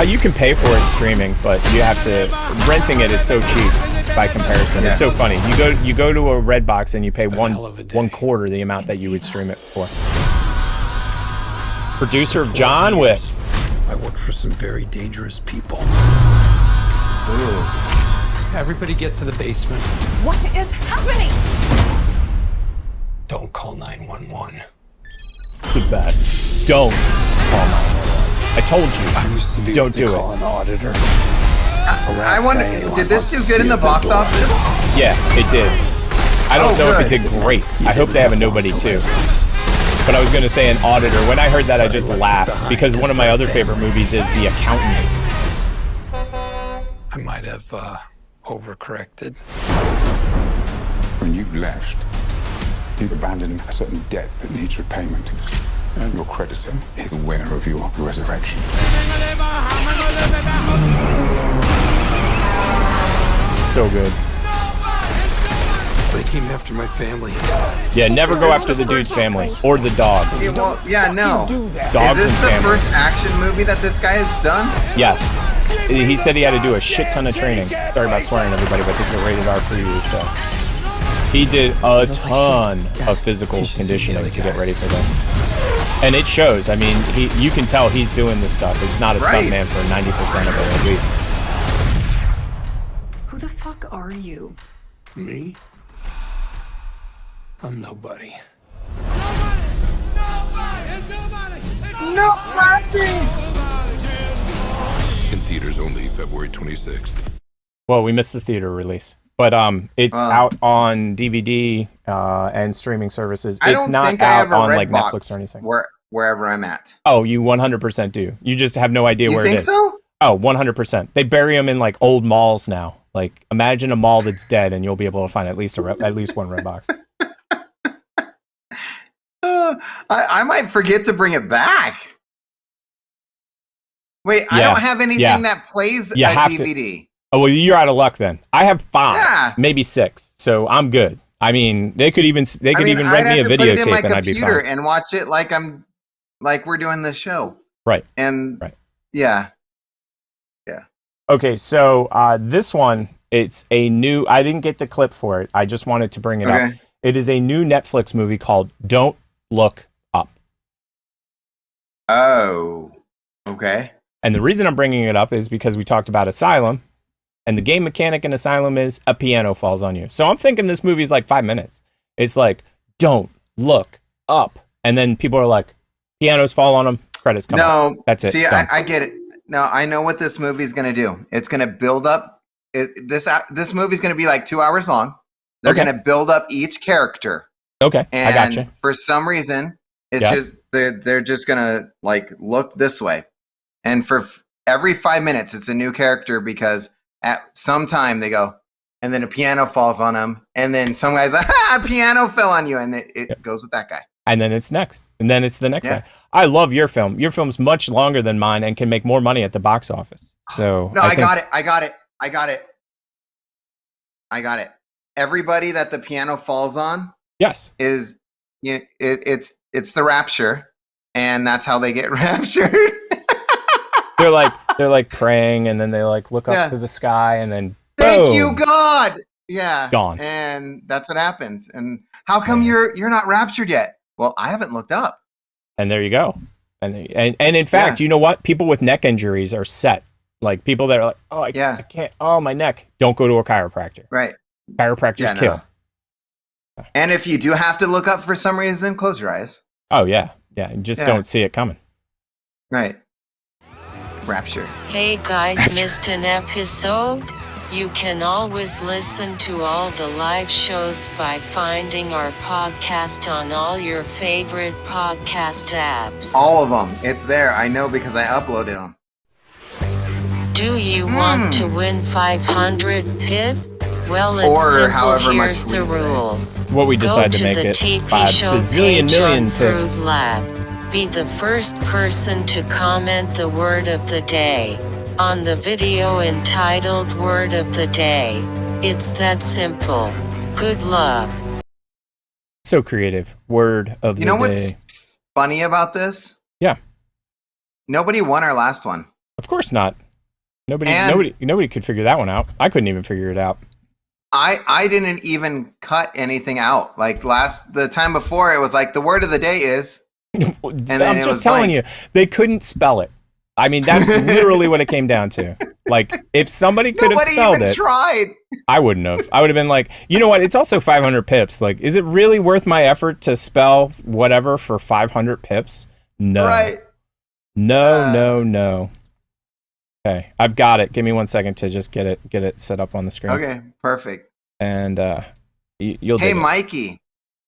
You can pay for it streaming, but you have to. Renting it is so cheap by comparison. It's so funny. You go to a Redbox and you pay one quarter the amount that you would stream it for. Producer of John Wick. I work for some very dangerous people. Ooh. Everybody get to the basement. What is happening? Don't call 911. The best. Don't call 911. I told you. I used to be don't do call it. an auditor. I wonder, did this do good in the box office? Yeah, it did. I don't know if it did great. I hope they have a nobody too. But I was going to say an auditor. When I heard that, I just laughed because one of my other favorite movies is The Accountant. I might have overcorrected. When you left, you abandoned a certain debt that needs repayment. And your creditor is aware of your resurrection. So good. They came after my family. Yeah, never go after the dude's family or the dog. Yeah, well, yeah, no. Dogs is this and the family. first action movie that this guy has done? Yes. He said he had to do a shit ton of training. Sorry about swearing, everybody, but this is a rated R preview, so. He did a ton of physical conditioning to get ready for this. And it shows. I mean, you can tell he's doing this stuff. It's not a stuntman for 90% of it, at least. Who the fuck are you? Me? I'm nobody. In theaters only February 26th. Well, we missed the theater release. But it's out on DVD and streaming services. It's not out on like Netflix or anything. Wherever I'm at. Oh, you 100% do. You just have no idea where it is. So? Oh, 100%. They bury them in like old malls now. Like imagine a mall that's dead, and you'll be able to find at least one Redbox. I might forget to bring it back. Wait, I Yeah, don't have anything yeah. that plays You a have to- DVD. Oh, well, you're out of luck then. I have 5, Yeah. maybe 6, so I'm good. I mean, they could even I mean, rent I'd me a have to put it in my videotape and I'd be computer fine. and watch it like we're doing this show. Right. And Right. yeah. Okay, so this one, it's a new. I didn't get the clip for it. I just wanted to bring it up. Okay. It is a new Netflix movie called Don't Look Up. Oh. Okay. And the reason I'm bringing it up is because we talked about Asylum, and the game mechanic in Asylum is a piano falls on you. So I'm thinking this movie is like 5 minutes. It's like, don't look up. And then people are like, pianos fall on them, credits come up. No, That's it. See, done. I get it. No, I know what this movie is going to do. It's going to build up. This movie is going to be like 2 hours long. They're Okay. going to build up each character. Okay, And I got you. for some reason, it's Yes. just they're just going to like look this way. And for every 5 minutes, it's a new character because at some time they go, and then a piano falls on them, and then some guy's like, a piano fell on you, and it goes with that guy. And then it's next. And then it's the next Yeah. guy. I love your film. Your film's much longer than mine and can make more money at the box office. So No, I got think- I got it. Everybody that the piano falls on Yes. is it's the rapture, and that's how they get raptured. They're like praying and then they like look up Yeah. to the sky and then Thank you, boom. God. Yeah. Gone. And that's what happens. And how come you're not raptured yet? Well, I haven't looked up. And there you go. And in fact, you know what? People with neck injuries are set. Like people that are like, oh, I can't. Oh, my neck. Don't go to a chiropractor. Right. Chiropractors Yeah, no. kill. And if you do have to look up for some reason, close your eyes. Oh yeah, yeah. And just Yeah. don't see it coming. Right. Rapture. Hey guys, missed an episode? You can always listen to all the live shows by finding our podcast on all your favorite podcast apps. All of them. It's there. I know because I uploaded them. Do you want to win 500 pip? Well, it's Or simple. however much Here's we the say. rules. What we decide Go to make the it, TP 5 Show bazillion page million on Fruit pips. Lab. Be the first person to comment the word of the day on the video entitled Word of the Day. It's that simple. Good luck. So creative. Word of You the know what's day. funny about this? Yeah. Nobody won our last one. Of course not. Nobody And- nobody could figure that one out. I couldn't even figure it out. I didn't even cut anything out. Like the time before, it was like the word of the day is. And then I'm it just was telling like- you, they couldn't spell it. I mean, that's literally what it came down to. Like, if somebody could have Nobody spelled even it, tried. I wouldn't have. I would have been like, you know what? It's also 500 pips. Like, is it really worth my effort to spell whatever for 500 pips? No. Right. No. Okay, I've got it. Give me 1 second to just get it set up on the screen. Okay, perfect. And you'll Hey, dig it. Mikey,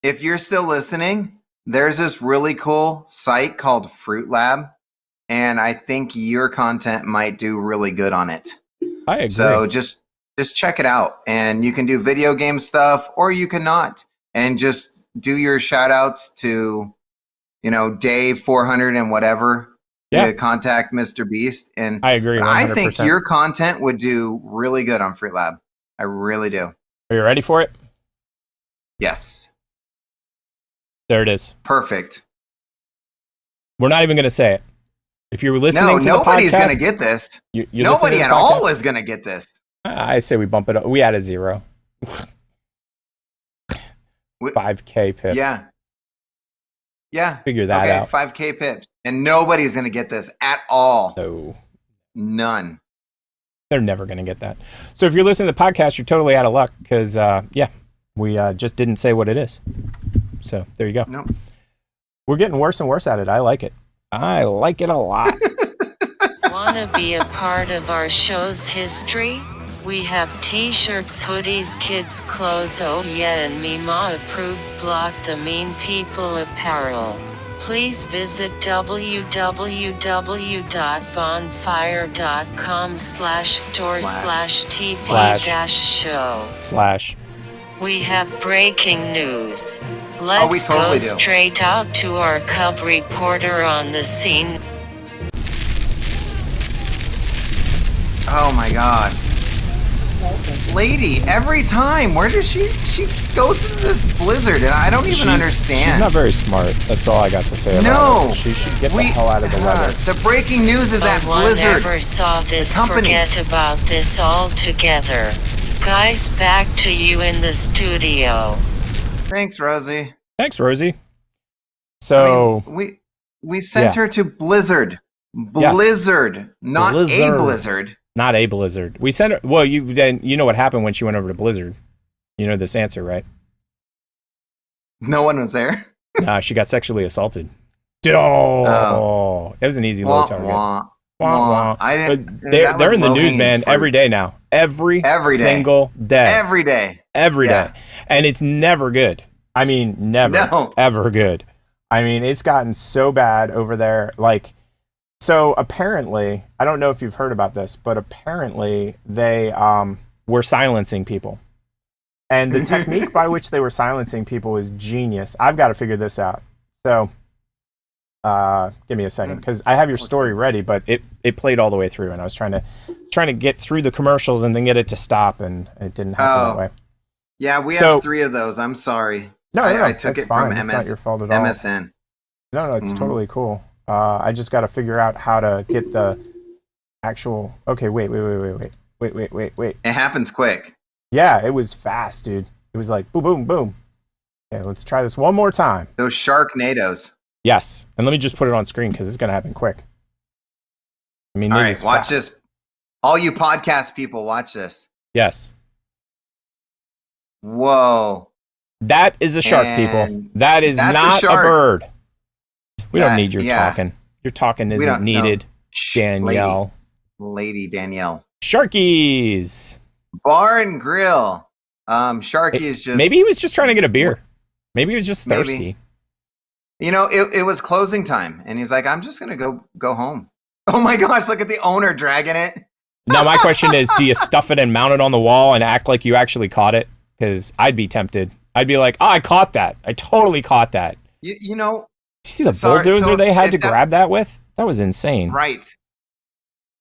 if you're still listening, there's this really cool site called Fruit Lab, and I think your content might do really good on it. I agree. So just check it out, and you can do video game stuff, or you can not, and just do your shout outs to, day 400 and whatever. Yeah. To contact Mr. Beast, and I agree. 100%. I think your content would do really good on Fruit Lab. I really do. Are you ready for it? Yes. There it is. Perfect. We're not even going to say it. If you're listening to the podcast, nobody's going to get this. You're listening Nobody to the at all podcast? is going to get this. I say we bump it up. We add a 0. 5K pips. Yeah. Yeah. Figure that out. 5K pips. And nobody's going to get this at all. No. None. They're never going to get that. So if you're listening to the podcast, you're totally out of luck because, we just didn't say what it is. So there you go. Nope. We're getting worse and worse at it. I like it. I like it a lot. Wanna be a part of our show's history? We have t-shirts, hoodies, kids' clothes, oh yeah, and Mima approved Block the Mean People apparel. Please visit www.bonfire.com/store/tp-show. We have breaking news. we Let's totally go do. straight out to our cub reporter on the scene. Oh my god. Lady, every time, where does she goes into this blizzard and I don't even understand. She's not very smart. That's all I got to say about No. it. She should get the hell out of the weather. The breaking news is that No one blizzard. ever saw this. company. Forget about this altogether. Guys, back to you in the studio. Thanks, Rosie. Thanks, Rosie. So we sent Yeah. her to Blizzard. Yes. Blizzard, not a blizzard. Not a blizzard. We sent her. Well, you know what happened when she went over to Blizzard. You know this answer, right? No one was there. Nah, she got sexually assaulted. Oh, that was an easy low target. Wah, Wah, wah. I didn't. But that they're was in the news, low-hanging man, fruit. every day now. Every Every day. single day. Every day. Every Yeah. day. And it's never good. I mean, never, No. ever good. I mean, it's gotten so bad over there. Like, so apparently, I don't know if you've heard about this, but apparently they were silencing people. And the technique by which they were silencing people is genius. I've got to figure this out. So, give me a second, because I have your story ready, but it played all the way through, and I was trying to get through the commercials and then get it to stop, and it didn't happen that way. Yeah, we So- have 3 of those. I'm sorry. No, I took that's it fine. from It's not your fault at all. MSN. No, it's Mhm. totally cool. I just got to figure out how to get the actual. Okay, wait. It happens quick. Yeah, it was fast, dude. It was like boom, boom, boom. Okay, let's try this one more time. Those Sharknadoes. Yes, and let me just put it on screen because it's gonna happen quick. I mean, All it right, is watch fast. this. All you podcast people, watch this. Yes, Whoa. that is a shark, people. And That is that's a not a shark. bird. We don't That- need your yeah. talking. Your talking We isn't don't- no. needed, Danielle. Lady Danielle. Sharkies. Bar and Grill. Sharky is just. Maybe he was just trying to get a beer. Maybe he was just Maybe. thirsty. You know, it was closing time, and he's like, "I'm just gonna go home." Oh my gosh! Look at the owner dragging it. Now, my question is, do you stuff it and mount it on the wall and act like you actually caught it? Because I'd be tempted. I'd be like, oh, I caught that. I totally caught that. You know. Did you see the Sorry, bulldozer so they had if to that- grab that with? That was insane. Right.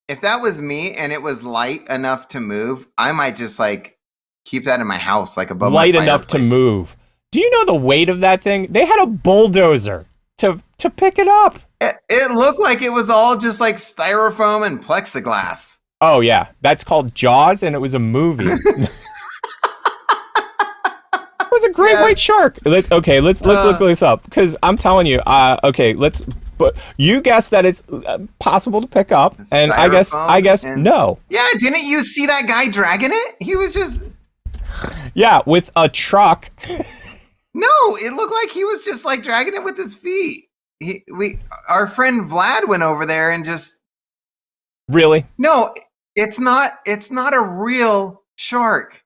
If that was me and it was light enough to move, I might just like keep that in my house, like above Light my enough to fireplace. move. Do you know the weight of that thing? They had a bulldozer to pick it up. It looked like it was all just like styrofoam and plexiglass. Oh, yeah. That's called Jaws, and it was a movie. It was a great white shark. Let's look this up, because I'm telling you. But you guessed that it's possible to pick up, and I guess Styrofoam and- no. Yeah, didn't you see that guy dragging it? He was just Yeah, with a truck. no. It looked like he was just like dragging it with his feet. Our friend Vlad went over there and just Really? no. It's not a real shark.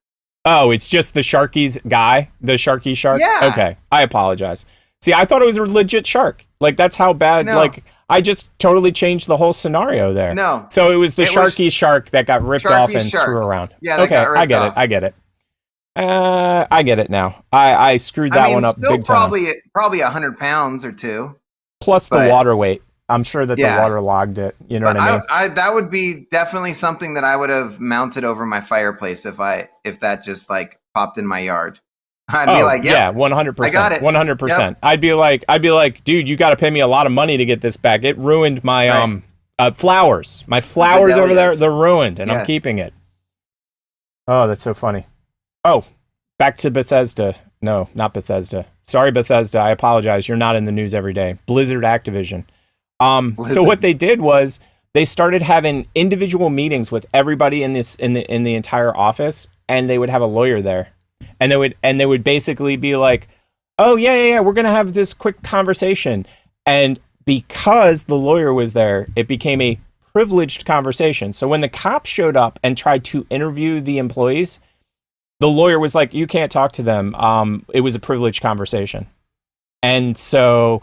Oh, it's just the Sharkies guy, the Sharky shark. Yeah. Okay, I apologize. See, I thought it was a legit shark. Like, that's how bad. No. Like, I just totally changed the whole scenario there. No. So it was the It was Sharky shark that got ripped off Sharky and shark. threw around. Yeah, that okay, got ripped I get off. it. I get it. I get it now. I screwed that one up still big time. probably 100 pounds or two. Plus the but- water weight. I'm sure that Yeah. the water logged it. You know But what I mean? I that would be definitely something that I would have mounted over my fireplace if that just like popped in my yard. I'd be like, yep, yeah, 100%. I got it. 100%. Yep. I'd be like, dude, you got to pay me a lot of money to get this back. It ruined my flowers. My flowers over there, Azaleas. they're ruined, and I'm Yes. keeping it. Oh, that's so funny. Oh, back to Bethesda. No, not Bethesda. Sorry, Bethesda. I apologize. You're not in the news every day. Blizzard Activision. So what they did was they started having individual meetings with everybody in the entire office, and they would have a lawyer there. And they would basically be like, "Oh yeah, we're gonna have this quick conversation." And because the lawyer was there, it became a privileged conversation. So when the cops showed up and tried to interview the employees, the lawyer was like, "You can't talk to them. It was a privileged conversation." And so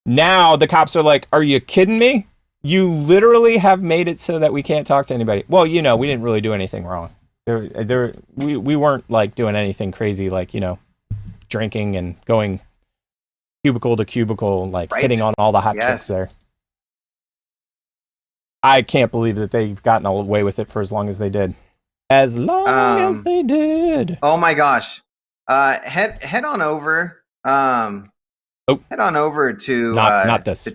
now the cops are like, "Are you kidding me? You literally have made it so that we can't talk to anybody." Well, we didn't really do anything wrong. We weren't like doing anything crazy, like, drinking and going cubicle to cubicle, like hitting on all the hot chicks there. I can't believe that they've gotten away with it for as long as they did. As long as they did. Oh my gosh. Head on over. Head on over to not this.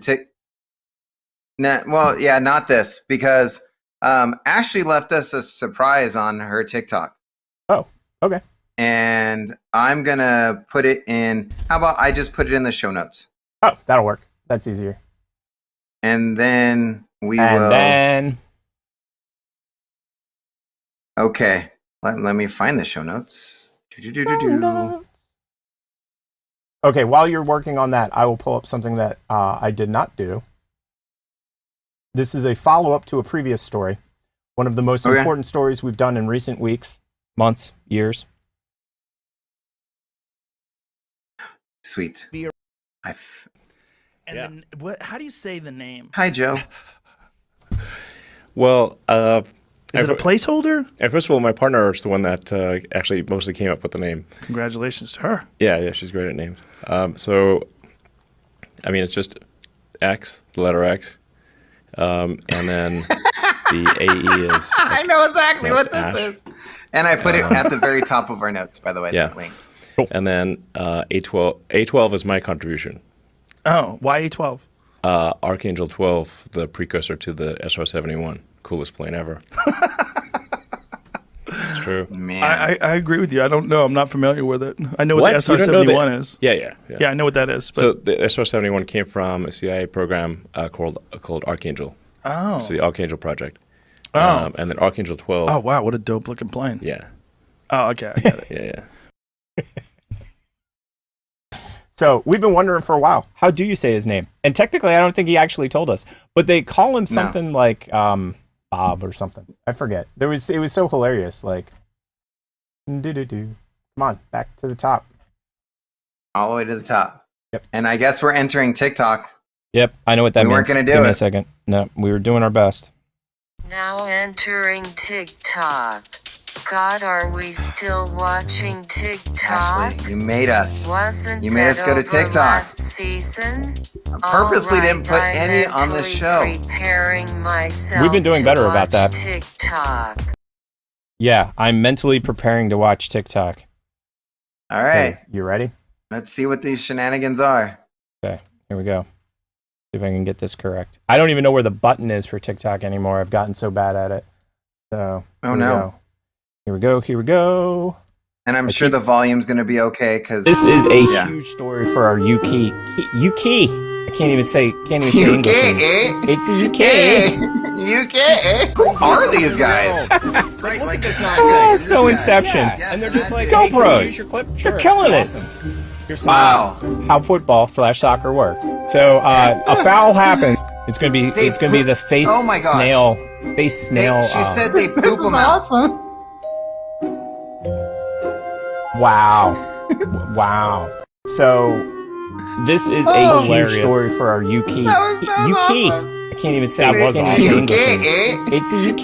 Not this, because Ashley left us a surprise on her TikTok. Oh, okay. And I'm gonna put it in. How about I just put it in the show notes? Oh, that'll work. That's easier. And then we will. Okay, let me find the show notes. Okay, while you're working on that, I will pull up something that I did not do. This is a follow-up to a previous story. One of the most important stories we've done in recent weeks, months, years. Sweet. And then how do you say the name? Hi, Joe. Well, is it a placeholder? First of all, my partner is the one that actually mostly came up with the name. Congratulations to her. Yeah, she's great at names. It's just X, the letter X, and then the AE is. I know exactly what this is. And I put it at the very top of our notes, by the way. Yeah. That link. Cool. And then A12. A12 is my contribution. Oh, why A12? Archangel 12, the precursor to the SR-71. Coolest plane ever. It's true. Man. I agree with you. I don't know. I'm not familiar with it. I know what the SR-71 is. Yeah. Yeah, I know what that is. But... So the SR-71 came from a CIA program called Archangel. Oh. It's the Archangel Project. Oh. And then Archangel 12. Oh, wow. What a dope looking plane. Yeah. Oh, okay. I get it. Yeah. So we've been wondering for a while, how do you say his name? And technically, I don't think he actually told us, but they call him something like Bob or something. I forget. It was so hilarious. Like, come on, back to the top. All the way to the top. Yep. And I guess we're entering TikTok. Yep, I know what that means. We weren't going to do Give me it. a second. No, we were doing our best. Now entering TikTok. God, are we still watching TikTok? Ashley, you made us. Wasn't you made us go to over TikTok. Last season? I purposely didn't put any on the show. Preparing myself. We've been doing better about that. TikTok. Yeah, I'm mentally preparing to watch TikTok. All right. Okay, you ready? Let's see what these shenanigans are. Okay, here we go. See if I can get this correct. I don't even know where the button is for TikTok anymore. I've gotten so bad at it. So, oh no. Here we go. And I'm sure the volume's going to be okay because this is a huge story for our UK. I can't even say English. It's the UK. UK. Who are these guys? Right, like this nonsense. So Inception. Yeah. And they're just like, GoPros. They're killing it. Wow. How football/soccer works. So a foul happens. It's gonna be the face snail. Face snail. She said they poop them out. Awesome. Wow. So this is a huge story for our UK. Awesome. I can't even say that was awesome. It's the UK.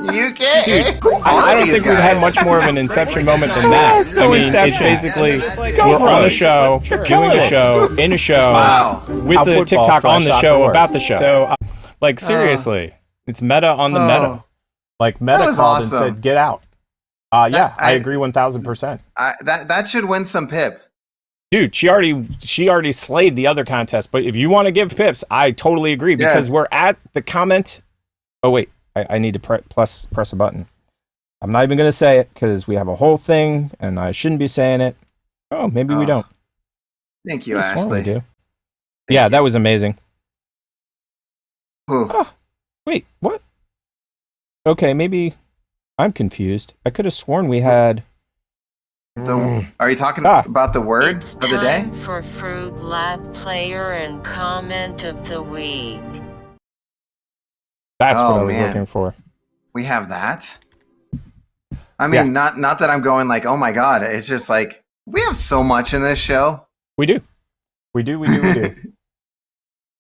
UK. Dude, I don't think we've had much more of an Inception moment than that. So it's basically we're on a show, doing a show, in a show, with the TikTok on the show, about the show. So, seriously, it's meta on the meta. Like, Meta called and said, get out. I agree 1,000%. That should win some pip. Dude, she already slayed the other contest. But if you want to give pips, I totally agree because we're at the comment. Oh wait, I need to press a button. I'm not even gonna say it because we have a whole thing, and I shouldn't be saying it. Oh, maybe we don't. Thank you, I Ashley. we do. That was amazing. Oh, wait, what? Okay, maybe I'm confused. I could have sworn we had. Are you talking about the word It's of the day? time for Fruit Lab player and comment of the week. That's what I was looking for. We have that. I mean, not that I'm going like, oh my god. It's just like we have so much in this show. We do.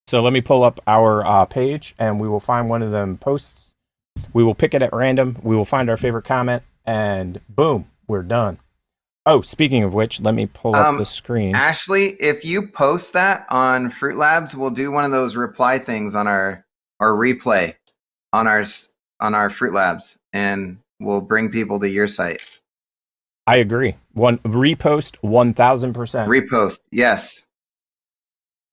So let me pull up our page, and we will find one of them posts We will pick it at random. We will find our favorite comment, and boom, we're done. Oh, speaking of which, let me pull up the screen. Ashley, if you post that on Fruit Labs, we'll do one of those reply things on our replay on our Fruit Labs, and we'll bring people to your site. I agree. Repost 1,000%. Repost, yes.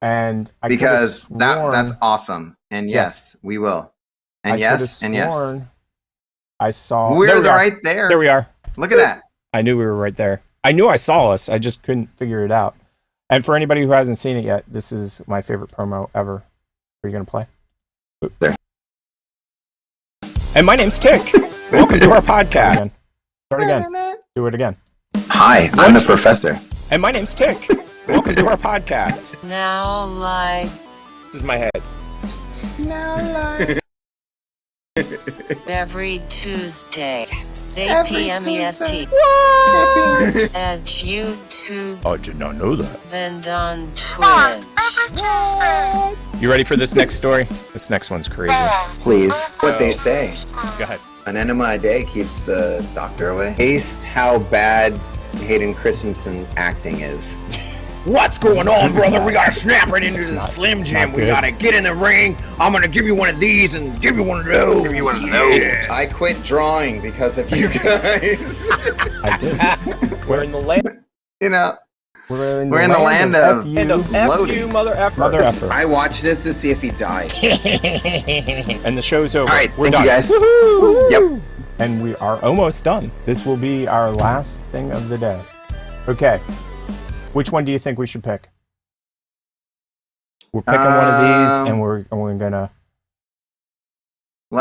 And because that's awesome. And yes, we will. And yes. I saw. We're right there. There we are. Look at that. I knew we were right there. I knew I saw us. I just couldn't figure it out. And for anybody who hasn't seen it yet, this is my favorite promo ever. Are you going to play? There. And my name's Tick. Welcome to our podcast. Start again. Do it again. Hi, I'm the professor. And my name's Tick. Welcome to our podcast. Now live. This is my head. Now live. Every Tuesday, 8 p.m. EST. At YouTube. I did not know that. And on Twitch. You ready for this next story? This next one's crazy. Please. What they say. Go ahead. An enema a day keeps the doctor away. Taste how bad Hayden Christensen acting is. What's going on, brother? We gotta snap right into the Slim Jim. We gotta get in the ring. I'm gonna give you one of these and give you one of those. Give you one of those. Yeah. I quit drawing because of you guys. I did. We're in the land. You know, we're in the land of loading. Mother effer. I watched this to see if he died. And the show's over. All right, we're thank done. you guys. Yep. And we are almost done. This will be our last thing of the day. Okay. Which one do you think we should pick? We're picking one of these, and we're gonna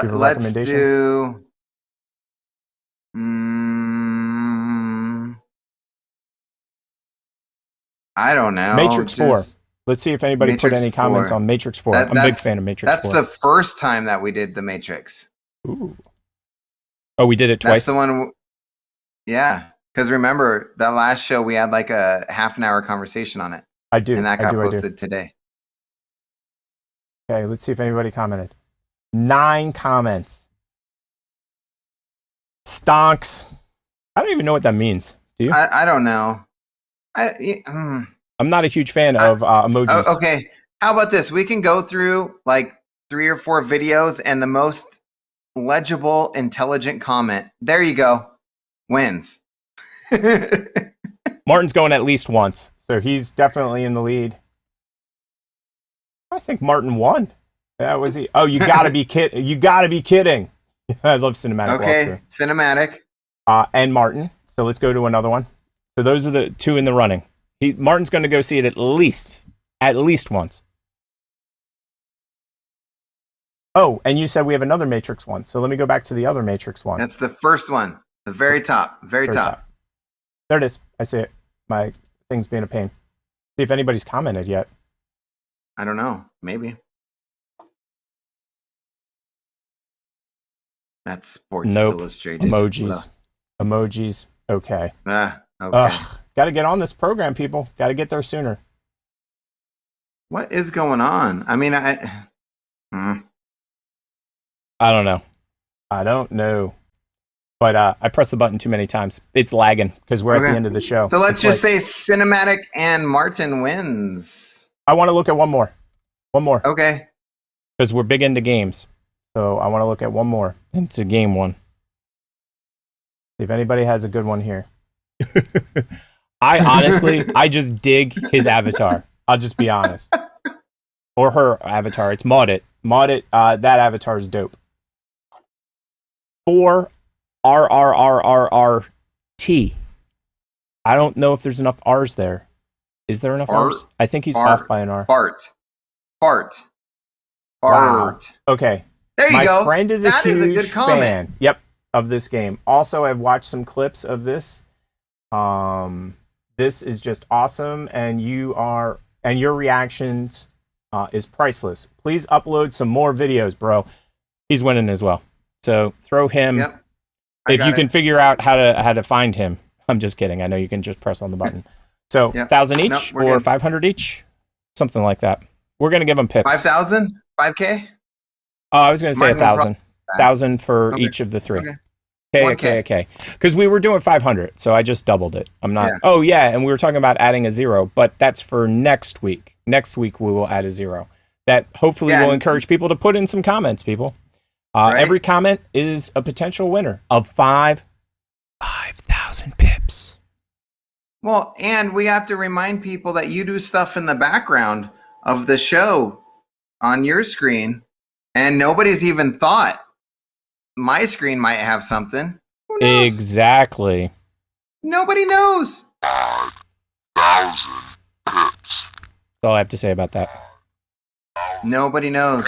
give a let's recommendation. do. I don't know. Matrix 4. Let's see if anybody put any comments 4. on Matrix 4. I'm a big fan of Matrix 4. That's the first time that we did the Matrix. Ooh. Oh, we did it twice? That's the one. Yeah. Because remember, that last show, we had like a half an hour conversation on it. I do. And that got posted today. Okay, let's see if anybody commented. 9 comments. Stonks. I don't even know what that means. Do you? I don't know. I'm not a huge fan of emojis. Okay, how about this? We can go through like 3 or 4 videos, and the most legible, intelligent comment, there you go, wins. Martin's going at least once, so he's definitely in the lead. I think Martin won. That was he. Oh, you gotta be kidding! You gotta be kidding! I love cinematic. Okay, cinematic. And Martin. So let's go to another one. So those are the 2 in the running. Martin's going to go see it at least once. Oh, and you said we have another Matrix one. So let me go back to the other Matrix one. That's the first one, the very top, very top. There it is. I see it. My thing's being a pain. See if anybody's commented yet. I don't know. Maybe. That's Sports Illustrated. Emojis. Emojis. Okay. Okay. Got to get on this program, people. Got to get there sooner. What is going on? I mean, I don't know. But I pressed the button too many times. It's lagging because we're at the end of the show. So let's just say cinematic and Martin wins. I want to look at one more. Okay. Because we're big into games. So I want to look at one more. And it's a game one. See if anybody has a good one here. I honestly just dig his avatar. I'll just be honest. Or her avatar. It's Maudit. That avatar is dope. 4 RRRRRT. I don't know if there's enough R's there. Is there enough R's? I think he's off by an R. Fart. Wow. Okay. There you go. My friend is a huge fan. Yep, of this game. Also, I've watched some clips of this. This is just awesome, and your reactions is priceless. Please upload some more videos, bro. He's winning as well. So throw him. Yep. If you can figure out how to find him. I'm just kidding. I know you can just press on the button. So 1,000 each or 500 each, something like that. We're gonna give them pips. 5,000, 5K. I was gonna say 1,000. 1,000 for each of the three. Okay. Because we were doing 500, so I just doubled it. I'm not. Yeah. Oh yeah, and we were talking about adding a 0, but that's for next week. Next week we will add a 0. That hopefully will encourage people to put in some comments. People, right? Every comment is a potential winner of 5,000 pips. Well, and we have to remind people that you do stuff in the background of the show on your screen, and nobody's even thought. My screen might have something. Who knows? Exactly. Nobody knows. 5,000 pips. That's all I have to say about that. Nobody knows.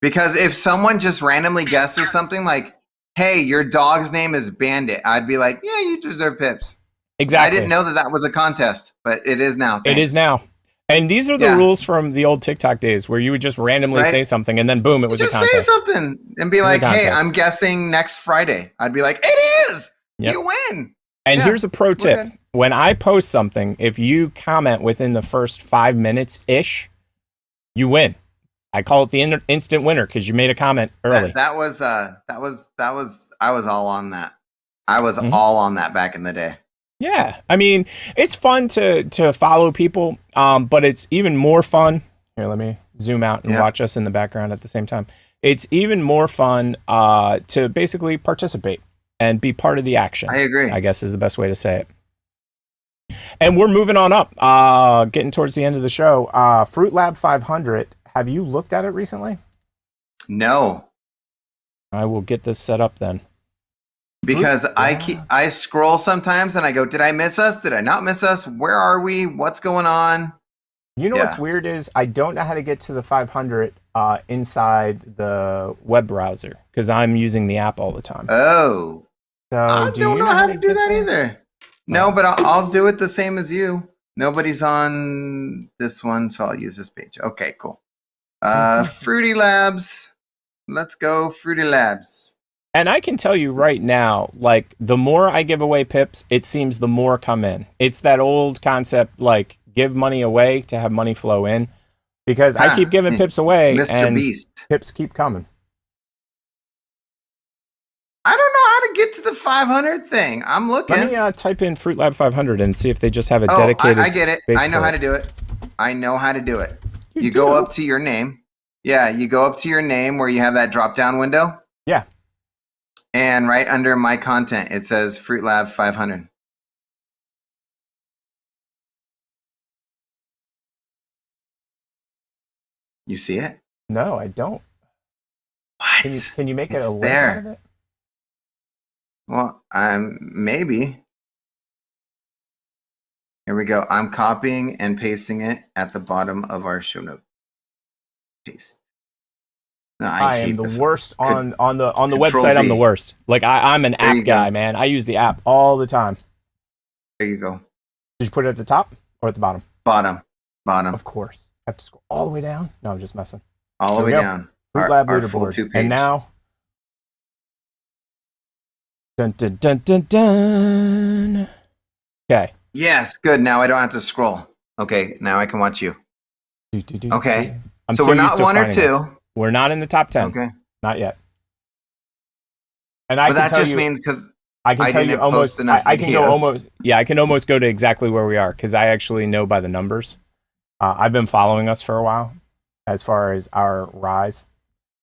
Because if someone just randomly guesses something like, hey, your dog's name is Bandit, I'd be like, yeah, you deserve pips. Exactly. I didn't know that was a contest, but it is now. Thanks. It is now. And these are the rules from the old TikTok days where you would just randomly say something and then boom, it was a contest. Just say something and be like, hey, I'm guessing next Friday. I'd be like, it is. Yep. You win. And here's a pro tip. When I post something, if you comment within the first 5 minutes-ish, you win. I call it the instant winner because you made a comment early. I was all on that. I was all on that back in the day. Yeah, I mean, it's fun to follow people, but it's even more fun. Here, let me zoom out and watch us in the background at the same time. It's even more fun to basically participate and be part of the action. I agree. I guess is the best way to say it. And we're moving on up, getting towards the end of the show. Fruit Lab 500. Have you looked at it recently? No. I will get this set up then. Because I scroll sometimes and I go, did I miss us? Did I not miss us? Where are we? What's going on? You know what's weird is I don't know how to get to the 500 inside the web browser because I'm using the app all the time. Oh. So I don't know how to do that either. No, but I'll do it the same as you. Nobody's on this one, so I'll use this page. Okay, cool. Fruity Labs. Let's go, Fruity Labs. And I can tell you right now, like, the more I give away pips, it seems the more come in. It's that old concept, like, give money away to have money flow in. Because I keep giving pips away, and pips keep coming. I don't know how to get to the 500 thing. I'm looking. Let me type in Fruit Lab 500 and see if they just have a dedicated I get it. I know how to do it. I know how to do it. You go up to your name. Yeah, you go up to your name where you have that drop-down window. Yeah. And right under my content, it says Fruit Lab 500. You see it? No, I don't. What? Can you make it a link there. out of it? Well, maybe. Here we go. I'm copying and pasting it at the bottom of our show note. Paste. No, I am the worst on the website. I'm the worst. Like I'm an app guy, man. I use the app all the time. There you go. Did you put it at the top or at the bottom? Bottom. Of course. I have to scroll all the way down. No, I'm just messing. All the way down. Fruit Lab leaderboard. And now. Dun dun dun dun dun. Okay. Yes, good. Now I don't have to scroll. Okay, now I can watch you. Okay. So we're not 1 or 2. We're not in the top 10. Okay. Not yet. And I can that tell just you, means because I can tell you almost. I can go almost. Yeah, I can almost go to exactly where we are because I actually know by the numbers. I've been following us for a while, as far as our rise.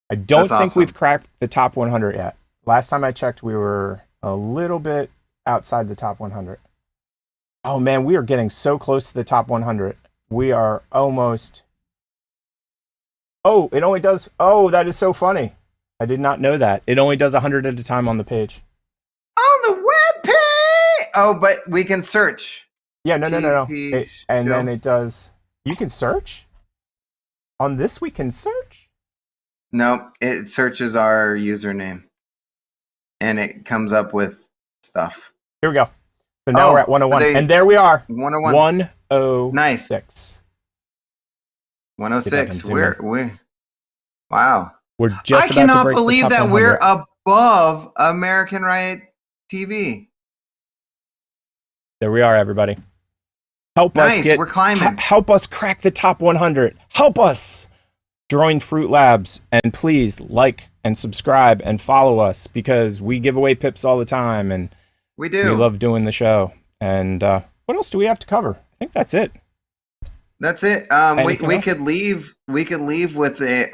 I don't think we've cracked the top 100 yet. Last time I checked, we were a little bit outside the top 100. Oh man, we are getting so close to the top 100. We are almost. Oh, it only does. Oh, that is so funny. I did not know that. It only does 100 at a time on the page. On the web page. Oh, but we can search. Yeah, no. And then it does. You can search? On this, we can search? No, it searches our username. And it comes up with stuff. Here we go. So now we're at 101. And there we are. 101. 106. Nice. 106. We're wow. We're just I cannot believe that we're above American Riot TV. There we are, everybody. Help us we're climbing. Help us crack the top 100. Help us join Fruit Labs and please like and and subscribe and follow us because we give away pips all the time and we do. We love doing the show. And what else do we have to cover? I think that's it. That's it. We could leave with a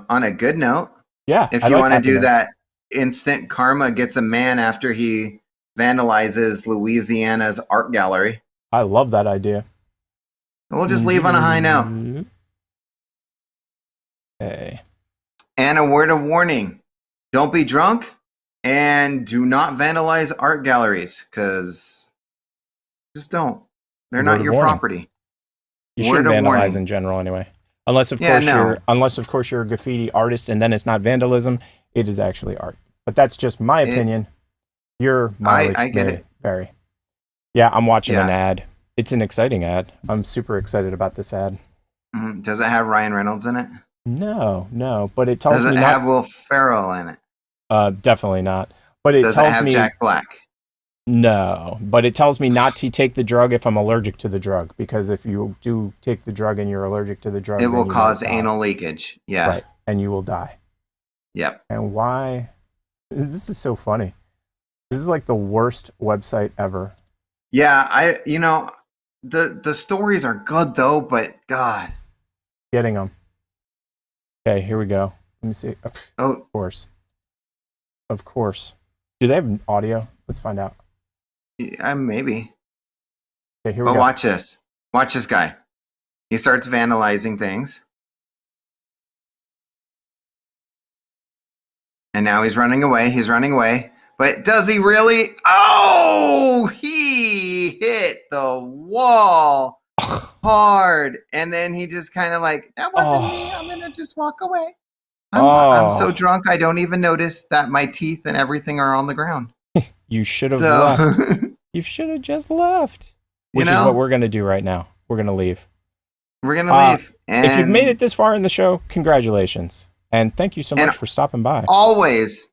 on a good note. Yeah. If you want to do that, instant karma gets a man after he vandalizes Louisiana's art gallery. I love that idea. We'll just leave on a high note. Okay. And a word of warning: don't be drunk, and do not vandalize art galleries, because just don't. They're not your property. You shouldn't vandalize in general anyway. Unless of course you're a graffiti artist and then it's not vandalism, it is actually art. But that's just my opinion. Your mileage I get it. Vary. Yeah, I'm watching an ad. It's an exciting ad. I'm super excited about this ad. Does it have Ryan Reynolds in it? No, but it tells me Does it have Will Ferrell in it? Definitely not. But it Does tells it have me Jack Black? No, but it tells me not to take the drug if I'm allergic to the drug, because if you do take the drug and you're allergic to the drug, it will cause anal leakage. Yeah. Right. And you will die. Yep. And why? This is so funny. This is like the worst website ever. Yeah, the stories are good though, but God. Getting them. Okay, here we go. Let me see. Oh, of course. Do they have audio? Let's find out. Maybe. Okay, here we go. Watch this. Watch this guy. He starts vandalizing things. And now he's running away. But does he really? Oh, he hit the wall hard. And then he just kind of like, that wasn't me. I'm going to just walk away. I'm so drunk, I don't even notice that my teeth and everything are on the ground. You should have left. You should have just left. Which is what we're going to do right now. We're going to leave. We're going to leave. And if you've made it this far in the show, congratulations. And thank you so much for stopping by. Always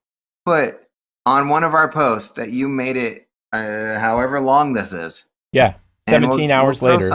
put on one of our posts that you made it however long this is. Yeah. 17 hours later,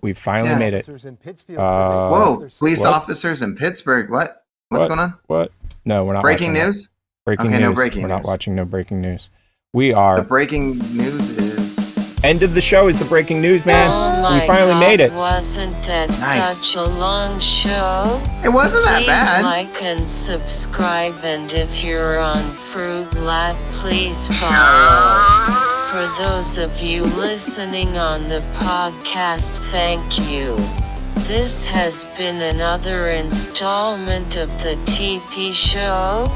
we finally made it. Whoa, police officers in Pittsburgh. What's going on? What? No, we're not. Breaking news? Breaking news. No breaking we're news. not watching no breaking news. We are. The breaking news is... End of the show is the breaking news, man. Oh we finally made it. Wasn't that such a long show? It wasn't that bad. Please like and subscribe, and if you're on Fruit Lab, please follow. For those of you listening on the podcast, thank you. This has been another installment of the TP Show.